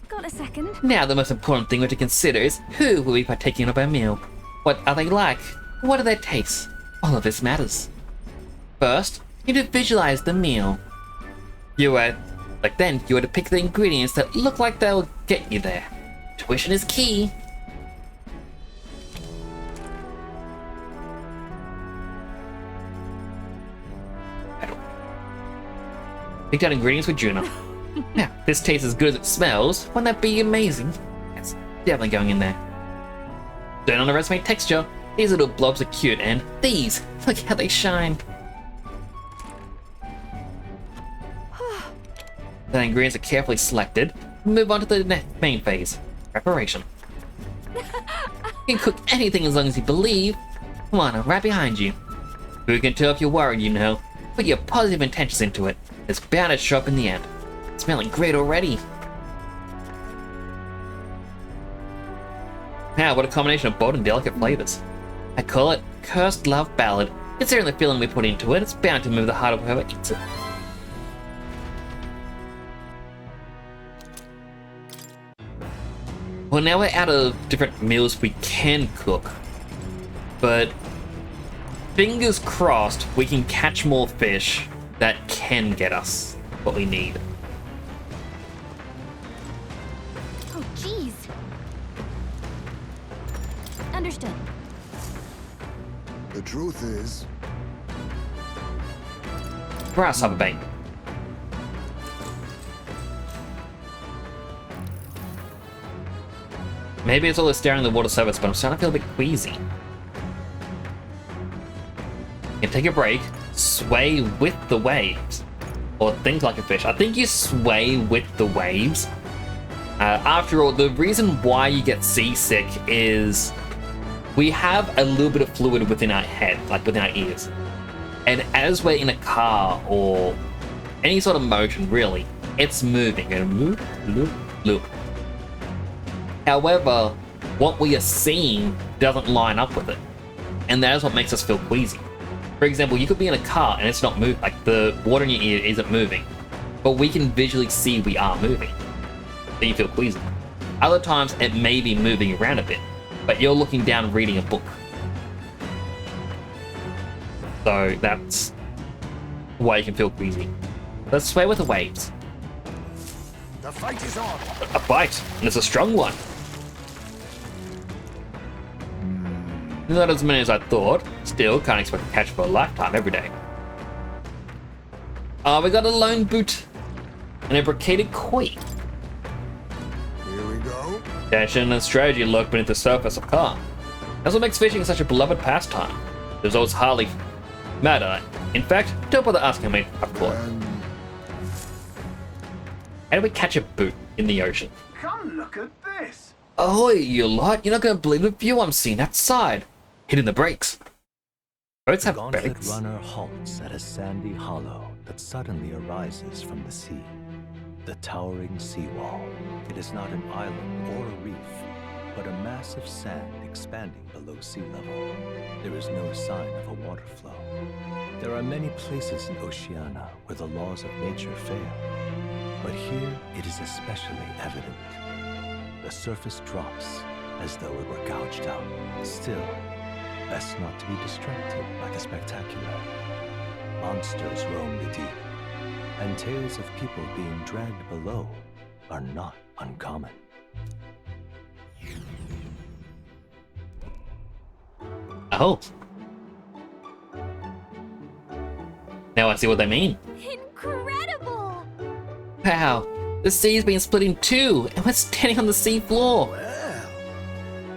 Got a second? Now the most important thing we have to consider is who will be partaking of our meal. What are they like? What do they taste? All of this matters. First, you need to visualize the meal. You were to pick the ingredients that look like they'll get you there. Tuition is key. Picked out ingredients with Juno. Now, this tastes as good as it smells. Wouldn't that be amazing? That's definitely going in there. Don't underestimate texture. These little blobs are cute, and these, look how they shine. The ingredients are carefully selected. Move on to the main phase, preparation. You can cook anything as long as you believe. Come on, I'm right behind you. Who can tell if you're worried, you know? Put your positive intentions into it. It's bound to show up in the end. Smelling great already. Wow, what a combination of bold and delicate flavors. I call it Cursed Love Ballad. Considering the feeling we put into it, it's bound to move the heart of whoever eats it. Well, now we're out of different meals we can cook. But fingers crossed we can catch more fish that can get us what we need. Oh, jeez. Understood. The truth is, Grasshopper bait. Maybe it's all the staring at the water surface, but I'm starting to feel a bit queasy. You can take a break, sway with the waves, or think like a fish. I think you sway with the waves. After all, the reason why you get seasick is we have a little bit of fluid within our head, like within our ears. And as we're in a car or any sort of motion, really, it's moving and loop, loop, loop. However, what we are seeing doesn't line up with it. And that is what makes us feel queasy. For example, you could be in a car and it's not moving, like the water in your ear isn't moving, but we can visually see we are moving. Then you feel queasy. Other times it may be moving around a bit, but you're looking down reading a book. So that's why you can feel queasy. Let's sway with the waves. The fight is on. A bite, and it's a strong one. Not as many as I thought. Still, can't expect to catch for a lifetime every day. We got a lone boot and a brocaded koi. here we go. Tension and strategy lurk beneath the surface of calm. That's what makes fishing such a beloved pastime. The results hardly matter. In fact, don't bother asking me, I've caught. How do we catch a boot in the ocean? Come look at this. Ahoy, you lot! You're not gonna believe the view I'm seeing outside. Hitting the brakes. Boats The have gauntlet brakes. runner halts at a sandy hollow that suddenly arises from the sea. The towering seawall. It is not an island or a reef, but a mass of sand expanding below sea level. There is no sign of a water flow. There are many places in Oceania where the laws of nature fail, but here it is especially evident. The surface drops as though it were gouged out. Still, best not to be distracted by the spectacular. Monsters roam the deep, and tales of people being dragged below are not uncommon. Oh. Now I see what they mean. Incredible! Wow, the sea's been split in two, and we're standing on the sea floor.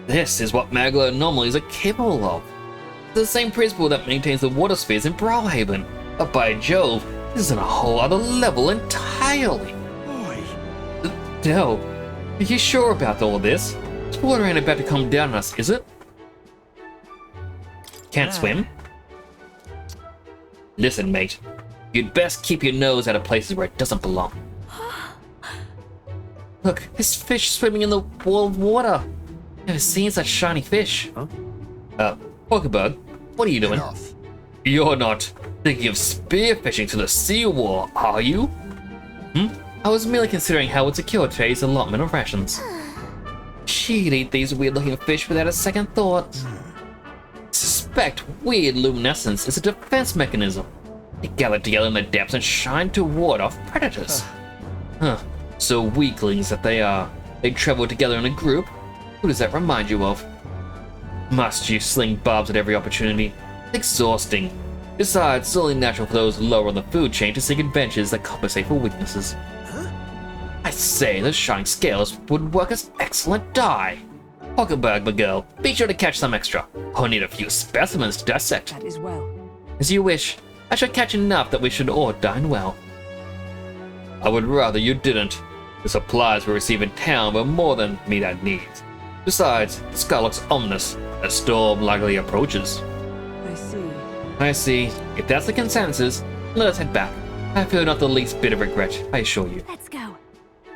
This is what Maglo anomalies are capable of. It's the same principle that maintains the water spheres in Brawlhaven. But by Jove, this is on a whole other level entirely. No, are you sure about all of this? This water ain't about to come down on us, is it? Can't swim? Listen, mate. You'd best keep your nose out of places where it doesn't belong. Look, there's fish swimming in the wall of water. Never seen such shiny fish. Huh? Pokebug, what are you doing? Enough. You're not thinking of spearfishing to the seawall, are you? I was merely considering how it would secure today's allotment of rations. She'd eat these weird-looking fish without a second thought. Suspect weird luminescence is a defense mechanism. They gather together in the depths and shine to ward off predators. So weaklings that they are. They travel together in a group. Who does that remind you of? Must you sling barbs at every opportunity? Exhausting. Besides, it's only natural for those lower on the food chain to seek adventures that compensate for weaknesses. I say, those shining scales would work as excellent dye. Pokebug, my girl, be sure to catch some extra. I'll need a few specimens to dissect. That is well. As you wish. I should catch enough that we should all dine well. I would rather you didn't. The supplies we receive in town were more than meet our needs. Besides, the sky looks ominous. A storm likely approaches. I see. I see. If that's the consensus, let us head back. I feel not the least bit of regret, I assure you. Let's go.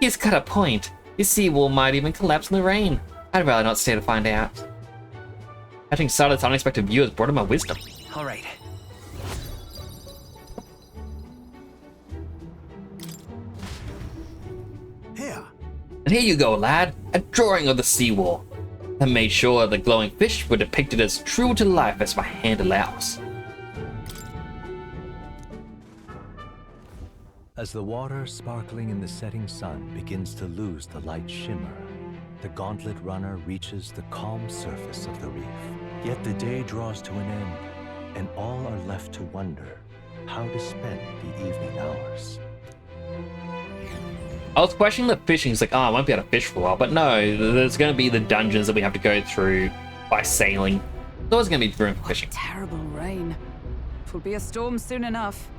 He's got a point. The seawall might even collapse in the rain. I'd rather not stay to find out. Having started this unexpected view has brought him my wisdom. All right. Here. And here you go, lad. A drawing of the seawall. I made sure the glowing fish were depicted as true to life as my hand allows. As the water sparkling in the setting sun begins to lose the light shimmer, the gauntlet runner reaches the calm surface of the reef. Yet the day draws to an end, and all are left to wonder how to spend the evening hours. I was questioning the fishing. It's like, oh, I won't be able to fish for a while. But no, there's going to be the dungeons that we have to go through by sailing. There's always going to be room for fishing. Terrible rain. It'll be a storm soon enough.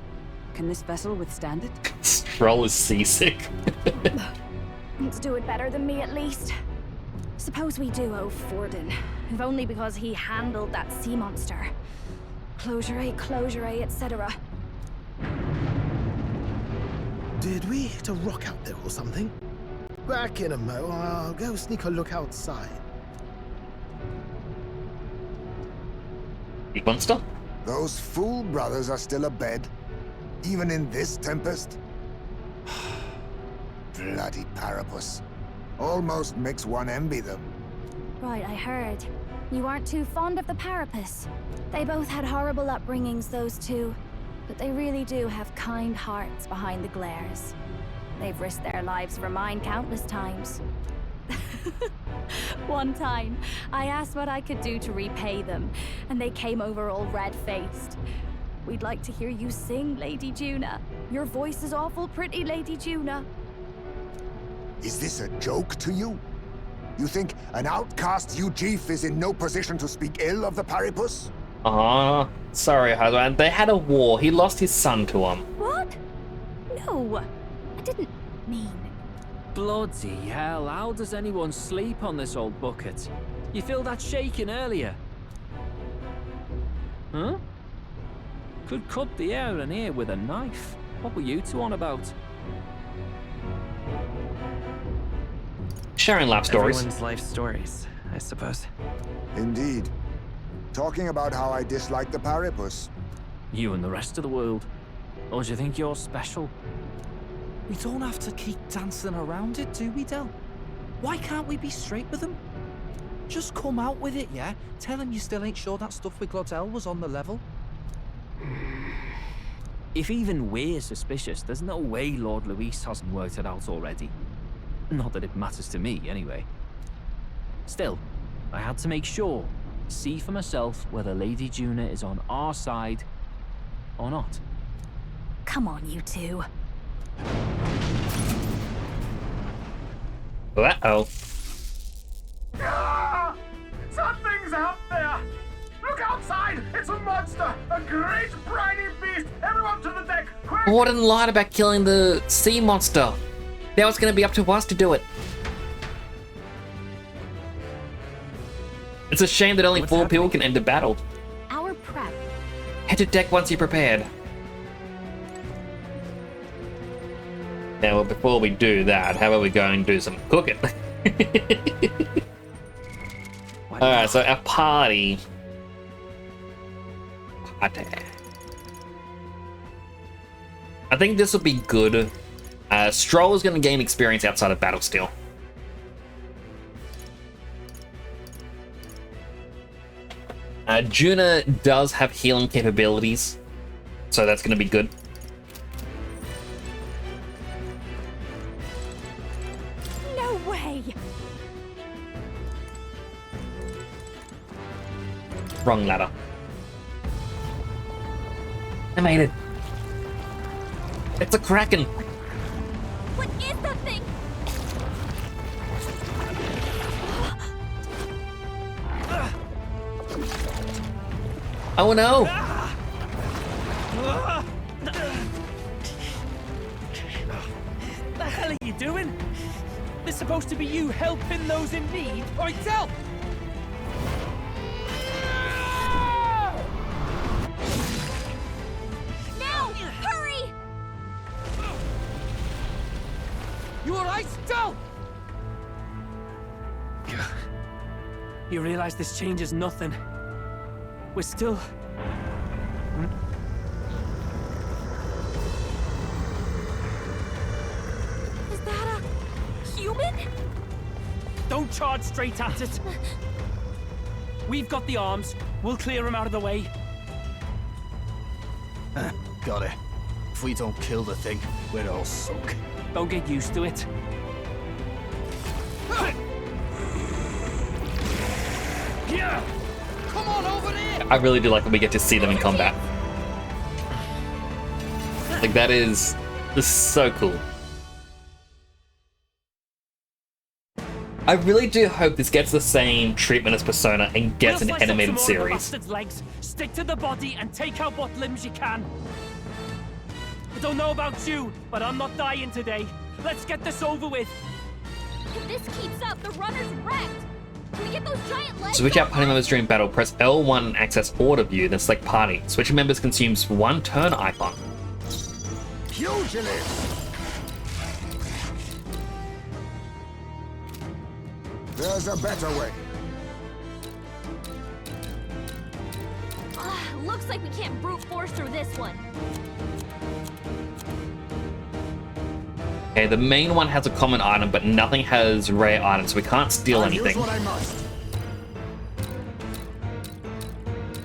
Can this vessel withstand it? Stroll is seasick. Let's do it better than me, at least. Suppose we do owe Forden, if only because he handled that sea monster. Closure, etc. Did we hit a rock out there or something? Back in a mo, I'll go sneak a look outside. Big monster? Those fool brothers are still abed, even in this tempest. Bloody Parapus. Almost makes one envy them. Right, I heard. You aren't too fond of the Parapus. They both had horrible upbringings, those two. But they really do have kind hearts behind the glares. They've risked their lives for mine countless times. One time, I asked what I could do to repay them, and they came over all red-faced. We'd like to hear you sing, Lady Juna. Your voice is awful pretty, Lady Juna. Is this a joke to you? You think an outcast Ujif is in no position to speak ill of the Paripus? Sorry, husband. They had a war. He lost his son to him. What? No, I didn't mean. Bloody hell, how does anyone sleep on this old bucket? You feel that shaking earlier? Huh? Could cut the air in here with a knife. What were you two on about? Sharing life stories. Everyone's life stories, I suppose. Indeed. Talking about how I dislike the Paripus. You and the rest of the world. Or do you think you're special? We don't have to keep dancing around it, do we, Del? Why can't we be straight with them? Just come out with it, yeah? Tell him you still ain't sure that stuff with Glottel was on the level. If even we're suspicious, there's no way Lord Luis hasn't worked it out already. Not that it matters to me, anyway. Still, I had to make sure, see for myself whether Lady Juna is on our side or not. Come on, you two. Uh-oh. Ah! Something's out there! Look outside! It's a monster! A great briny beast! Everyone to the deck! Quick! Warden lied about killing the sea monster. Now it's going to be up to us to do it. It's a shame that only four people can enter battle. Our prep. Head to deck once you're prepared. Now, before we do that, how about we go and do some cooking? Alright, so our party. I think this will be good. Stroll is going to gain experience outside of battle still. Juna does have healing capabilities, so that's going to be good. No way! Wrong ladder. I made it. It's a Kraken. What is that thing? Oh no! The hell are you doing? This is supposed to be you helping those in need, right, Del? Now! Hurry! You realize this changes nothing. We're still... Is that a human? Don't charge straight at it. We've got the arms. We'll clear him out of the way. Got it. If we don't kill the thing, we're all sunk. Don't get used to it. Yeah! Come on over there! I really do like when we get to see them in combat. Like, that is so cool. I really do hope this gets the same treatment as Persona and gets an animated series. Legs. Stick to the body and take out what limbs you can. I don't know about you, but I'm not dying today. Let's get this over with. If this keeps up, the runner's wrecked. Can we get those giant legs? Switch out party members during battle. Press L1 and access order view, then select party. Switching members consumes 1 turn icon. Pugilist! There's a better way. Looks like we can't brute force through this one. Okay, the main one has a common item, but nothing has rare items, so we can't steal anything. Use what I must.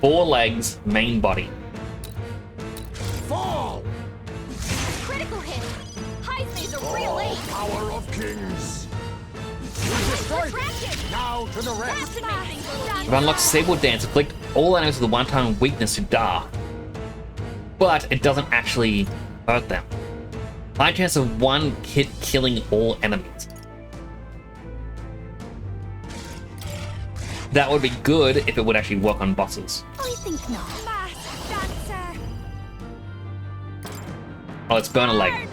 4 legs, main body. Fall! Critical hit. Heisman's a real ace. Power of kings! Destroyed. Now to the rest. If unlocked Sable Dance, inflict all enemies with a one-time weakness to Dar. But it doesn't actually hurt them. High chance of 1 hit killing all enemies. That would be good if it would actually work on bosses. I think not. Dancer. Oh, let's burn a leg.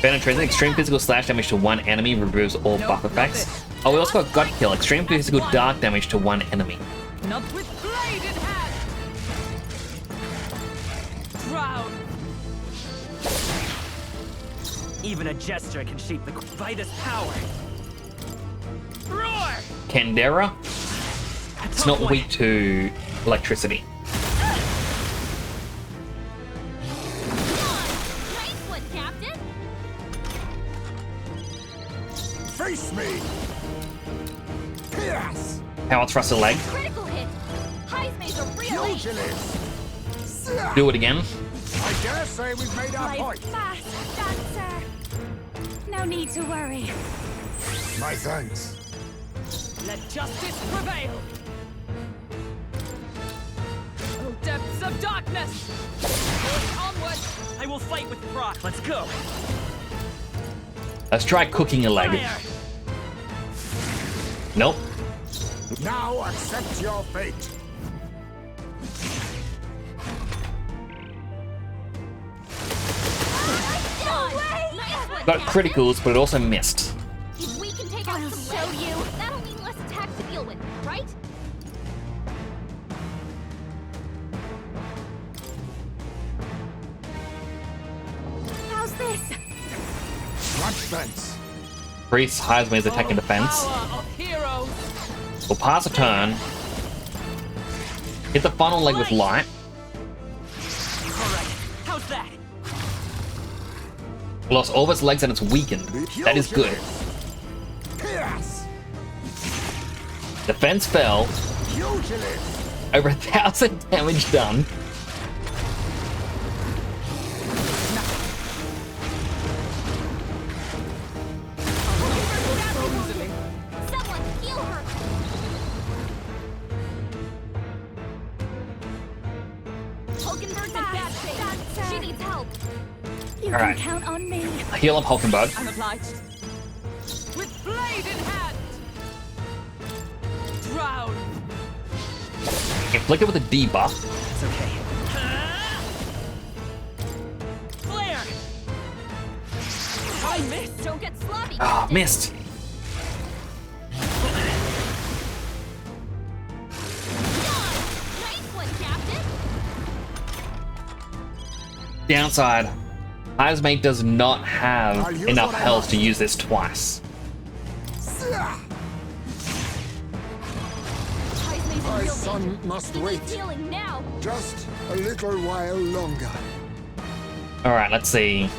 Penetrating extreme physical slash damage to 1 enemy removes all buff effects. Oh, we also got gut kill, extreme physical dark damage to 1 enemy. Not with blade in hand. Drown. Even a gesture can shape the Vitus power. Roar! Candera? It's not weak to electricity. Face me! Pierce! Power thrust a leg. Critical hit. Heisman's a real ace. Do it again. I dare say we've made our point. Fast, Dancer. No need to worry. My thanks. Let justice prevail. Oh, depths of darkness. Onward. I will fight with pride. Let's go. Let's try cooking a leg. Fire. Nope. Now accept your fate. Got criticals, but it also missed. If we can take out some legs, that'll mean less attacks to deal with, right? How's this? Watch fence. Priest, Heisman's attack and defense. Power of heroes. We'll pass a turn. Hit the final leg with light. Alright, how's that? Lost all of its legs and it's weakened. That is good. Pierce! Defense fell. Pugilist! Over 1,000 damage done. Someone heal her. Hulkenberg's in bad shape. She needs help. You All right. can count on me. Heal up Hulkenberg. I'm obliged. With blade in hand. Drown. Inflict it with a debuff. It's okay. Flare! I missed. Don't get sloppy. Ah, missed. Nice one, Captain. Downside. Hazmate does not have enough health to use this twice. My son must wait. Just a little while longer. Alright, let's see.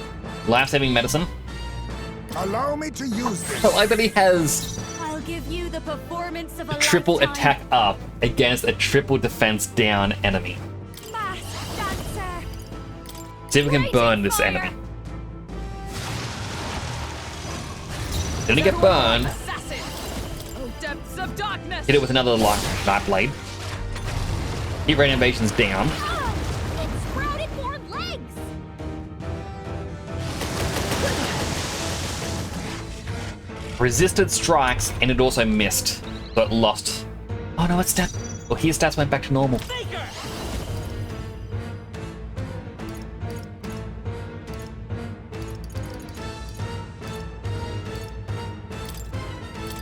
Life-saving medicine. Allow me to use this. I like that he has I'll give you the performance of a triple lifetime. attack up against a triple defense down enemy. Masked dancer. See if we can burn this enemy. Didn't get burned. Assassin! Oh, depths of darkness! Hit it with another light blade. Heat rate invasion's down. It sprouted more legs. Resisted strikes, and it also missed, but lost. Oh no, its stat. Well, his stats went back to normal.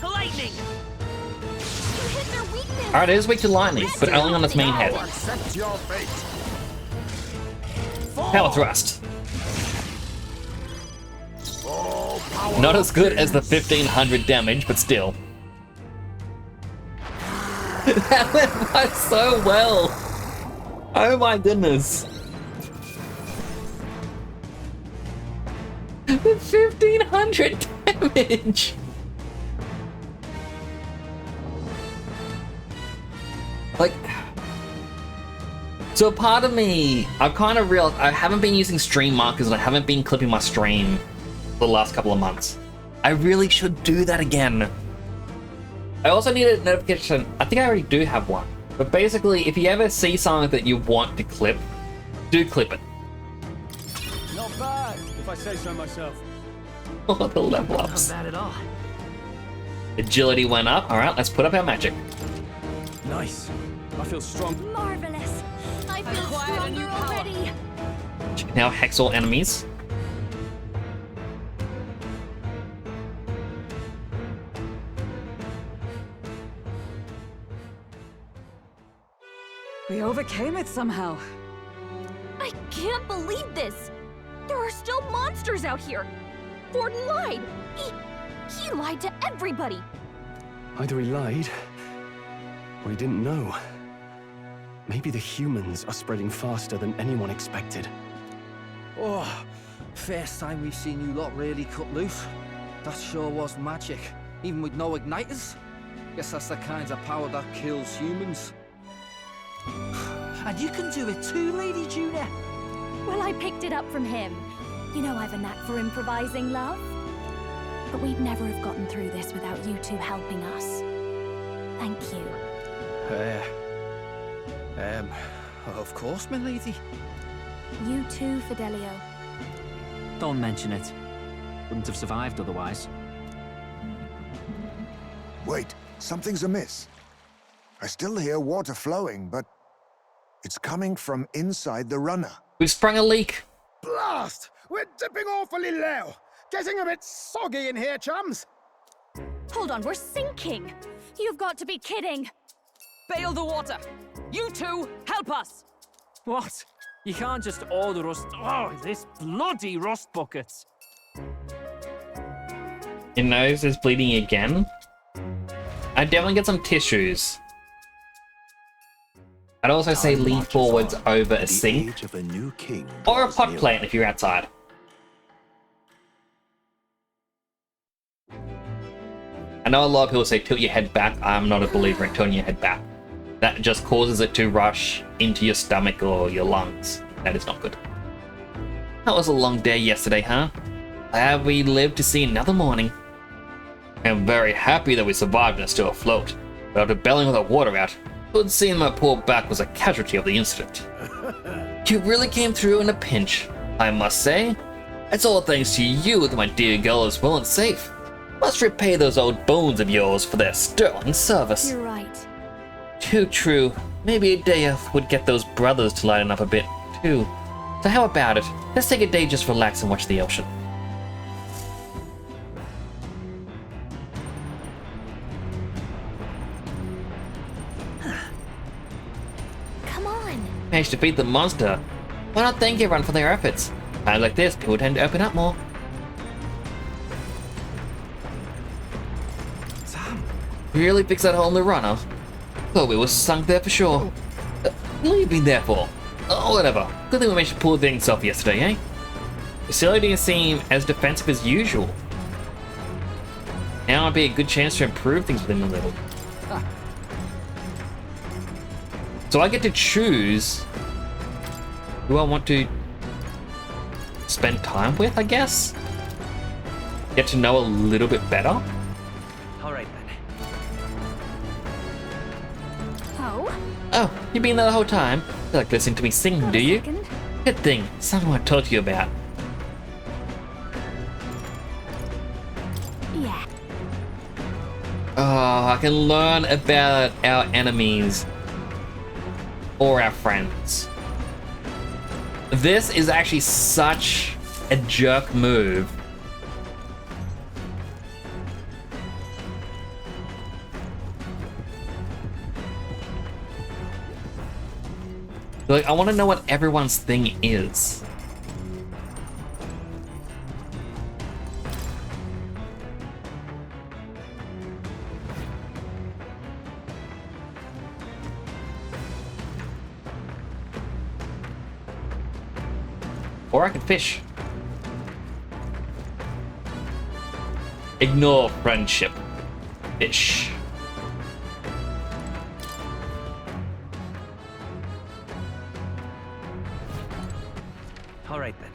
Lightning! You hit their weakness. Alright, it is weak to lightning, but only on its main head. Accept your fate. Power thrust. Oh, power Not as good of as the kings. 1500 damage, but still. That went by so well. Oh my goodness. The 1500 damage. Like, so part of me, I've kind of realized I haven't been using stream markers and I haven't been clipping my stream for the last couple of months. I really should do that again. I also need a notification. I think I already do have one. But basically, if you ever see something that you want to clip, do clip it. Not bad, if I say so myself. Oh, the level ups. Not bad at all. Agility went up. All right, let's put up our magic. Nice. I feel strong. Marvelous. I feel stronger already. Now hex all enemies. We overcame it somehow. I can't believe this. There are still monsters out here. Forden lied. He lied to everybody. Either he lied, or he didn't know. Maybe the humans are spreading faster than anyone expected. Oh, first time we've seen you lot really cut loose. That sure was magic, even with no igniters. Guess that's the kind of power that kills humans. And you can do it too, Lady Julia. Well, I picked it up from him. You know I've a knack for improvising, love. But we'd never have gotten through this without you two helping us. Thank you. Of course, my lady. You too, Fidelio. Don't mention it. Wouldn't have survived otherwise. Wait, something's amiss. I still hear water flowing, but it's coming from inside the runner. We've sprung a leak. Blast! We're dipping awfully low. Getting a bit soggy in here, chums. Hold on, we're sinking. You've got to be kidding. Bail the water. You two, help us. What? You can't just order us. Oh, this bloody rust buckets. Your nose is bleeding again. I'd definitely get some tissues. I'd also say lean forwards over a sink. Or a pot plant if you're outside. I know a lot of people say tilt your head back. I'm not a believer in tilting your head back. That just causes it to rush into your stomach or your lungs. That is not good. That was a long day yesterday, huh? Glad we lived to see another morning. I'm very happy that we survived and are still afloat. But after bailing all the water out, it would seem my poor back was a casualty of the incident. You really came through in a pinch, I must say. It's all thanks to you that my dear girl is well and safe. Must repay those old bones of yours for their sterling service. You're right. Too true. Maybe a day would get those brothers to lighten up a bit, too. So how about it? Let's take a day just relax and watch the ocean. Come on. Managed to defeat the monster. Why not thank everyone for their efforts? Times like this, people tend to open up more. Sam! Really fix that hole in the runner? Thought we were sunk there for sure. What have you been there for? Oh, whatever. Good thing we managed to pull things off yesterday, eh? Facility didn't seem as defensive as usual. Now would be a good chance to improve things with him a little. So I get to choose who I want to spend time with, I guess? Get to know a little bit better. Alright then. Oh? Oh, you've been there the whole time? You like listening to me sing, do you? Good thing. Something I told you about. Yeah. Oh, I can learn about our enemies. Or our friends. This is actually such a jerk move. Like, I want to know what everyone's thing is. Or I can fish. Ignore friendship. Fish. Alright then.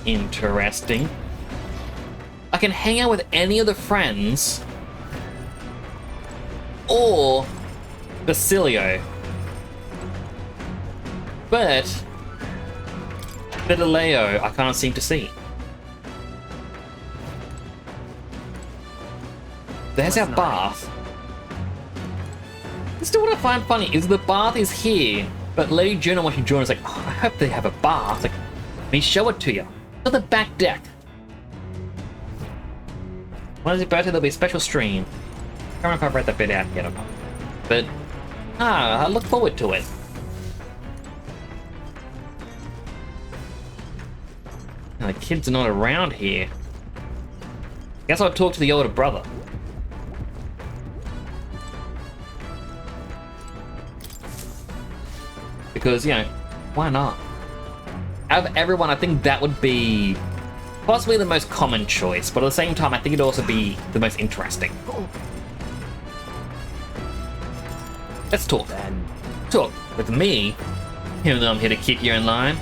Interesting. I can hang out with any of the friends or Basilio. But Fideleo I can't seem to see. There's our bath. Still what I find funny is the bath is here, but Lady Juno when she joined is like, oh, I hope they have a bath. Like, let me show it to you. To the back deck. When is it better? There'll be a special stream. I can't remember if I've read that bit out yet or not. But I look forward to it. Now, the kids are not around here. Guess I'll talk to the older brother. Because, you know, why not? Out of everyone, I think that would be possibly the most common choice, but at the same time, I think it'd also be the most interesting. Let's talk. Talk with me, even though I'm here to keep you in line.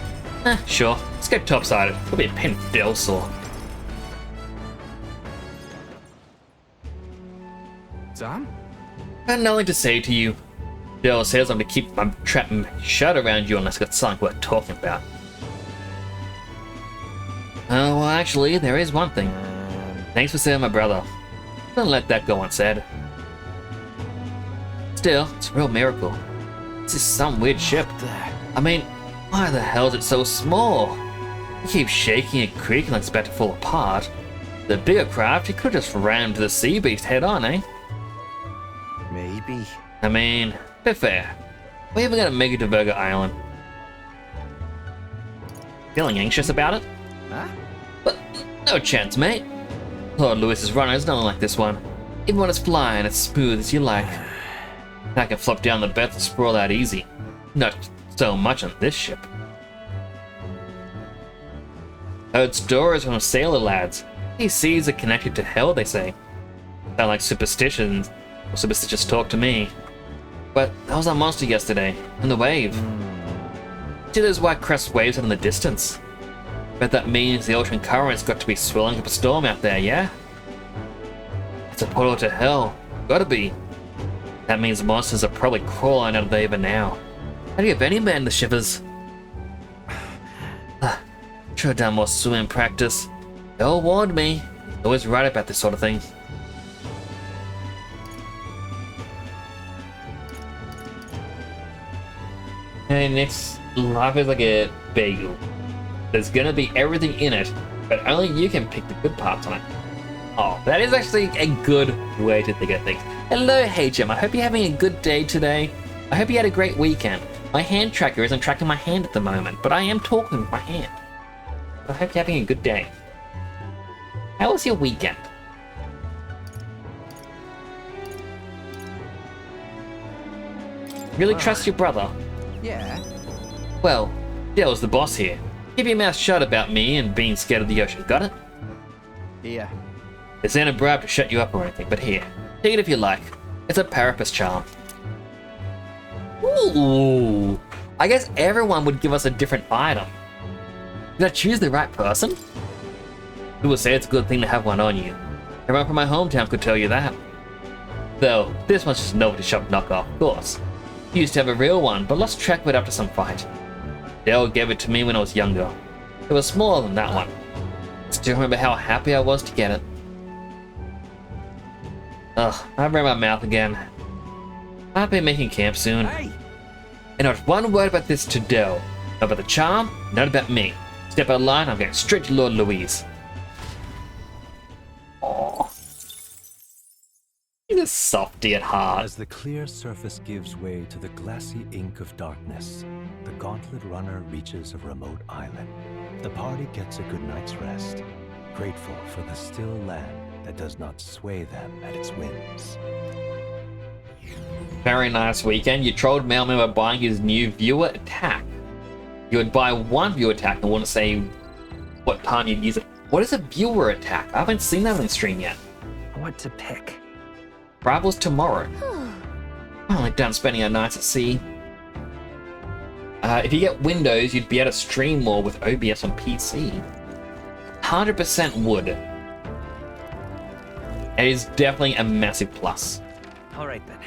Sure. Let's go topsided. It'll be a pain in Del sore. Sam? I have nothing to say to you. Del says I'm to keep my trap shut around you unless I've got something worth talking about. Oh, well, actually, there is one thing. Thanks for saving my brother. Don't let that go unsaid. Still, it's a real miracle. This is some weird ship. I mean, why the hell is it so small? It keeps shaking and creaking like it's about to fall apart. The bigger craft, you could just ram into the sea beast head on, eh? Maybe. I mean, be fair. We're even gonna make it to Virgo Island. Feeling anxious about it? Huh? But no chance, mate. Lord Lewis's runner is nothing like this one. Even when it's flying, it's smooth as you like. I can flop down the berth and sprawl out easy. Not so much on this ship. Heard stories from sailor lads. These seas are connected to hell, they say. Sound like superstitions or superstitious talk to me. But that was our monster yesterday, in the wave. See those white crest waves out in the distance? Bet that means the ocean current's got to be swelling up a storm out there, yeah? It's a portal to hell. Gotta be. That means monsters are probably crawling out of the Ava now. How do you give any man the shivers? Should have done more swimming practice. They all warned me. Always right about this sort of thing. Hey, next Life is like a bagel. There's gonna be everything in it, but only you can pick the good parts on it. Oh, that is actually a good way to think of things. Hello, Hey Jim. I hope you're having a good day today. I hope you had a great weekend. My hand tracker isn't tracking my hand at the moment, but I am talking with my hand. I hope you're having a good day. How was your weekend? Really trust your brother? Yeah. Well, Dale's the boss here. Keep your mouth shut about me and being scared of the ocean, got it? Yeah. This ain't a bribe to shut you up or anything, but here, take it if you like. It's a Parapus charm. Ooh, I guess everyone would give us a different item. Did I choose the right person? People say it's a good thing to have one on you. Everyone from my hometown could tell you that. Though, this one's just a novelty shop knockoff, of course. Used to have a real one, but lost track of it after some fight. Dale gave it to me when I was younger. It was smaller than that one. Still remember how happy I was to get it. Ugh, I've ran my mouth again. I'll be making camp soon. Hey! And not one word about this to Dell. Not about the charm, not about me. Step out of line, I'm going straight to Lord Louise. Aww. He's a softy at heart. As the clear surface gives way to the glassy ink of darkness, the Gauntlet Runner reaches a remote island. The party gets a good night's rest, grateful for the still land that does not sway them at its whims. Very nice weekend. You trolled Mailman by buying his new viewer attack. You would buy one viewer attack and want to say what time you'd use it. What is a viewer attack? I haven't seen that on the stream yet. What to pick? Rivals tomorrow. Finally done spending our nights at sea. If you get Windows, you'd be able to stream more with OBS on PC. 100% would. It is definitely a massive plus. Alright then.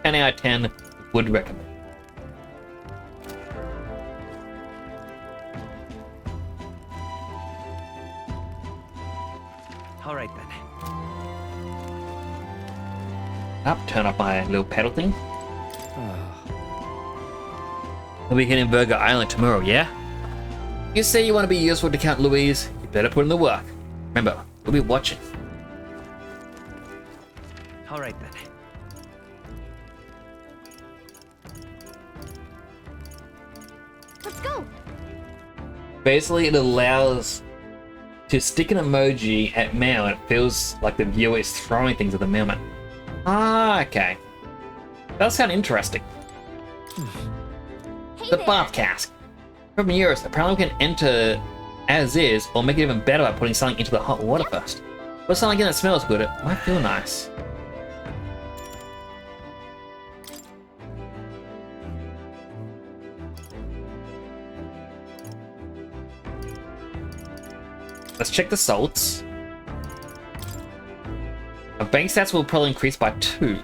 10 out of 10 would recommend. Alright then. Up, turn off my little pedal thing. We'll be hitting Burger Island tomorrow, yeah? You say you want to be useful to Count Louise, you better put in the work. Remember, we'll be watching. Alright then. Let's go. Basically, it allows to stick an emoji at mail and it feels like the viewer is throwing things at the mailman. Ah, okay. That's kind of interesting. Hey The there. bath cask. From Eurus, apparently we can enter as is, or make it even better by putting something into the hot water first. Put something in that smells good, it might feel nice. Let's check the salts. Our bank stats will probably increase by 2.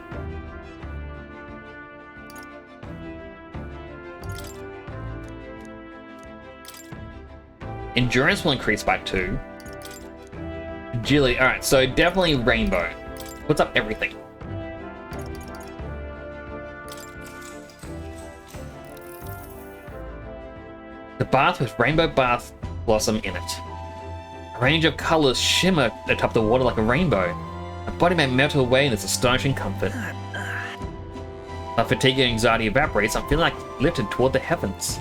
Endurance will increase by 2. Agility, alright, so definitely Rainbow. What's up everything? The bath with Rainbow Bath Blossom in it. A range of colors shimmer atop the water like a rainbow. My body may melt away in this astonishing comfort. My fatigue and anxiety evaporates, I'm feeling like lifted toward the heavens.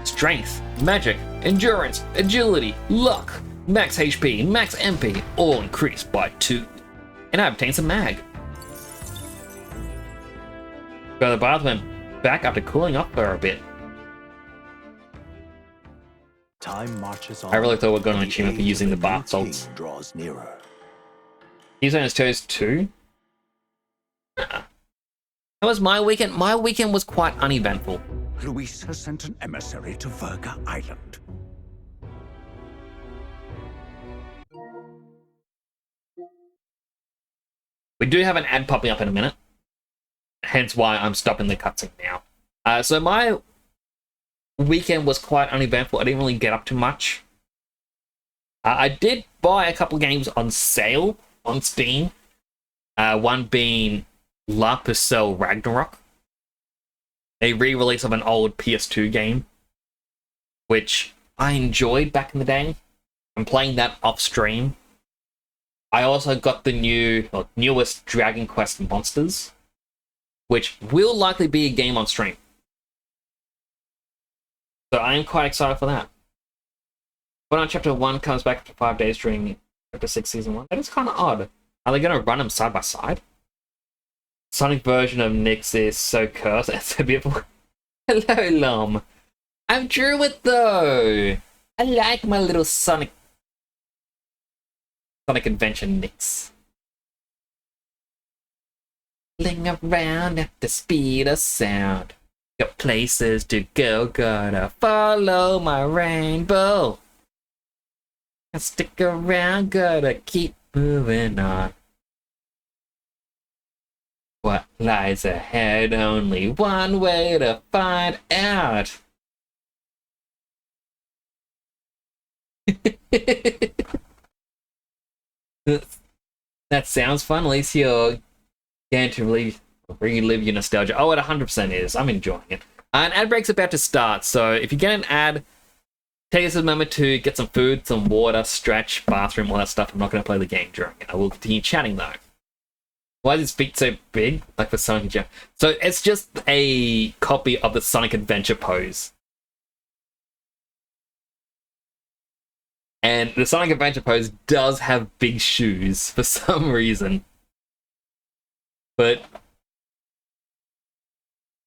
Strength, magic, endurance, agility, luck, max HP, max MP, all increased by 2. And I obtained some mag. But the bath went back after cooling off for a bit. Time marches on. I really thought we were going to achievement for using the bath salts. Draws nearer. He's on his toes too. How was my weekend? My weekend was quite uneventful. Luis has sent an emissary to Verga Island. We do have an ad popping up in a minute. Hence why I'm stopping the cutscene now. So my weekend was quite uneventful. I didn't really get up to much. I did buy a couple games on sale on Steam. One being La Pucelle Ragnarok. a re-release of an old PS2 game, which I enjoyed back in the day. I'm playing that off stream. I also got the newest Dragon Quest Monsters, which will likely be a game on stream. So I am quite excited for that. When Chapter 1 comes back after 5 days during Chapter 6 Season 1, that is kind of odd. Are they going to run them side by side? Sonic version of Nyx is so cursed. It's a bit of... Hello, Lom. I'm Druid, though. I like my little Sonic Adventure Nyx. Fling around at the speed of sound. Got places to go, gotta follow my rainbow. I stick around, gotta keep moving on. What lies ahead? Only one way to find out. That sounds fun. At least you're going to relive your nostalgia. Oh, it 100% is. I'm enjoying it. An ad break's about to start, so if you get an ad, take us a moment to get some food, some water, stretch, bathroom, all that stuff. I'm not going to play the game during it. I will continue chatting, though. Why is his feet so big? Like for Sonic Adventure. So it's just a copy of the Sonic Adventure pose. And the Sonic Adventure pose does have big shoes for some reason. But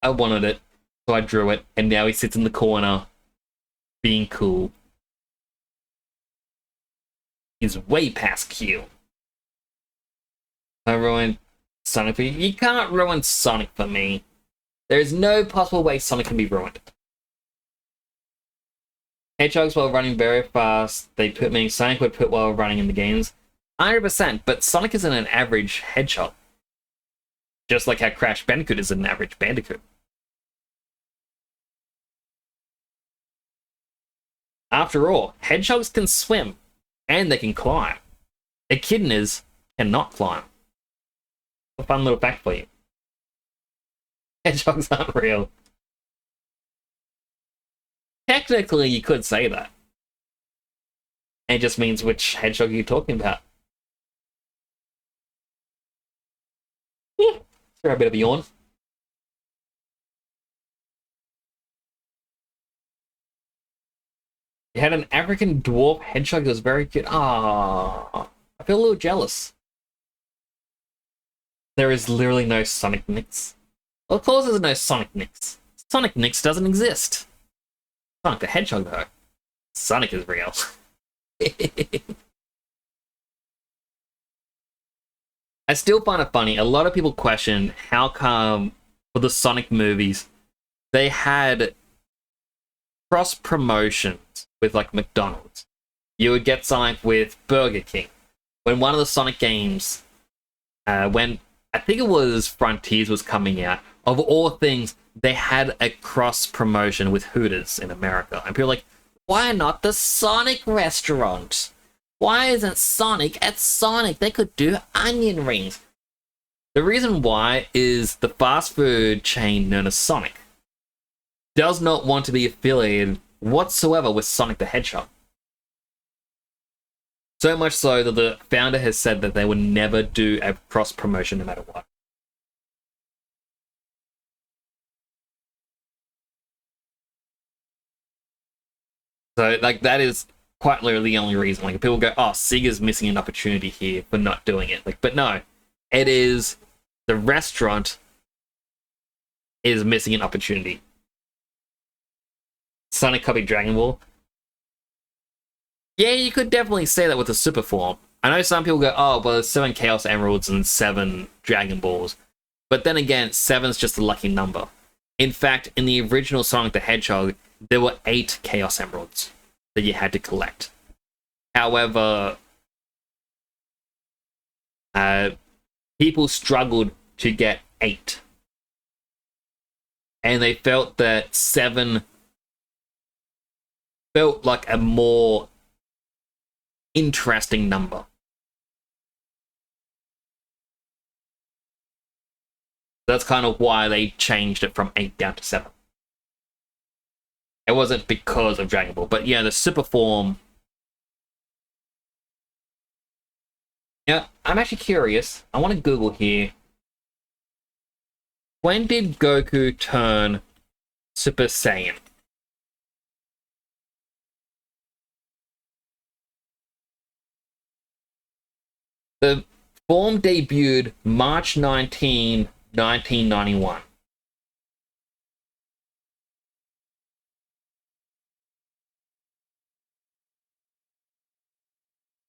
I wanted it, so I drew it, and now he sits in the corner being cool. He's way past cute. I ruined Sonic for you. You can't ruin Sonic for me. There is no possible way Sonic can be ruined. Hedgehogs while running very fast, Sonic would put while running in the games. 100%, but Sonic isn't an average hedgehog. Just like how Crash Bandicoot is an average bandicoot. After all, hedgehogs can swim, and they can climb. Echidnas cannot climb. A fun little fact for you. Hedgehogs aren't real. Technically, you could say that. It just means which hedgehog you're talking about. Yeah, throw a bit of a yawn. You had an African dwarf hedgehog that was very cute. Ah, I feel a little jealous. There is literally no Sonic Nyx. Well, of course there's no Sonic Nyx. Sonic Nyx doesn't exist. Sonic the Hedgehog, though. Sonic is real. I still find it funny. A lot of people question how come for the Sonic movies they had cross promotions with like McDonald's. You would get Sonic with Burger King. When one of the Sonic games, when I think it was Frontiers was coming out, of all things, they had a cross promotion with Hooters in America. And people are like, why not the Sonic restaurant? Why isn't Sonic at Sonic? They could do onion rings. The reason why is the fast food chain known as Sonic does not want to be affiliated whatsoever with Sonic the Hedgehog. So much so that the founder has said that they would never do a cross promotion no matter what. So, like, that is quite literally the only reason. Like, people go, oh, Sega's missing an opportunity here for not doing it. Like, but no, it is the restaurant is missing an opportunity. Sonic copied Dragon Ball. Yeah, you could definitely say that with the Super form. I know some people go, oh, well, there's 7 Chaos Emeralds and 7 Dragon Balls. But then again, 7's just a lucky number. In fact, in the original Sonic the Hedgehog, there were 8 Chaos Emeralds that you had to collect. However, people struggled to get 8. And they felt that 7 felt like a more interesting number. That's kind of why they changed it from 8 down to 7. It wasn't because of Dragon Ball, but yeah, the super form. Yeah, I'm actually curious. I want to Google here. When did Goku turn Super Saiyan? The form debuted March 19, 1991.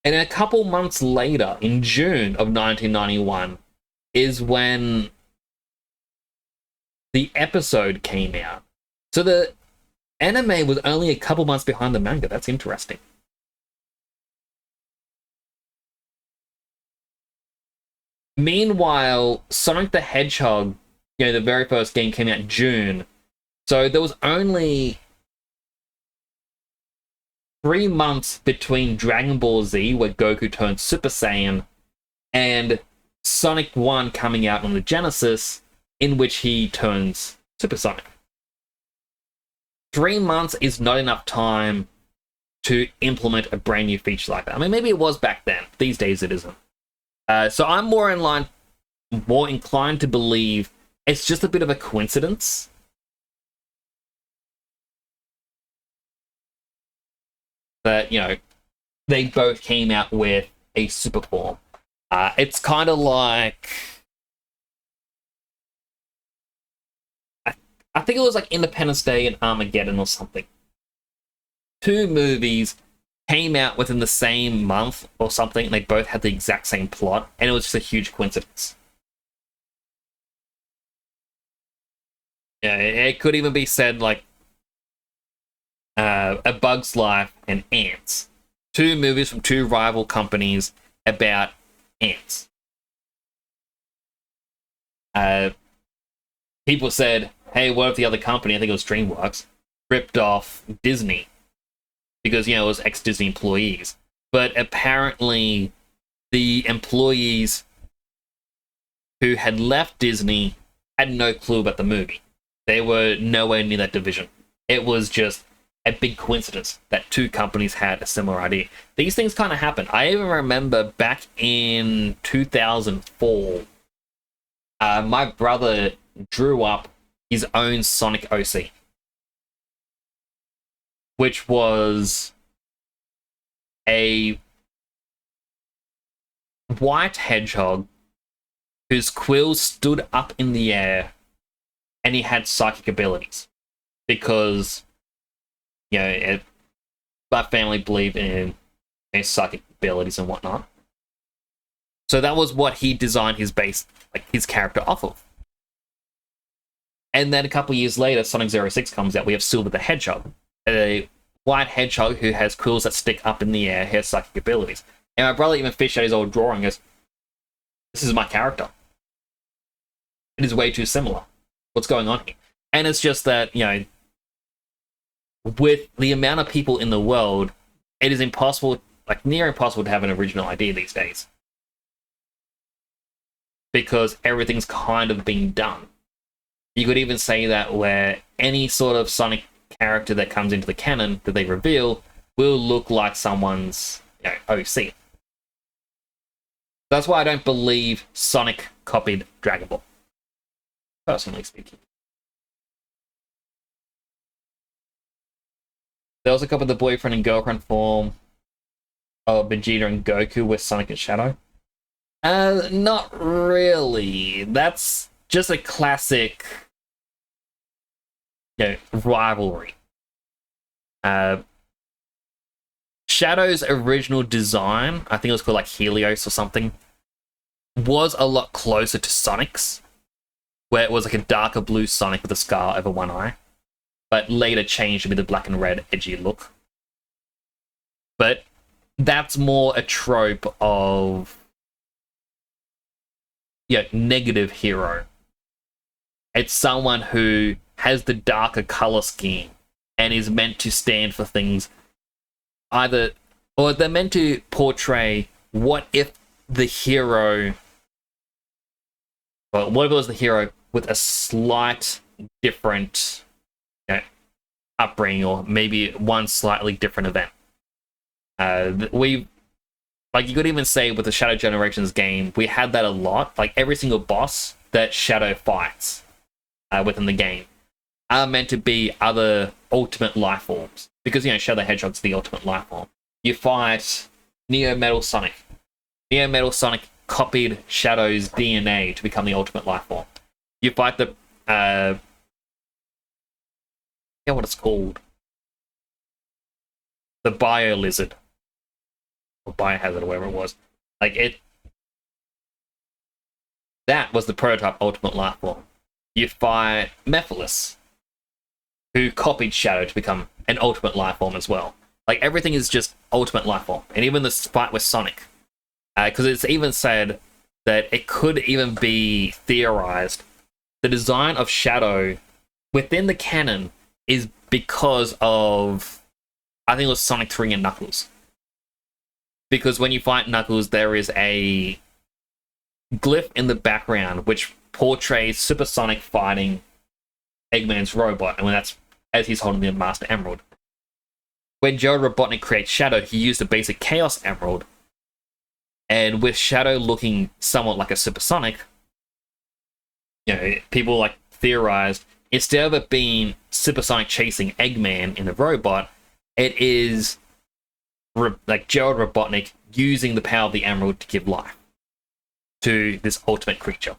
And a couple months later, in June of 1991, is when the episode came out. So the anime was only a couple months behind the manga. That's interesting. Meanwhile, Sonic the Hedgehog, the very first game came out in June. So there was only 3 months between Dragon Ball Z, where Goku turned Super Saiyan, and Sonic 1 coming out on the Genesis, in which he turns Super Sonic. 3 months is not enough time to implement a brand new feature like that. I mean, maybe it was back then. These days it isn't. So I'm more inclined to believe it's just a bit of a coincidence. That, they both came out with a super form. It's kind of like... I think it was like Independence Day and Armageddon or something. 2 movies came out within the same month or something, and they both had the exact same plot, and it was just a huge coincidence. Yeah, it could even be said like A Bug's Life and Ants. 2 movies from 2 rival companies about ants. People said, hey, what if the other company, I think it was DreamWorks, ripped off Disney? Because, it was ex-Disney employees. But apparently, the employees who had left Disney had no clue about the movie. They were nowhere near that division. It was just a big coincidence that 2 companies had a similar idea. These things kind of happen. I even remember back in 2004, my brother drew up his own Sonic OC, which was a white hedgehog whose quills stood up in the air, and he had psychic abilities because my family believed in psychic abilities and whatnot. So that was what he designed his base, his character off of. And then a couple years later, Sonic 06 comes out. We have Silver the Hedgehog, a white hedgehog who has quills that stick up in the air, has psychic abilities. And my brother even fished out his old drawing and goes, this is my character. It is way too similar. What's going on here? And it's just that, with the amount of people in the world, it is impossible, near impossible to have an original idea these days. Because everything's kind of being done. You could even say that where any sort of Sonic character that comes into the canon that they reveal will look like someone's OC. That's why I don't believe Sonic copied Dragon Ball, personally speaking. They also copied the boyfriend and girlfriend form of Vegeta and Goku with Sonic and Shadow. Not really. That's just a classic rivalry. Shadow's original design, I think it was called Helios or something, was a lot closer to Sonic's, where it was a darker blue Sonic with a scar over one eye, but later changed to be the black and red edgy look. But that's more a trope of negative hero. It's someone who has the darker color scheme and is meant to stand for things or they're meant to portray what if the hero, well, what if it was the hero with a slight different, upbringing, or maybe one slightly different event. Like, you could even say with the Shadow Generations game, we had that a lot. Like, every single boss that Shadow fights within the game are meant to be other ultimate life forms. Because, Shadow the Hedgehog's the ultimate life form. You fight Neo Metal Sonic. Neo Metal Sonic copied Shadow's DNA to become the ultimate life form. You fight the... I forget what it's called. The Bio Lizard. Or Biohazard, or whatever it was. That was the prototype ultimate life form. You fight Mephiles, who copied Shadow to become an ultimate life form as well. Like, everything is just ultimate life form. And even this fight with Sonic. Because it's even said that it could even be theorized the design of Shadow within the canon is because of, I think it was Sonic 3 and Knuckles. Because when you fight Knuckles, there is a glyph in the background which portrays Super Sonic fighting Eggman's robot, and when that's as he's holding the Master Emerald. When Jared Robotnik creates Shadow, he used a basic Chaos Emerald, and with Shadow looking somewhat like a Super Sonic, people like theorized instead of it being Super Sonic chasing Eggman in the robot, it is like Gerald Robotnik using the power of the Emerald to give life to this ultimate creature.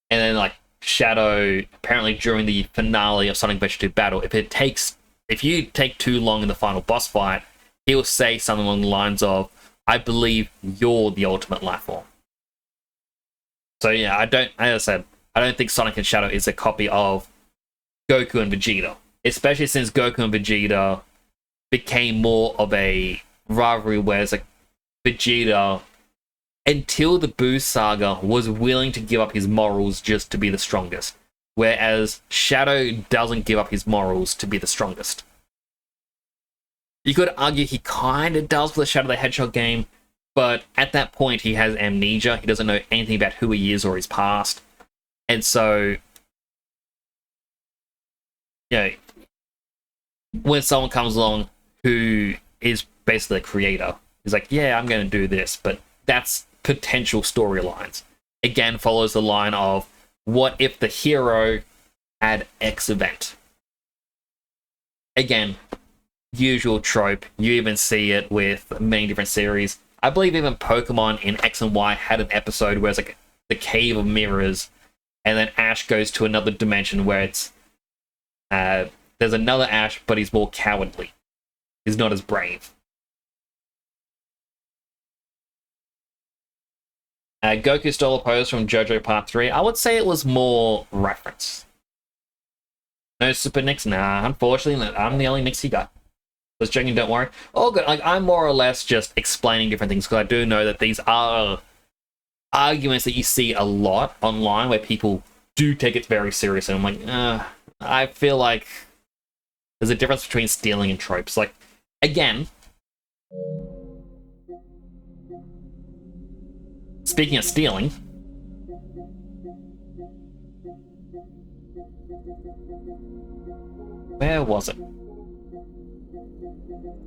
And then, like, Shadow, apparently during the finale of Sonic Adventure 2 Battle, if you take too long in the final boss fight, he'll say something along the lines of, "I believe you're the ultimate life form." So yeah, as I said, I don't think Sonic and Shadow is a copy of Goku and Vegeta. Especially since Goku and Vegeta became more of a rivalry, whereas like Vegeta, until the Boo Saga, was willing to give up his morals just to be the strongest. Whereas Shadow doesn't give up his morals to be the strongest. You could argue he kind of does with the Shadow the Hedgehog game, but at that point he has amnesia. He doesn't know anything about who he is or his past. And so, when someone comes along who is basically a creator, he's like, yeah, I'm going to do this, but that's potential storylines. Again, follows the line of, what if the hero had X event? Again, usual trope. You even see it with many different series. I believe even Pokemon in X and Y had an episode where it's like the Cave of Mirrors, and then Ash goes to another dimension where it's there's another Ash, but he's more cowardly. He's not as brave. Goku stole a pose from JoJo Part 3. I would say it was more reference. No Super Nicks? Nah, unfortunately, I'm the only Nixie guy. Was joking, don't worry. All good. Like, I'm more or less just explaining different things, because I do know that these are arguments that you see a lot online where people do take it very seriously. I'm like, I feel like there's a difference between stealing and tropes. Like, again, speaking of stealing, where was it?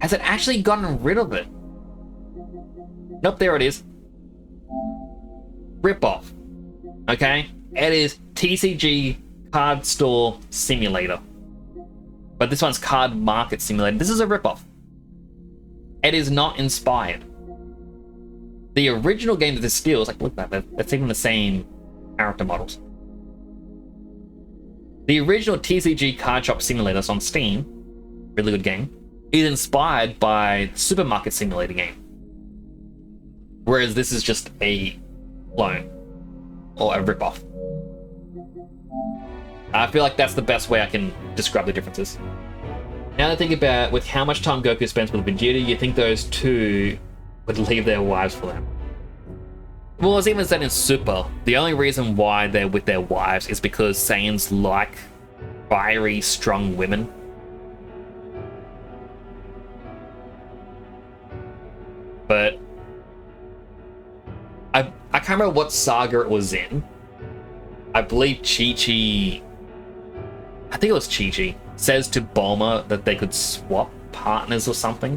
Has it actually gotten rid of it? Nope, there it is. Rip-off. Okay? It is TCG Card Store Simulator. But this one's Card Market Simulator. This is a ripoff. It is not inspired. The original game that this steals, like, look at that, that's even the same character models. The original TCG Card Shop Simulator that's on Steam, really good game, is inspired by Supermarket Simulator game. Whereas this is just a clone, or a ripoff. I feel like that's the best way I can describe the differences. Now that I think about with how much time Goku spends with Vegeta, you think those two would leave their wives for them. Well, as even said in Super, the only reason why they're with their wives is because Saiyans like fiery, strong women. But I can't remember what saga it was in. I believe Chi-Chi... I think it was Chi-Chi. Says to Bulma that they could swap partners or something.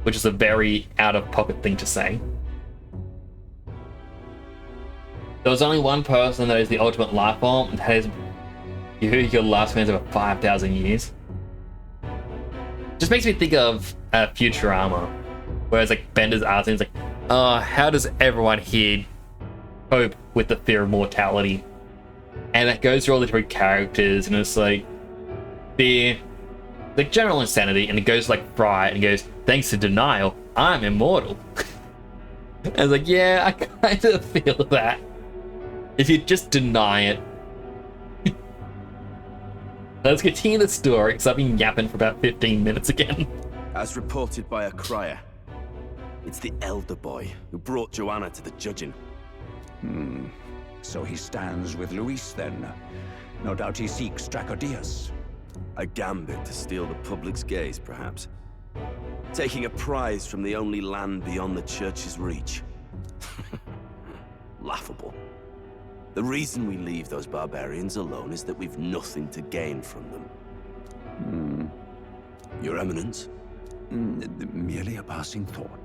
Which is a very out-of-pocket thing to say. There was only one person that is the ultimate life form, and that is you, your lifespan is over 5,000 years. Just makes me think of Futurama, whereas like Bender's asking, like, oh, how does everyone here cope with the fear of mortality? And it goes through all the different characters, and it's like fear, like general insanity, and it goes like Fry, and it goes, thanks to denial, I'm immortal. And I was like, yeah, I kind of feel that. If you just deny it. Let's continue the story, because I've been yapping for about 15 minutes again. As reported by a crier, it's the elder boy who brought Joanna to the judging. So he stands with Luis then. No doubt he seeks Dracodius. A gambit to steal the public's gaze, perhaps. Taking a prize from the only land beyond the church's reach. Laughable. The reason we leave those barbarians alone is that we've nothing to gain from them. Your Eminence? Merely a passing thought.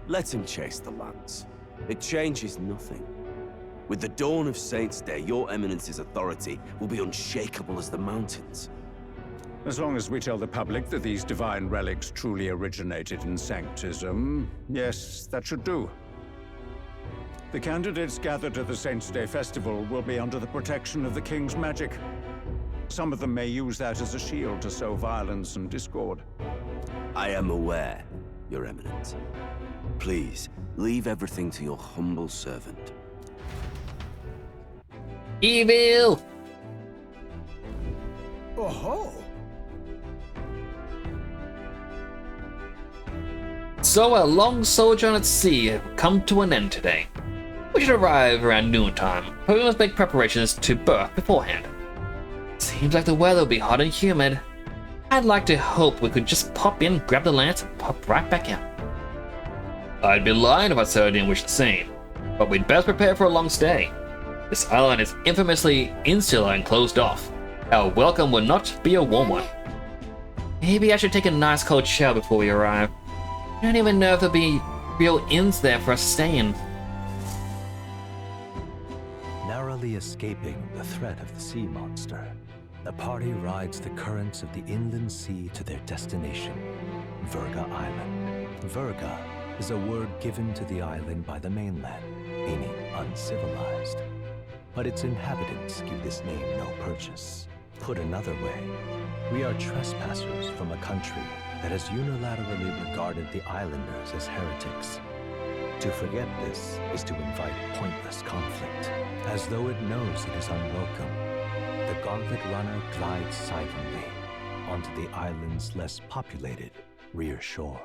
Let him chase the lands. It changes nothing. With the dawn of Saints' Day, your Eminence's authority will be unshakable as the mountains. As long as we tell the public that these divine relics truly originated in Sanctism, yes, that should do. The candidates gathered at the Saints' Day Festival will be under the protection of the King's magic. Some of them may use that as a shield to sow violence and discord. I am aware, Your Eminence. Please, leave everything to your humble servant. Evil! Oh-ho! So a long sojourn at sea had come to an end today. We should arrive around noontime, but we must make preparations to berth beforehand. Seems like the weather will be hot and humid. I'd like to hope we could just pop in, grab the lance, and pop right back out. I'd be lying if I said I didn't wish the same, but we'd best prepare for a long stay. This island is infamously insular and closed off. Our welcome will not be a warm one. Maybe I should take a nice cold shower before we arrive. I don't even know if there'll be real inns there for us to stay in. Narrowly escaping the threat of the sea monster, the party rides the currents of the inland sea to their destination, Verga Island. Verga is a word given to the island by the mainland, meaning uncivilized. But its inhabitants give this name no purchase. Put another way, we are trespassers from a country that has unilaterally regarded the islanders as heretics. To forget this is to invite pointless conflict. As though it knows it is unwelcome, the Gauntlet Runner glides silently onto the island's less populated rear shore.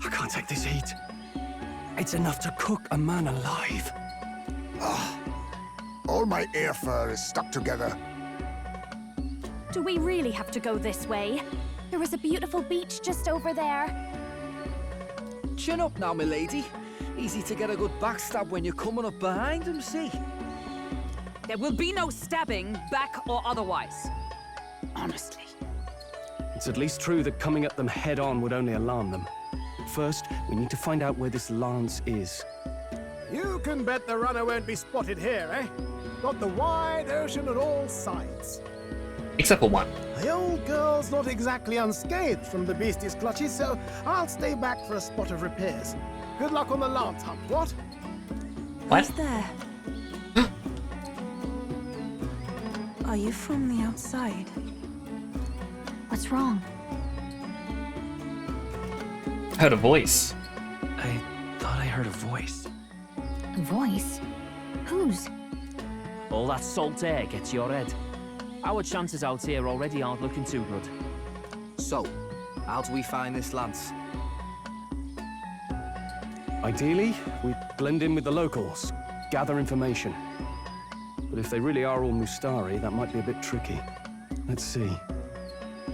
I can't take this heat. It's enough to cook a man alive. All my air fur is stuck together. Do we really have to go this way? There was a beautiful beach just over there. Chin up now, milady. Easy to get a good backstab when you're coming up behind him, see? There will be no stabbing, back or otherwise. Honestly. It's at least true that coming at them head-on would only alarm them. First, we need to find out where this lance is. You can bet the runner won't be spotted here, eh? Got the wide ocean on all sides. Except for one. The old girl's not exactly unscathed from the beastie's clutches, so I'll stay back for a spot of repairs. Good luck on the lance hunt, what? What? Who's there? Are you from the outside? What's wrong? Heard a voice. I thought I heard a voice. A voice? Whose? All that salt air gets your head. Our chances out here already aren't looking too good. So, how do we find this lance? Ideally, we blend in with the locals, gather information. but if they really are all Mustari, that might be a bit tricky. Let's see.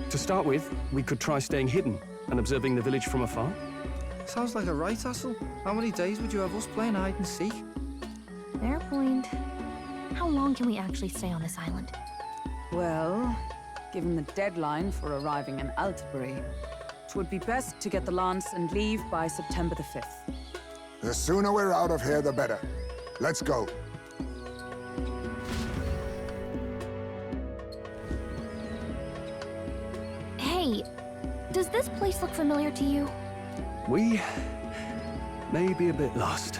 To start with, we could try staying hidden and observing the village from afar. Sounds like a right hassle. How many days would you have us playing hide and seek? Fair point. How long can we actually stay on this island? Well, given the deadline for arriving in Altabury, it would be best to get the lance and leave by September the 5th. The sooner we're out of here, the better. Let's go. Hey, does this place look familiar to you? We may be a bit lost.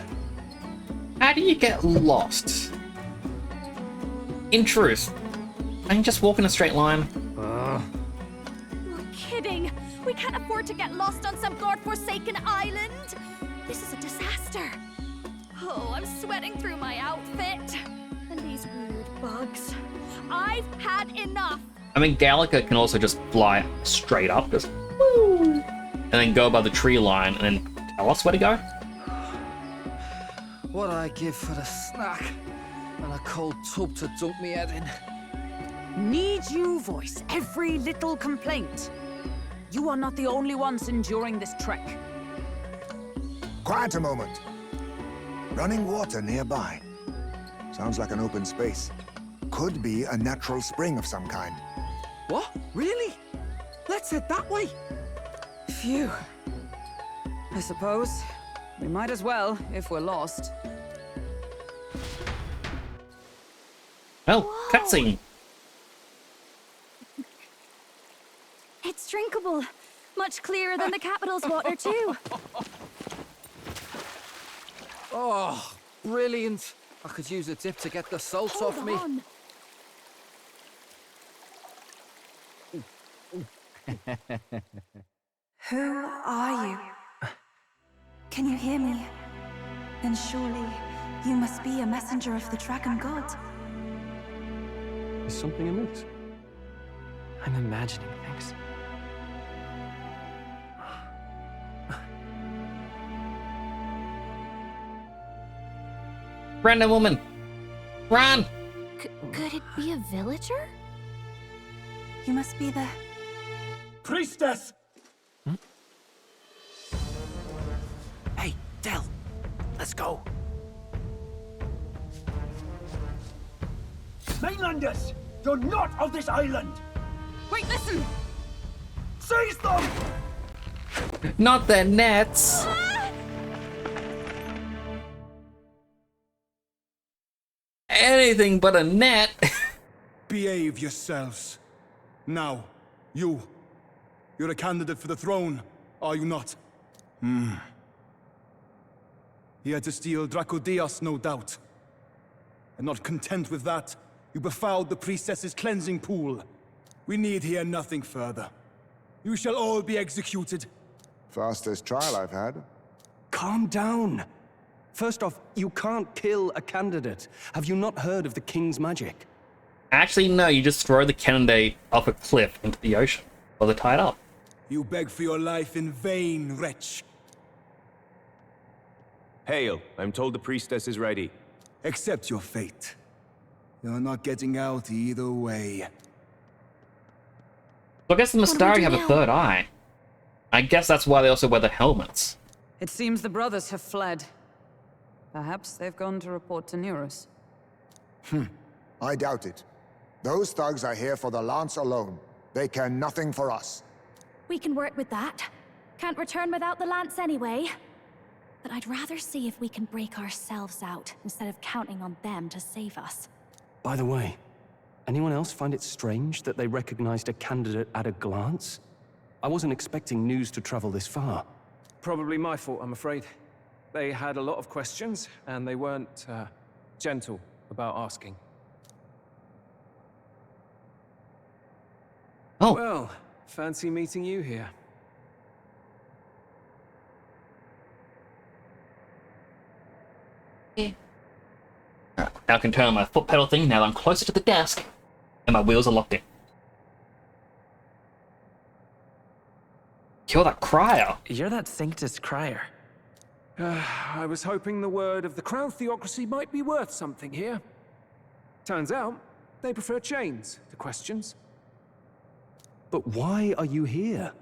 How do you get lost? In truth, I can just walk in a straight line. You're kidding! We can't afford to get lost on some godforsaken island! This is a disaster! Oh, I'm sweating through my outfit. And these weird bugs. I've had enough! I mean, Gallica can also just fly straight up, just woo, and then go above the tree line and then tell us where to go. What I give for a snack and a cold tub to dunk me head in. Need you voice every little complaint? You are not the only ones enduring this trek. Quiet a moment. Running water nearby. Sounds like an open space. Could be a natural spring of some kind. What? Really? Let's head that way. Phew. I suppose we might as well if we're lost. Oh, cutscene. It's drinkable. Much clearer than the capital's water, too. Oh, brilliant. I could use a dip to get the salt off me. On. Who are you? Can you hear me? Then surely you must be a messenger of the Dragon God. Is something amiss? I'm imagining things. Random woman, run! Could it be a villager? You must be the... Priestess! Hey, Del, let's go. Mainlanders, you're not of this island! Wait, listen! Seize them! Not their nets. Anything but a net. Behave yourselves. Now, you're a candidate for the throne, are you not? Here to steal Dracodias, no doubt. And not content with that, you befouled the priestess's cleansing pool. We need hear nothing further. You shall all be executed. Fastest trial I've had. Calm down. First off, you can't kill a candidate. Have you not heard of the king's magic? Actually, no, you just throw the candidate off a cliff into the ocean, or they're tied up. You beg for your life in vain, wretch. Hail, I'm told the priestess is ready. Accept your fate. You're not getting out either way. So I guess the Mustari have a third eye. I guess that's why they also wear the helmets. It seems the brothers have fled. Perhaps they've gone to report to Neurus. I doubt it. Those thugs are here for the lance alone. They care nothing for us. We can work with that. Can't return without the lance anyway. But I'd rather see if we can break ourselves out instead of counting on them to save us. By the way, anyone else find it strange that they recognized a candidate at a glance? I wasn't expecting news to travel this far. Probably my fault, I'm afraid. They had a lot of questions, and they weren't gentle about asking. Oh. Well, fancy meeting you here. Now I can turn on my foot pedal thing now that I'm closer to the desk, and my wheels are locked in. Kill that crier. You're that Sanctus crier. I was hoping the word of the Crown Theocracy might be worth something here. Turns out, they prefer chains to questions. But why are you here?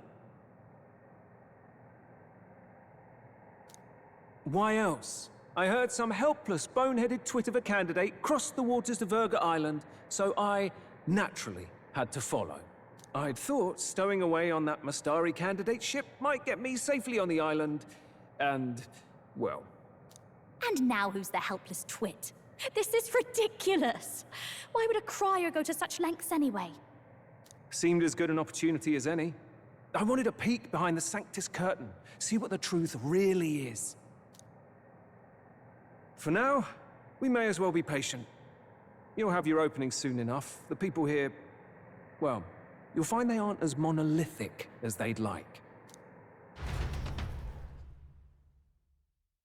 Why else? I heard some helpless, boneheaded twit of a candidate crossed the waters to Verga Island, so I naturally had to follow. I'd thought stowing away on that Mastari candidate ship might get me safely on the island, and, well... And now who's the helpless twit? This is ridiculous! Why would a crier go to such lengths anyway? Seemed as good an opportunity as any. I wanted a peek behind the Sanctus curtain, see what the truth really is. For now, we may as well be patient. You'll have your opening soon enough. The people here, well, you'll find they aren't as monolithic as they'd like.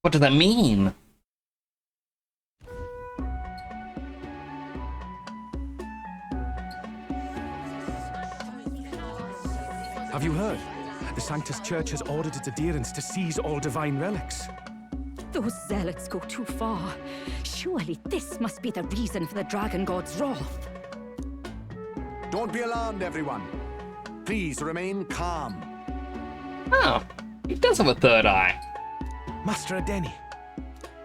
What does that mean? Have you heard? The Sanctus Church has ordered its adherents to seize all divine relics. Those zealots go too far. Surely this must be the reason for the Dragon God's wrath. Don't be alarmed, everyone. Please remain calm. Oh, he does have a third eye. Master Adeni.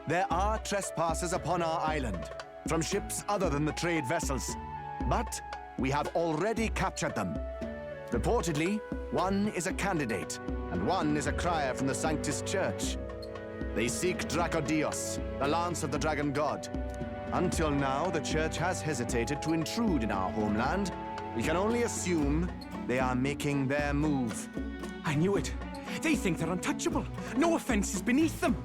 There are trespassers upon our island, from ships other than the trade vessels. But we have already captured them. Reportedly, one is a candidate, and one is a crier from the Sanctus Church. They seek Dracodios, the lance of the Dragon God. Until now, the Church has hesitated to intrude in our homeland. We can only assume they are making their move. I knew it. They think they're untouchable. No offense is beneath them.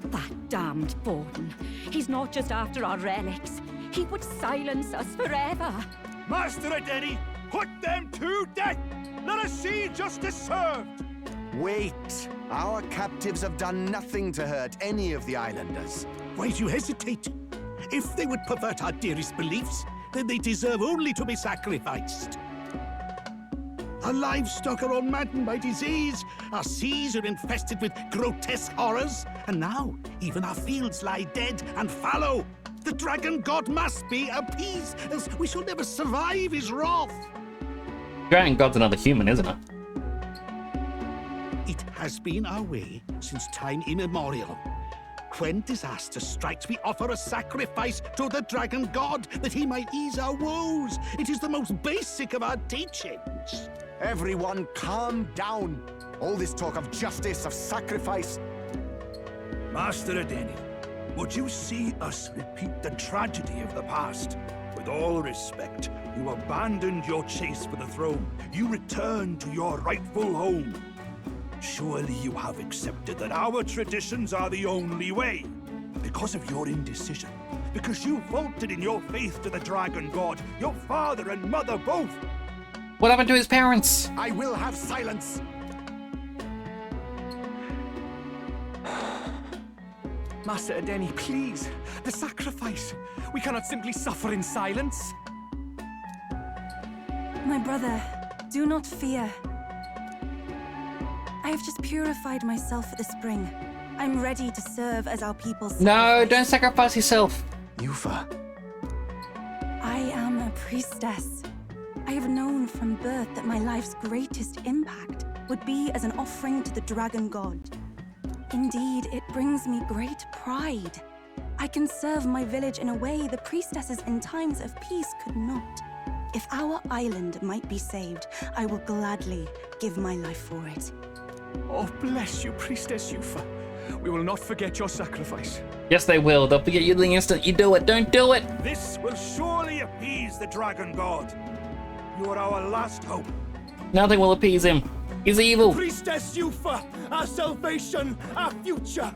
That damned Borden. He's not just after our relics. He would silence us forever. Master Adeni, put them to death! Let us see justice served! Wait! Our captives have done nothing to hurt any of the islanders. Why do you hesitate? If they would pervert our dearest beliefs, then they deserve only to be sacrificed. Our livestock are all maddened by disease, our seas are infested with grotesque horrors, and now even our fields lie dead and fallow. The Dragon God must be appeased, else we shall never survive his wrath. Dragon God's another human, isn't it? It has been our way since time immemorial. When disaster strikes, we offer a sacrifice to the Dragon God that he might ease our woes. It is the most basic of our teachings. Everyone calm down. All this talk of justice, of sacrifice. Master Adeni, would you see us repeat the tragedy of the past? With all respect, you abandoned your chase for the throne. You returned to your rightful home. Surely you have accepted that our traditions are the only way. Because of your indecision, because you faltered in your faith to the Dragon God, your father and mother both. What happened to his parents? I will have silence. Master Adeni, please. The sacrifice. We cannot simply suffer in silence. My brother, do not fear. I have just purified myself for the spring. I'm ready to serve as our people's No, don't sacrifice yourself. Yufa. I am a priestess. I have known from birth that my life's greatest impact would be as an offering to the Dragon God. Indeed, it brings me great pride. I can serve my village in a way the priestesses in times of peace could not. If our island might be saved, I will gladly give my life for it. Oh, bless you, Priestess Yufa. We will not forget your sacrifice. Yes, they will. They'll forget you the instant you do it. Don't do it. This will surely appease the Dragon God. You are our last hope. Nothing will appease him. He's evil. Priestess Yufa, our salvation, our future.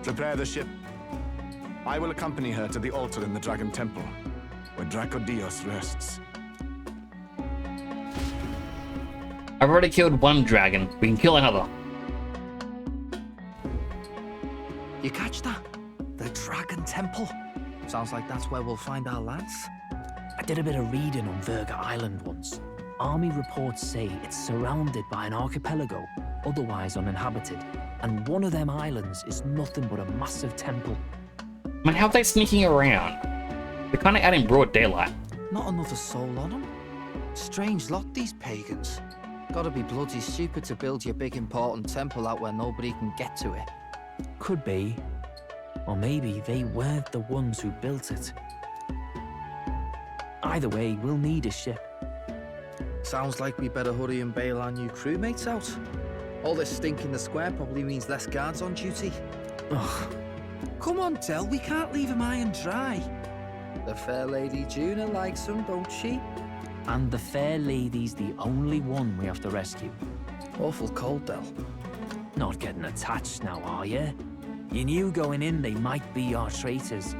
Prepare the ship. I will accompany her to the altar in the Dragon Temple, where Dracodios rests. I've already killed one dragon. We can kill another. You catch that? The Dragon Temple. Sounds like that's where we'll find our lads. I did a bit of reading on Verga Island once. Army reports say it's surrounded by an archipelago, otherwise uninhabited, and one of them islands is nothing but a massive temple. I mean, how are they sneaking around? They're kind of out in broad daylight. Not another soul on them. Strange lot, these pagans. Gotta be bloody stupid to build your big important temple out where nobody can get to it. Could be. Or maybe they weren't the ones who built it. Either way, we'll need a ship. Sounds like we better hurry and bail our new crewmates out. All this stink in the square probably means less guards on duty. Ugh. Come on, Del, we can't leave him high and dry. The fair lady Juna likes him, don't she? And the fair lady's the only one we have to rescue. Awful cold, Del. Not getting attached now, are you? You knew going in they might be our traitors.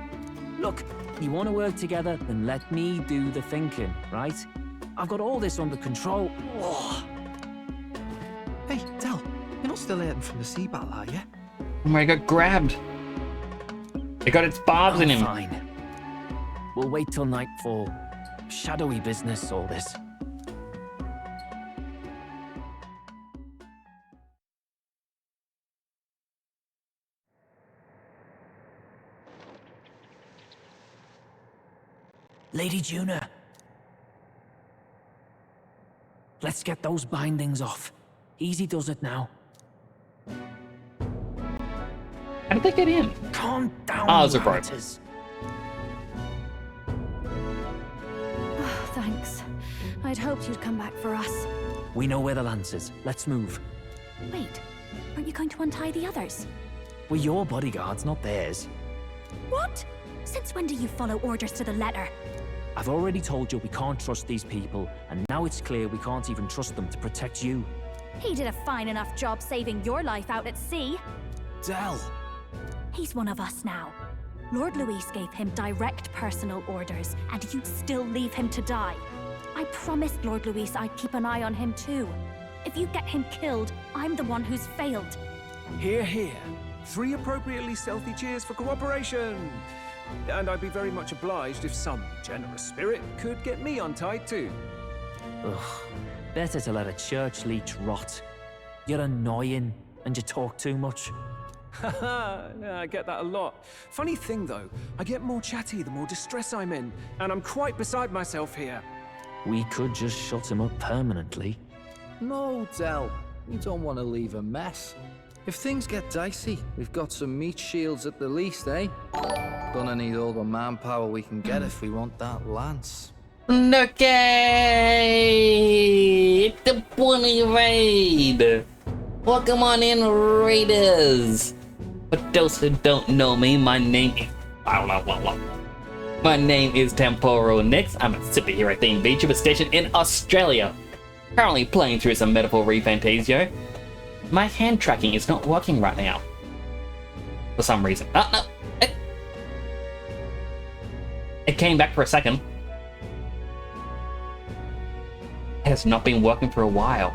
Look, you want to work together, then let me do the thinking, right? I've got all this under control. Oh. Hey, Del, you're not still hurting from the sea battle, are you? Oh my, got grabbed. It got its barbs in him. Fine. We'll wait till nightfall. Shadowy business, all this. Lady Juna. Let's get those bindings off. Easy does it now. How did they get in? Calm down, Ah, it's a rope. Lances. Oh, thanks. I'd hoped you'd come back for us. We know where the lance is. Let's move. Wait, aren't you going to untie the others? We're your bodyguards, not theirs. What? Since when do you follow orders to the letter? I've already told you we can't trust these people, and now it's clear we can't even trust them to protect you. He did a fine enough job saving your life out at sea. Del! He's one of us now. Lord Luis gave him direct personal orders, and you'd still leave him to die. I promised Lord Luis I'd keep an eye on him too. If you get him killed, I'm the one who's failed. Hear, hear. 3 appropriately stealthy cheers for cooperation. And I'd be very much obliged if some generous spirit could get me untied too. Ugh. Better to let a church leech rot. You're annoying, and you talk too much. Haha, yeah, I get that a lot. Funny thing though, I get more chatty the more distress I'm in, and I'm quite beside myself here. We could just shut him up permanently. No, Del. We don't want to leave a mess. If things get dicey, we've got some meat shields at the least, eh? Gonna need all the manpower we can get if we want that lance. Okay, it's the bunny raid. Welcome on in, raiders. For those who don't know me, my name is Temporal Nix. I'm a superhero themed VTuber stationed in Australia. Currently playing through some Metaphor Refantazio. My hand tracking is not working right now. For some reason. Oh, no. It came back for a second. It has not been working for a while.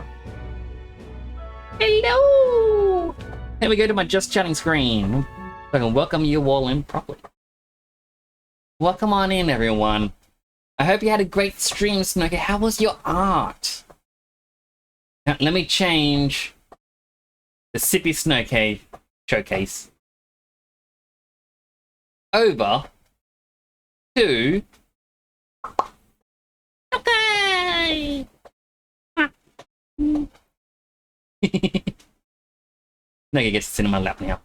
Hello! Here we go to my just chatting screen. So I can welcome you all in properly. Welcome on in, everyone. I hope you had a great stream, Snooker. How was your art? Now, let me change the Sippy Snow Cave showcase over to okay. Snuggie gets to sit in my lap now.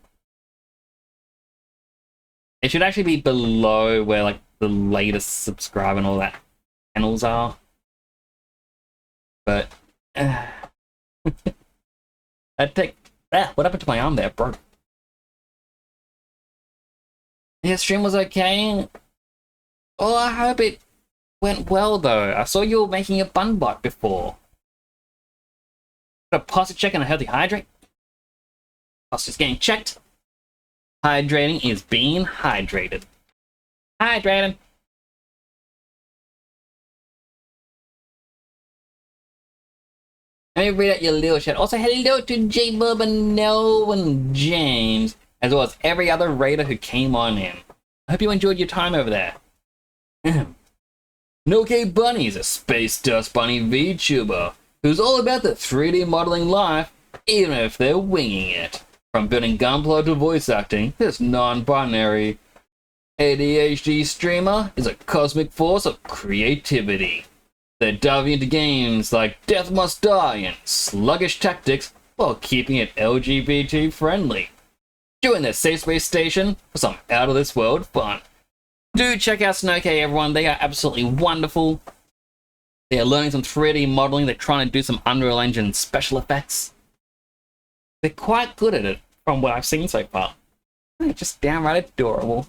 It should actually be below where like the latest subscribe and all that channels are. But I'd take what happened to my arm there, bro? Yeah, stream was okay. Oh, I hope it went well though. I saw you were making a bun bot before. A posture check and a healthy hydrate. Posture's getting checked. Hydrating is being hydrated. Hydrating. Let me read out your little chat. Also, hello to J-Bub and Noel and James, as well as every other raider who came on in. I hope you enjoyed your time over there. No-K Bunny is a Space Dust Bunny VTuber who's all about the 3D modeling life, even if they're winging it. From building gunpla to voice acting, this non-binary ADHD streamer is a cosmic force of creativity. They're diving into games like Death Must Die and sluggish tactics while keeping it LGBT friendly. Join their safe space station for some out of this world fun. Do check out Snowcay, everyone. They are absolutely wonderful. They are learning some 3D modeling. They're trying to do some Unreal Engine special effects. They're quite good at it from what I've seen so far. They're just downright adorable.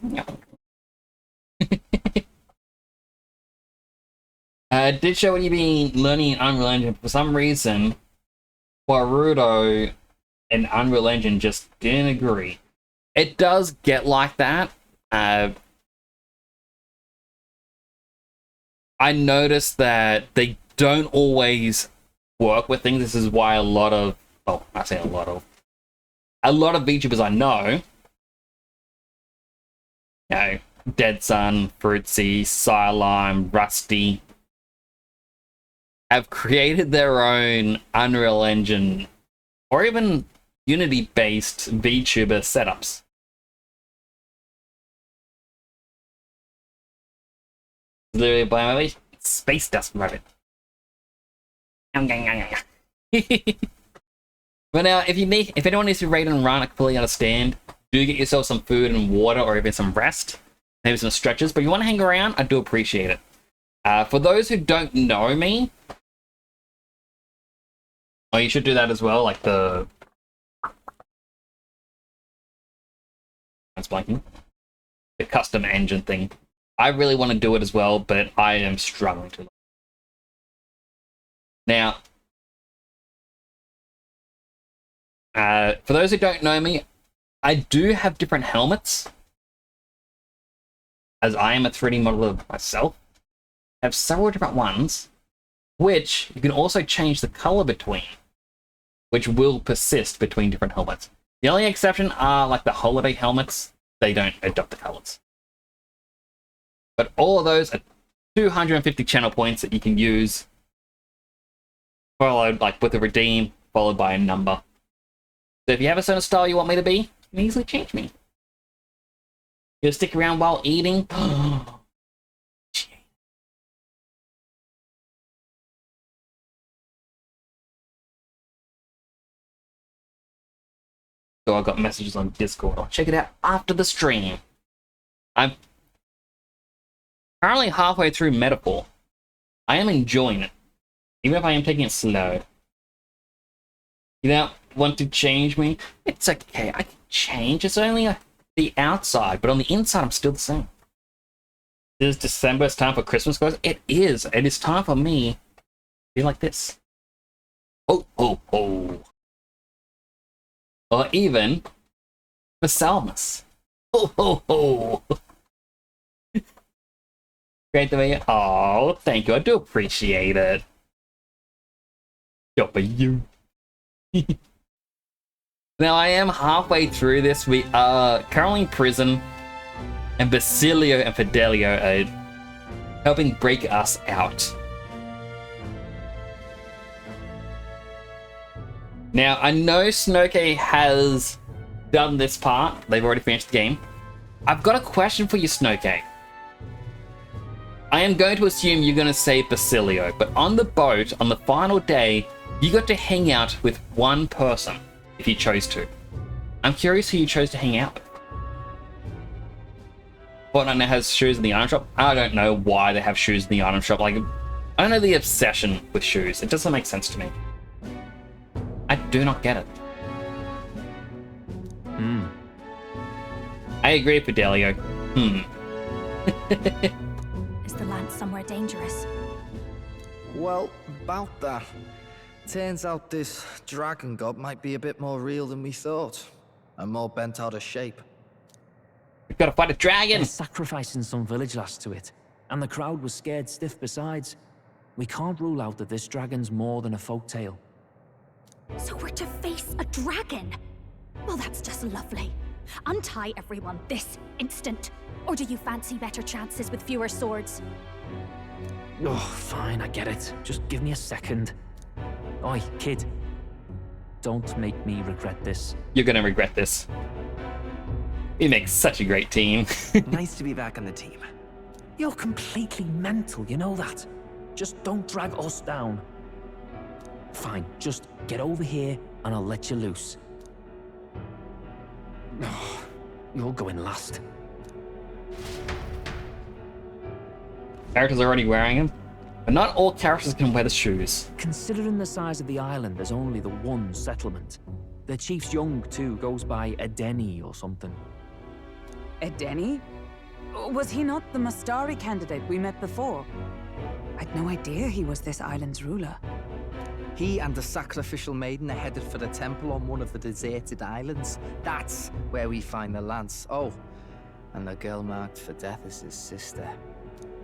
Did show what you've been learning in Unreal Engine. For some reason, Warudo and Unreal Engine just didn't agree. It does get like that. I noticed that they don't always work with things. This is why a lot of VTubers I know, you know, Dead Sun, Fruitsy, Psylime, Rusty, have created their own Unreal Engine or even Unity-based VTuber setups. Literally by my space dust rabbit. But now, if anyone needs to raid and run, I completely understand. Do get yourself some food and water, or even some rest, maybe some stretches. But if you want to hang around, I do appreciate it. For those who don't know me, oh, you should do that as well, like the... That's blanking. The custom engine thing. I really want to do it as well, but I am struggling to. Now, for those who don't know me, I do have different helmets, as I am a 3D modeler myself. I have several different ones, which you can also change the color between, which will persist between different helmets. The only exception are like the holiday helmets. They don't adopt the colors. But all of those are 250 channel points that you can use, followed like with a redeem, followed by a number. So if you have a certain style you want me to be, you can easily change me. You'll stick around while eating. So I got messages on Discord. I'll check it out after the stream. I'm currently halfway through Metaphor. I am enjoying it, even if I am taking it slow. You don't want to change me? It's okay, I can change. It's only the outside, but on the inside I'm still the same. Is December, it's time for Christmas, guys? It is. It is time for me to be like this. Oh, oh, oh. Or even for Salmus. Oh, ho, ho. Great to meet you. Oh, thank you. I do appreciate it. Job for you. Now, I am halfway through this. We are currently in prison, and Basilio and Fidelio are helping break us out. Now, I know Snowcay has done this part. They've already finished the game. I've got a question for you, Snowcay. I am going to assume you're going to say Basilio, but on the boat, on the final day, you got to hang out with one person, if you chose to. I'm curious who you chose to hang out with. Fortnite now has shoes in the item shop. I don't know why they have shoes in the item shop. Like, I don't know the obsession with shoes. It doesn't make sense to me. I do not get it. I agree, Fidelio. Is the land somewhere dangerous? Well, about that. Turns out this dragon god might be a bit more real than we thought, and more bent out of shape. We've got to fight a dragon! They're sacrificing some village lass to it, and the crowd was scared stiff besides. We can't rule out that this dragon's more than a folktale. So we're to face a dragon? Well, that's just lovely. Untie everyone this instant. Or do you fancy better chances with fewer swords? Oh, fine, I get it. Just give me a second. Oi, kid. Don't make me regret this. You're gonna regret this. We make such a great team. Nice to be back on the team. You're completely mental, you know that? Just don't drag us down. Fine, just get over here and I'll let you loose. Oh, you're going last. Characters are already wearing them, but not all characters can wear the shoes. Considering the size of the island, there's only the one settlement. The chief's young, too, goes by Edeni or something. Edeni? Was he not the Mastari candidate we met before? I'd no idea he was this island's ruler. He and the sacrificial maiden are headed for the temple on one of the deserted islands. That's where we find the lance. Oh, and the girl marked for death is his sister.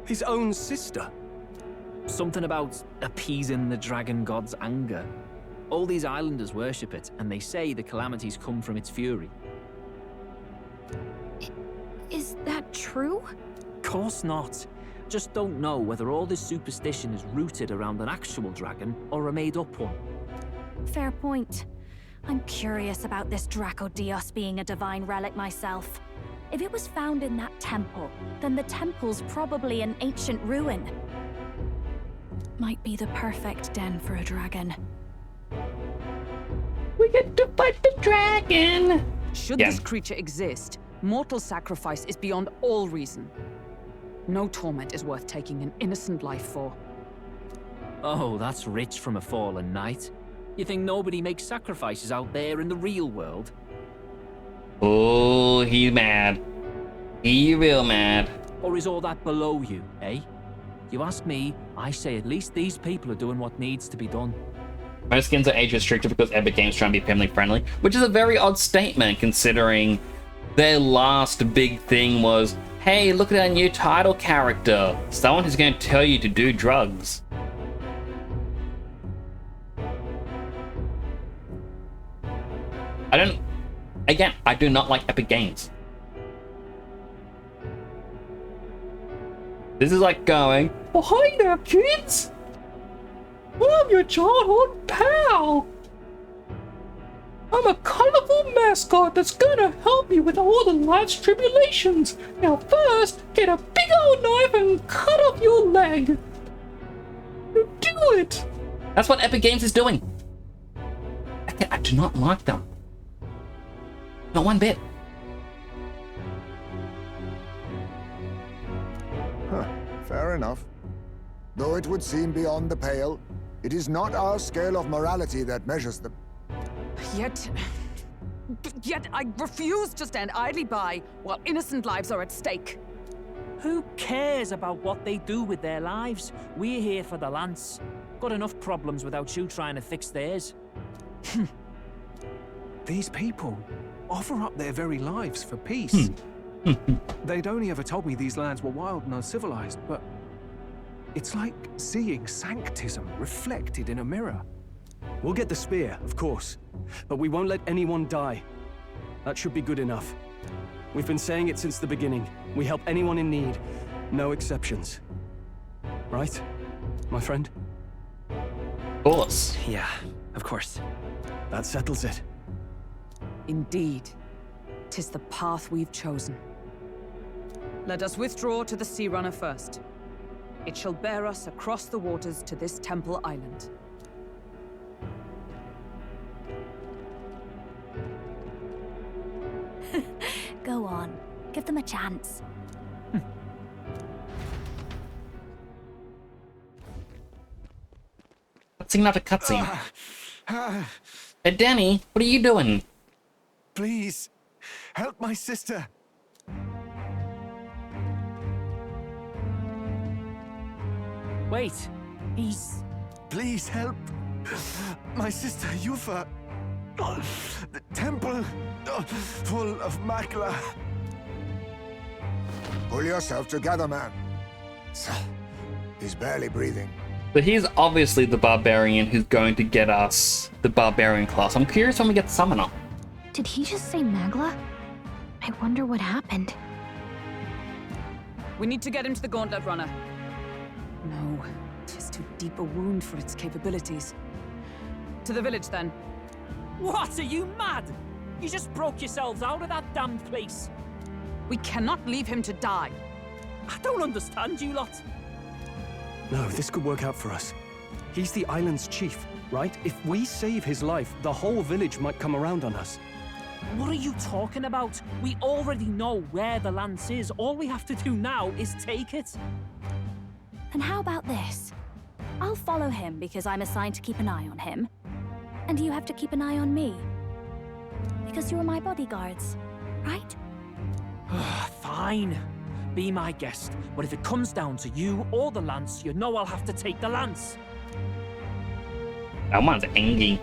His own sister? Something about appeasing the dragon god's anger. All these islanders worship it, and they say the calamities come from its fury. Is that true? Course not. Just don't know whether all this superstition is rooted around an actual dragon or a made-up one. Fair point. I'm curious about this Dracodios being a divine relic myself. If it was found in that temple, then the temple's probably an ancient ruin. Might be the perfect den for a dragon. We get to fight the dragon! Should this creature exist, mortal sacrifice is beyond all reason. No torment is worth taking an innocent life for. Oh, that's rich from a fallen knight. You think nobody makes sacrifices out there in the real world? Oh, he mad. He real mad. Or is all that below you, eh? You ask me, I say at least these people are doing what needs to be done. Most skins are age restricted because Epic Games trying to be family friendly, which is a very odd statement considering their last big thing was, hey, look at our new title character. Someone who's going to tell you to do drugs. I do not like Epic Games. This is like going, oh, hi there, kids! I'm your childhood pal! I'm a colorful mascot that's gonna help you with all the life's tribulations. Now first, get a big old knife and cut off your leg. You do it! That's what Epic Games is doing. I do not like them. Not one bit. Huh, fair enough. Though it would seem beyond the pale, it is not our scale of morality that measures them. Yet I refuse to stand idly by while innocent lives are at stake. Who cares about what they do with their lives? We're here for the lance. Got enough problems without you trying to fix theirs. These people offer up their very lives for peace. They'd only ever told me these lands were wild and uncivilized, but it's like seeing sanctism reflected in a mirror. We'll get the spear, of course, but we won't let anyone die. That should be good enough. We've been saying it since the beginning. We help anyone in need, no exceptions. Right, my friend? Of course. Yeah, of course. That settles it. Indeed, 'tis the path we've chosen. Let us withdraw to the Sea Runner first. It shall bear us across the waters to this temple island. Go on, give them a chance. Cutscene after cutscene. Hey, Danny, what are you doing? Please, help my sister. Wait, he's... Please help. My sister Yufa. The temple full of Makla. Pull yourself together, man. He's barely breathing. So he's obviously the barbarian who's going to get us the barbarian class. I'm curious when we get Summoner. Did he just say Magla? I wonder what happened. We need to get him to the Gauntlet Runner. No, 'tis too deep a wound for its capabilities. To the village, then. What, are you mad? You just broke yourselves out of that damned place. We cannot leave him to die. I don't understand you lot. No, this could work out for us. He's the island's chief, right? If we save his life, the whole village might come around on us. What are you talking about? We already know where the lance is. All we have to do now is take it. And how about this? I'll follow him because I'm assigned to keep an eye on him. And you have to keep an eye on me. Because you're my bodyguards, right? Fine. Be my guest. But if it comes down to you or the lance, you know I'll have to take the lance. That one's angry.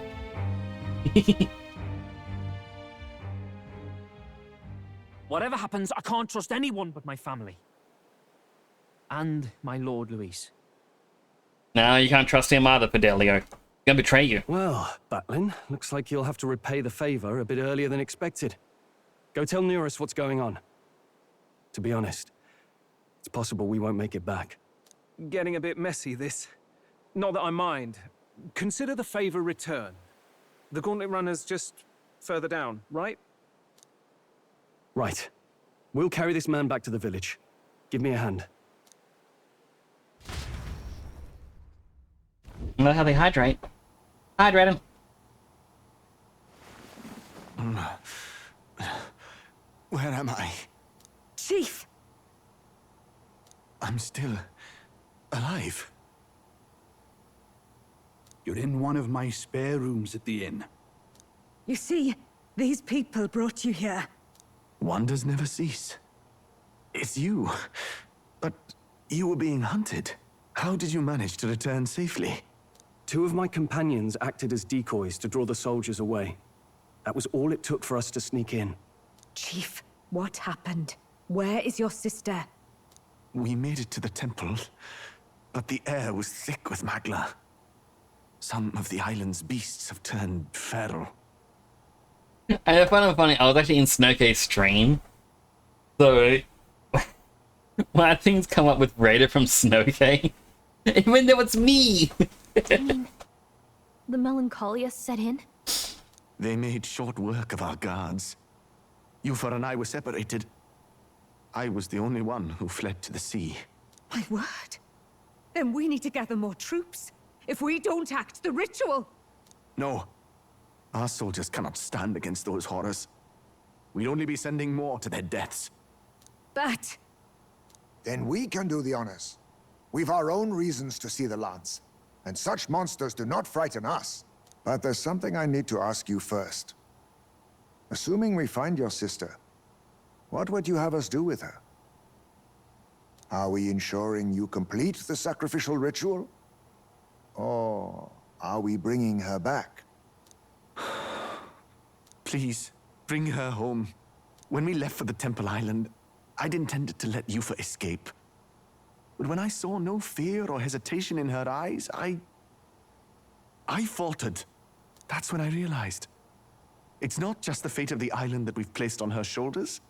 Whatever happens, I can't trust anyone but my family. And my Lord Luis. No, you can't trust him either, Fidelio. He's gonna betray you. Well, Batlin, looks like you'll have to repay the favor a bit earlier than expected. Go tell Neurus what's going on. To be honest, it's possible we won't make it back. Getting a bit messy, this. Not that I mind. Consider the favor returned. The Gauntlet Runner's just further down, right? Right. We'll carry this man back to the village. Give me a hand. I know how they hydrate. Hydrate him. Where am I? Chief! I'm still alive. You're in one of my spare rooms at the inn. You see, these people brought you here. Wonders never cease. It's you. But you were being hunted. How did you manage to return safely? 2 of my companions acted as decoys to draw the soldiers away. That was all it took for us to sneak in. Chief, what happened? Where is your sister? We made it to the temple, but the air was thick with magla. Some of the island's beasts have turned feral. I find it funny, I was actually in Snowcase's stream. So, when things come up with Raider from Snowcase, even though it's me! I mean, the melancholia set in? They made short work of our guards. Yuffie and I were separated. I was the only one who fled to the sea. My word. Then we need to gather more troops. If we don't act, the ritual... No. Our soldiers cannot stand against those horrors. We'd only be sending more to their deaths. But... Then we can do the honors. We've our own reasons to see the lance, and such monsters do not frighten us. But there's something I need to ask you first. Assuming we find your sister, what would you have us do with her? Are we ensuring you complete the sacrificial ritual? Or are we bringing her back? Please, bring her home. When we left for the Temple Island, I'd intended to let Yuffie escape. But when I saw no fear or hesitation in her eyes, I faltered. That's when I realized. It's not just the fate of the island that we've placed on her shoulders.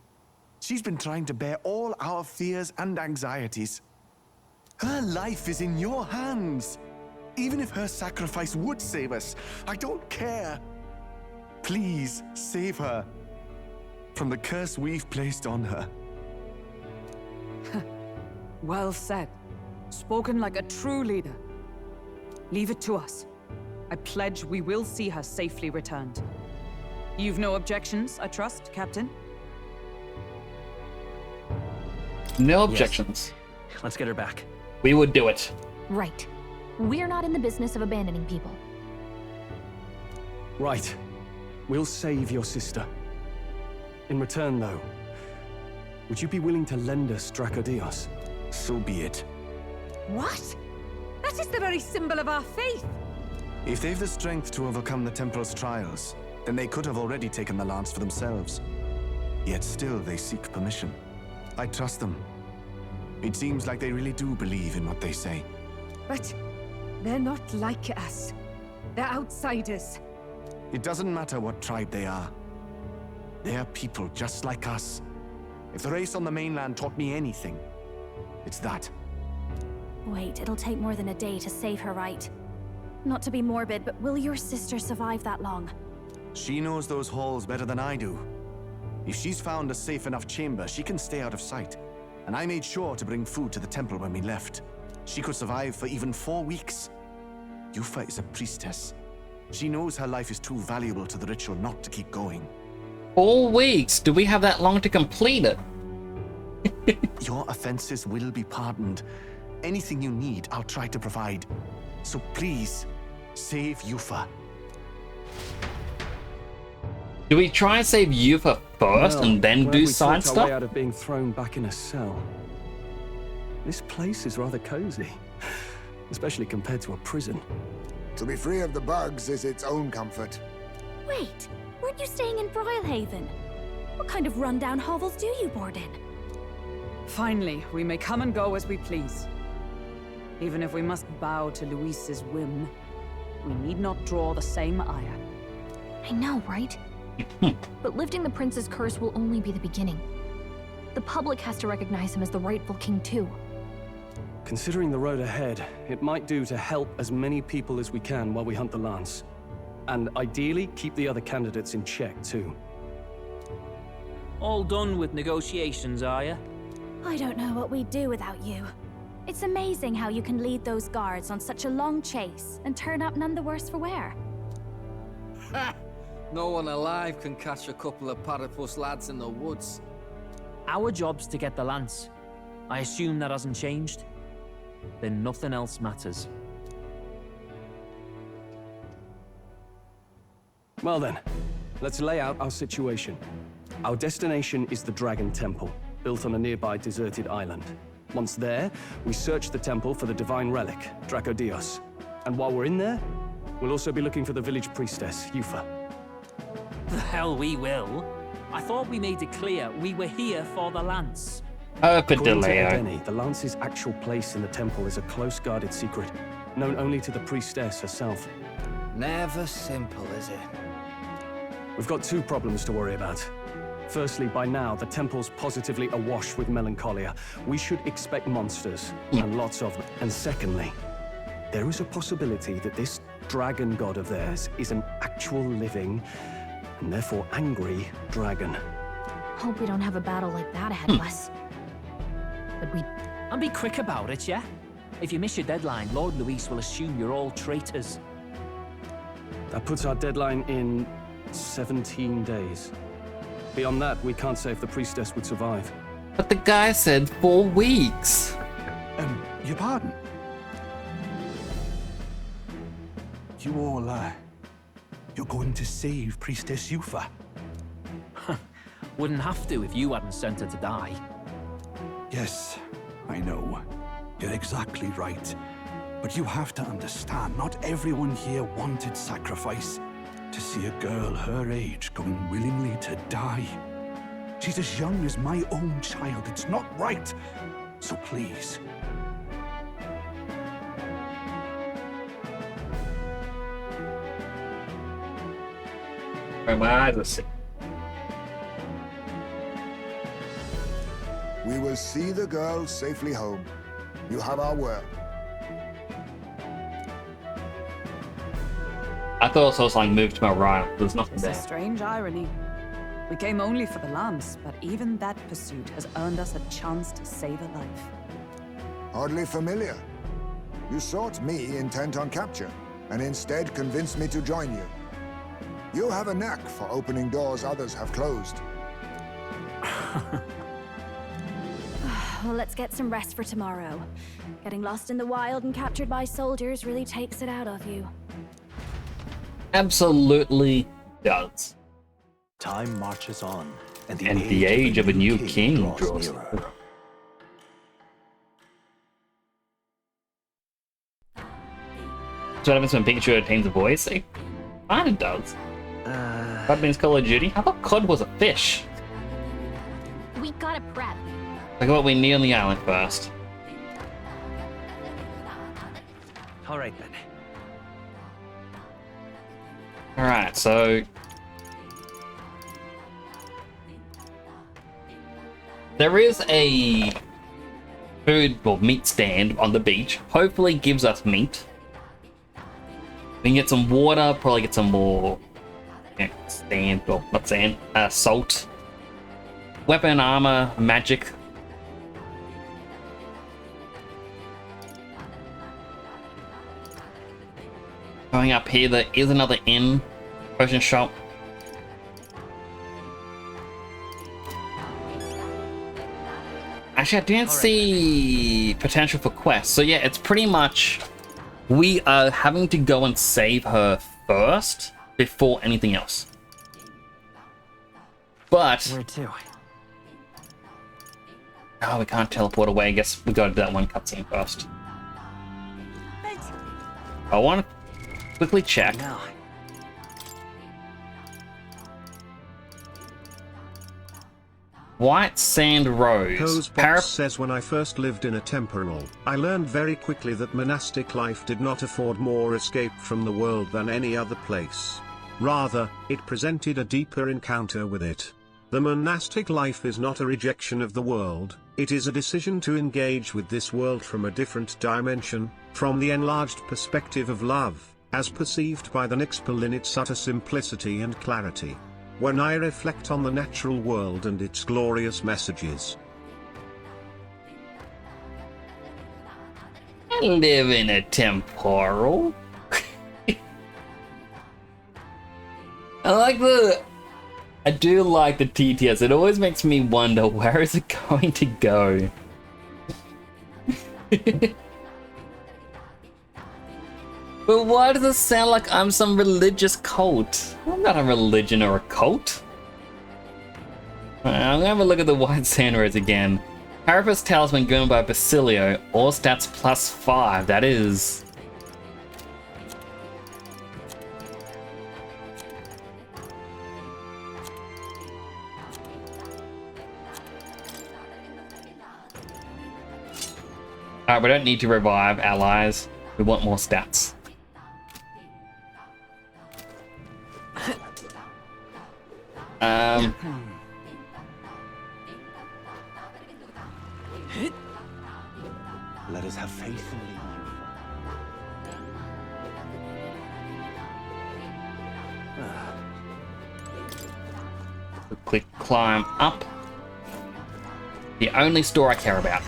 She's been trying to bear all our fears and anxieties. Her life is in your hands. Even if her sacrifice would save us, I don't care. Please, save her from the curse we've placed on her. Well said. Spoken like a true leader. Leave it to us. I pledge we will see her safely returned. You've no objections, I trust, Captain? No objections. Yes. Let's get her back. We would do it. Right. We're not in the business of abandoning people. Right. We'll save your sister. In return, though, would you be willing to lend us Dracodios? So be it. What? That is the very symbol of our faith. If they've the strength to overcome the Temple's trials, then they could have already taken the lance for themselves. Yet still they seek permission. I trust them. It seems like they really do believe in what they say. But they're not like us. They're outsiders. It doesn't matter what tribe they are. They're people just like us. If the race on the mainland taught me anything, it's that. Wait, it'll take more than a day to save her, right? Not to be morbid, but will your sister survive that long? She knows those halls better than I do. If she's found a safe enough chamber, she can stay out of sight. And I made sure to bring food to the temple when we left. She could survive for even 4 weeks. Yufa is a priestess. She knows her life is too valuable to the ritual not to keep going. 4 weeks? Do we have that long to complete it? Your offenses will be pardoned. Anything you need, I'll try to provide. So please, save Yufa. Do we try and save Yufa first Well, and then glad do we side talked our way stuff? out of being thrown back in a cell. This place is rather cozy, especially compared to a prison. To be free of the bugs is its own comfort. Wait, weren't you staying in Broilhaven? What kind of rundown hovels do you board in? Finally, we may come and go as we please. Even if we must bow to Luis's whim, we need not draw the same ire. I know, right? But lifting the prince's curse will only be the beginning. The public has to recognize him as the rightful king too. Considering the road ahead, it might do to help as many people as we can while we hunt the Lance. And ideally, keep the other candidates in check too. All done with negotiations, are ya? I don't know what we'd do without you. It's amazing how you can lead those guards on such a long chase and turn up none the worse for wear. Ha! No one alive can catch a couple of platypus lads in the woods. Our job's to get the Lance. I assume that hasn't changed? Then nothing else matters. Well then, let's lay out our situation. Our destination is the Dragon Temple, built on a nearby deserted island. Once there, we search the temple for the divine relic, Dracodios. And while we're in there, we'll also be looking for the village priestess, Yufa. The hell we will. I thought we made it clear we were here for the Lance. According to Edeni, the Lance's actual place in the temple is a close-guarded secret, known only to the priestess herself. Never simple, is it? We've got 2 problems to worry about. Firstly, by now, the temple's positively awash with melancholia. We should expect monsters, and lots of them. And secondly, there is a possibility that this dragon god of theirs is an actual living, and therefore angry, dragon. Hope we don't have a battle like that ahead of us. But we... And be quick about it, yeah? If you miss your deadline, Lord Luis will assume you're all traitors. That puts our deadline in 17 days. Beyond that, we can't say if the priestess would survive. But the guy said 4 weeks. Your pardon? You all, you're going to save Priestess Yufa? Wouldn't have to if you hadn't sent her to die. Yes, I know. You're exactly right. But you have to understand, not everyone here wanted sacrifice. To see a girl her age going willingly to die. She's as young as my own child. It's not right. So please. My eyes are sick. We will see the girl safely home. You have our word. I thought I saw something move to my right. There's nothing It's a there. strange irony. We came only for the Lance, but even that pursuit has earned us a chance to save a life. Hardly familiar. You sought me intent on capture, and instead convinced me to join you. You have a knack for opening doors others have closed. Well, let's get some rest for tomorrow. Getting lost in the wild and captured by soldiers really takes it out of you. Absolutely does. Time marches on, and the age of a new king draws nearer. So what happens when Pikachu attains a voice? It kinda does. That means Call of Duty? I thought COD was a fish. We gotta prep. Like what we need on the island first. All right then. Alright, so... There is a meat stand on the beach. Hopefully gives us meat. We can get some water, probably get some more sand, well, not sand, salt. weapon, armor, magic. Going up here, there is another inn, potion shop. Actually, I didn't see potential for quests. So yeah, it's pretty much we are having to go and save her first before anything else. But where to? Oh, we can't teleport away. I guess we gotta do that one cutscene first. I want to quickly check. White Sand Rose. Cosebox says, when I first lived in a temporal, I learned very quickly that monastic life did not afford more escape from the world than any other place. Rather, it presented a deeper encounter with it. The monastic life is not a rejection of the world, it is a decision to engage with this world from a different dimension, from the enlarged perspective of love, as perceived by the Nixpel in its utter simplicity and clarity. When I reflect on the natural world and its glorious messages. I live in a temporal. I do like the TTS. It always makes me wonder, where is it going to go? But why does it sound like I'm some religious cult? I'm not a religion or a cult. I'm gonna have a look at the White Sand Rose again. Carapace Talisman given by Basilio, all stats +5. That is... Alright, we don't need to revive allies. We want more stats. Let us have faith in you. Click climb up. The only store I care about.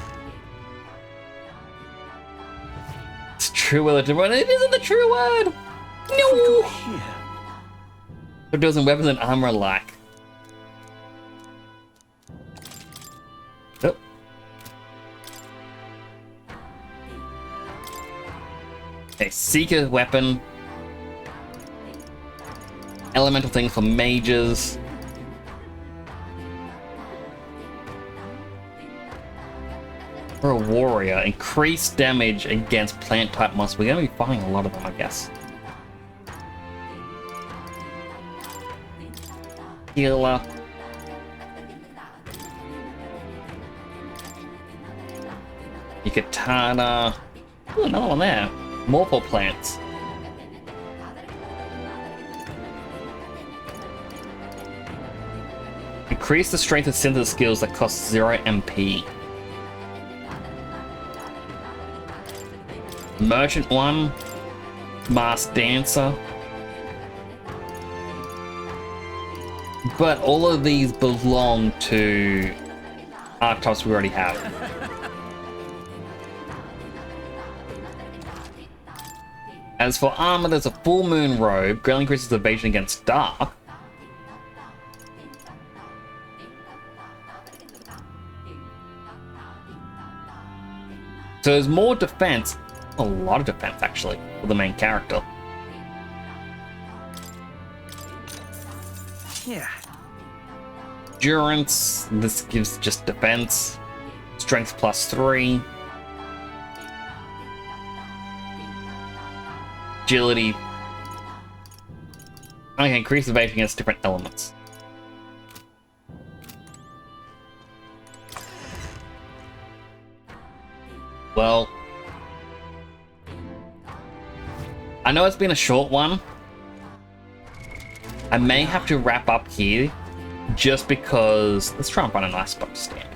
It's true word. It isn't the true word. No. What does in weapons and armor like? Oh. A seeker weapon. Elemental things for mages. For a warrior, increased damage against plant type monsters. We're gonna be fighting a lot of them, I guess. Healer. Katana. Ooh, another one there. Morphle plants. Increase the strength of synthesis skills that cost 0 MP. Merchant one. Masked Dancer. But all of these belong to archetypes we already have. As for armor, there's a full moon robe. Greatly increases evasion against dark. So there's more defense. A lot of defense, actually, for the main character. Yeah. Endurance, this gives just defense. Strength +3. Agility. Okay, increase evasion against different elements. Well, I know it's been a short one. I may have to wrap up here just because let's try and find a nice spot to stand.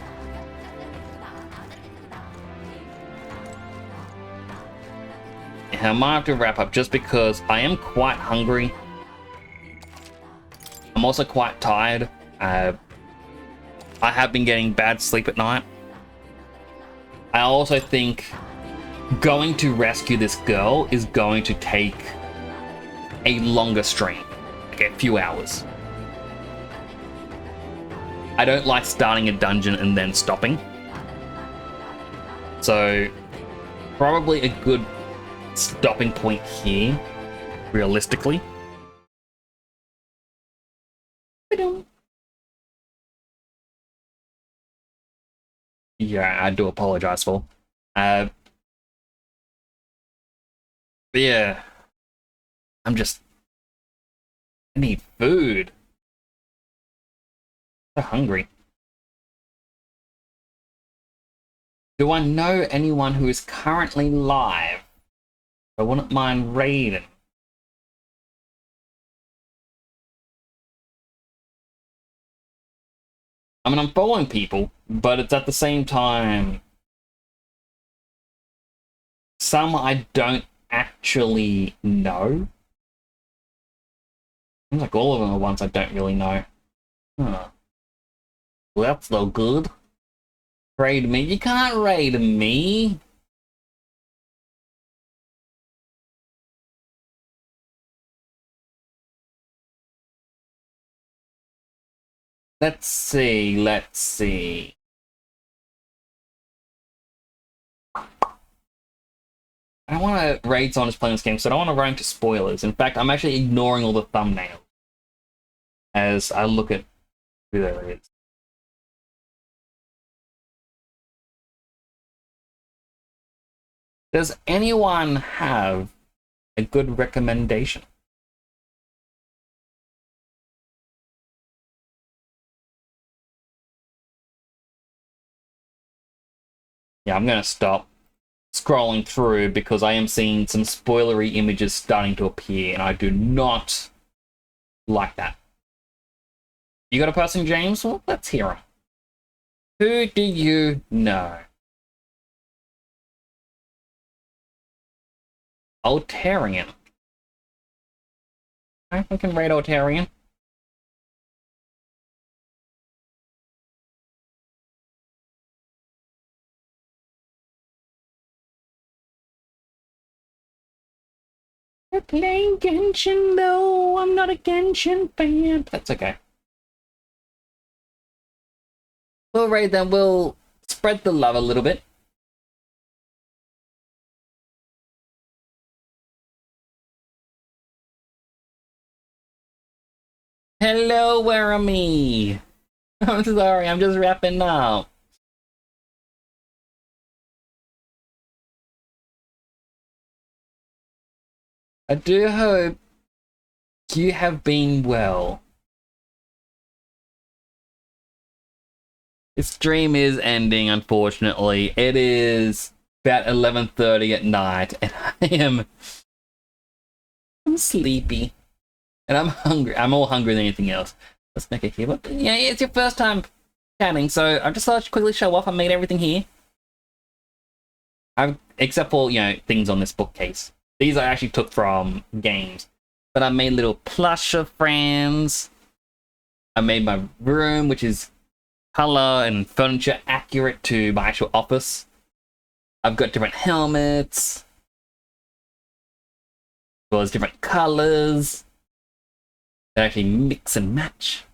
I might have to wrap up just because I am quite hungry. I'm also quite tired. I have been getting bad sleep at night. I also think going to rescue this girl is going to take a longer stream, like a few hours. I don't like starting a dungeon and then stopping. So, probably a good stopping point here, realistically. Yeah, I do apologize for. Yeah. I need food. I'm so hungry. Do I know anyone who is currently live? I wouldn't mind raiding. I mean, I'm following people, but it's at the same time... some I don't actually know. Seems like all of them are ones I don't really know. Huh. Well, that's no good. Raid me? You can't raid me! Let's see. I don't want to raid someone who's playing this game, so I don't want to run into spoilers. In fact, I'm actually ignoring all the thumbnails as I look at who there is. Does anyone have a good recommendation? Yeah, I'm going to stop scrolling through because I am seeing some spoilery images starting to appear, and I do not like that. You got a person, James? Well, let's hear him. Who do you know? Altarian. Okay, we can raid Altarian. We're playing Genshin though. I'm not a Genshin fan. That's okay. We'll raid them. We'll spread the love a little bit. Hello, Weremy. I'm sorry, I'm just wrapping up. I do hope you have been well. The stream is ending, unfortunately. It is about 11:30 at night, and I'm sleepy. And I'm hungry. I'm more hungry than anything else. Let's make it here. But yeah, it's your first time chatting, so I just thought I'd quickly show off. I made everything here. Except for, you know, things on this bookcase. These I actually took from games. But I made little plush of friends. I made my room, which is color and furniture accurate to my actual office. I've got different helmets. As well as different colors that actually mix and match.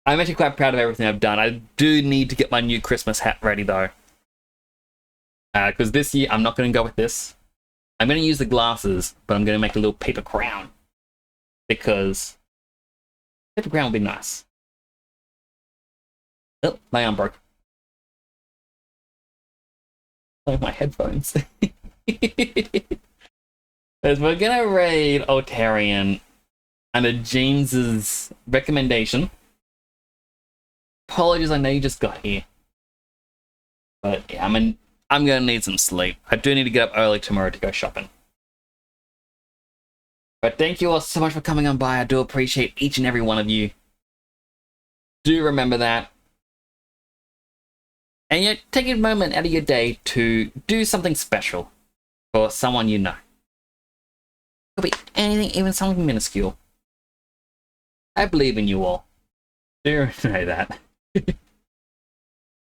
I'm actually quite proud of everything I've done. I do need to get my new Christmas hat ready though. Because this year I'm not going to go with this. I'm going to use the glasses, but I'm going to make a little paper crown. Because paper crown would be nice. Oh, my arm broke. Like my headphones. Because we're going to raid Altarian under James's recommendation. Apologies, I know you just got here. But yeah, I'm gonna need some sleep. I do need to get up early tomorrow to go shopping. But thank you all so much for coming on by. I do appreciate each and every one of you. Do remember that. And yet, take a moment out of your day to do something special for someone you know. Could be anything, even something minuscule. I believe in you all. Do know that.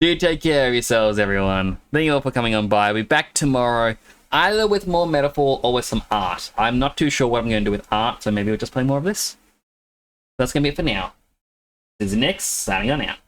Do take care of yourselves, everyone. Thank you all for coming on by. We'll be back tomorrow, either with more metaphor or with some art. I'm not too sure what I'm going to do with art, so maybe we'll just play more of this. That's going to be it for now. This is Nix, signing on out.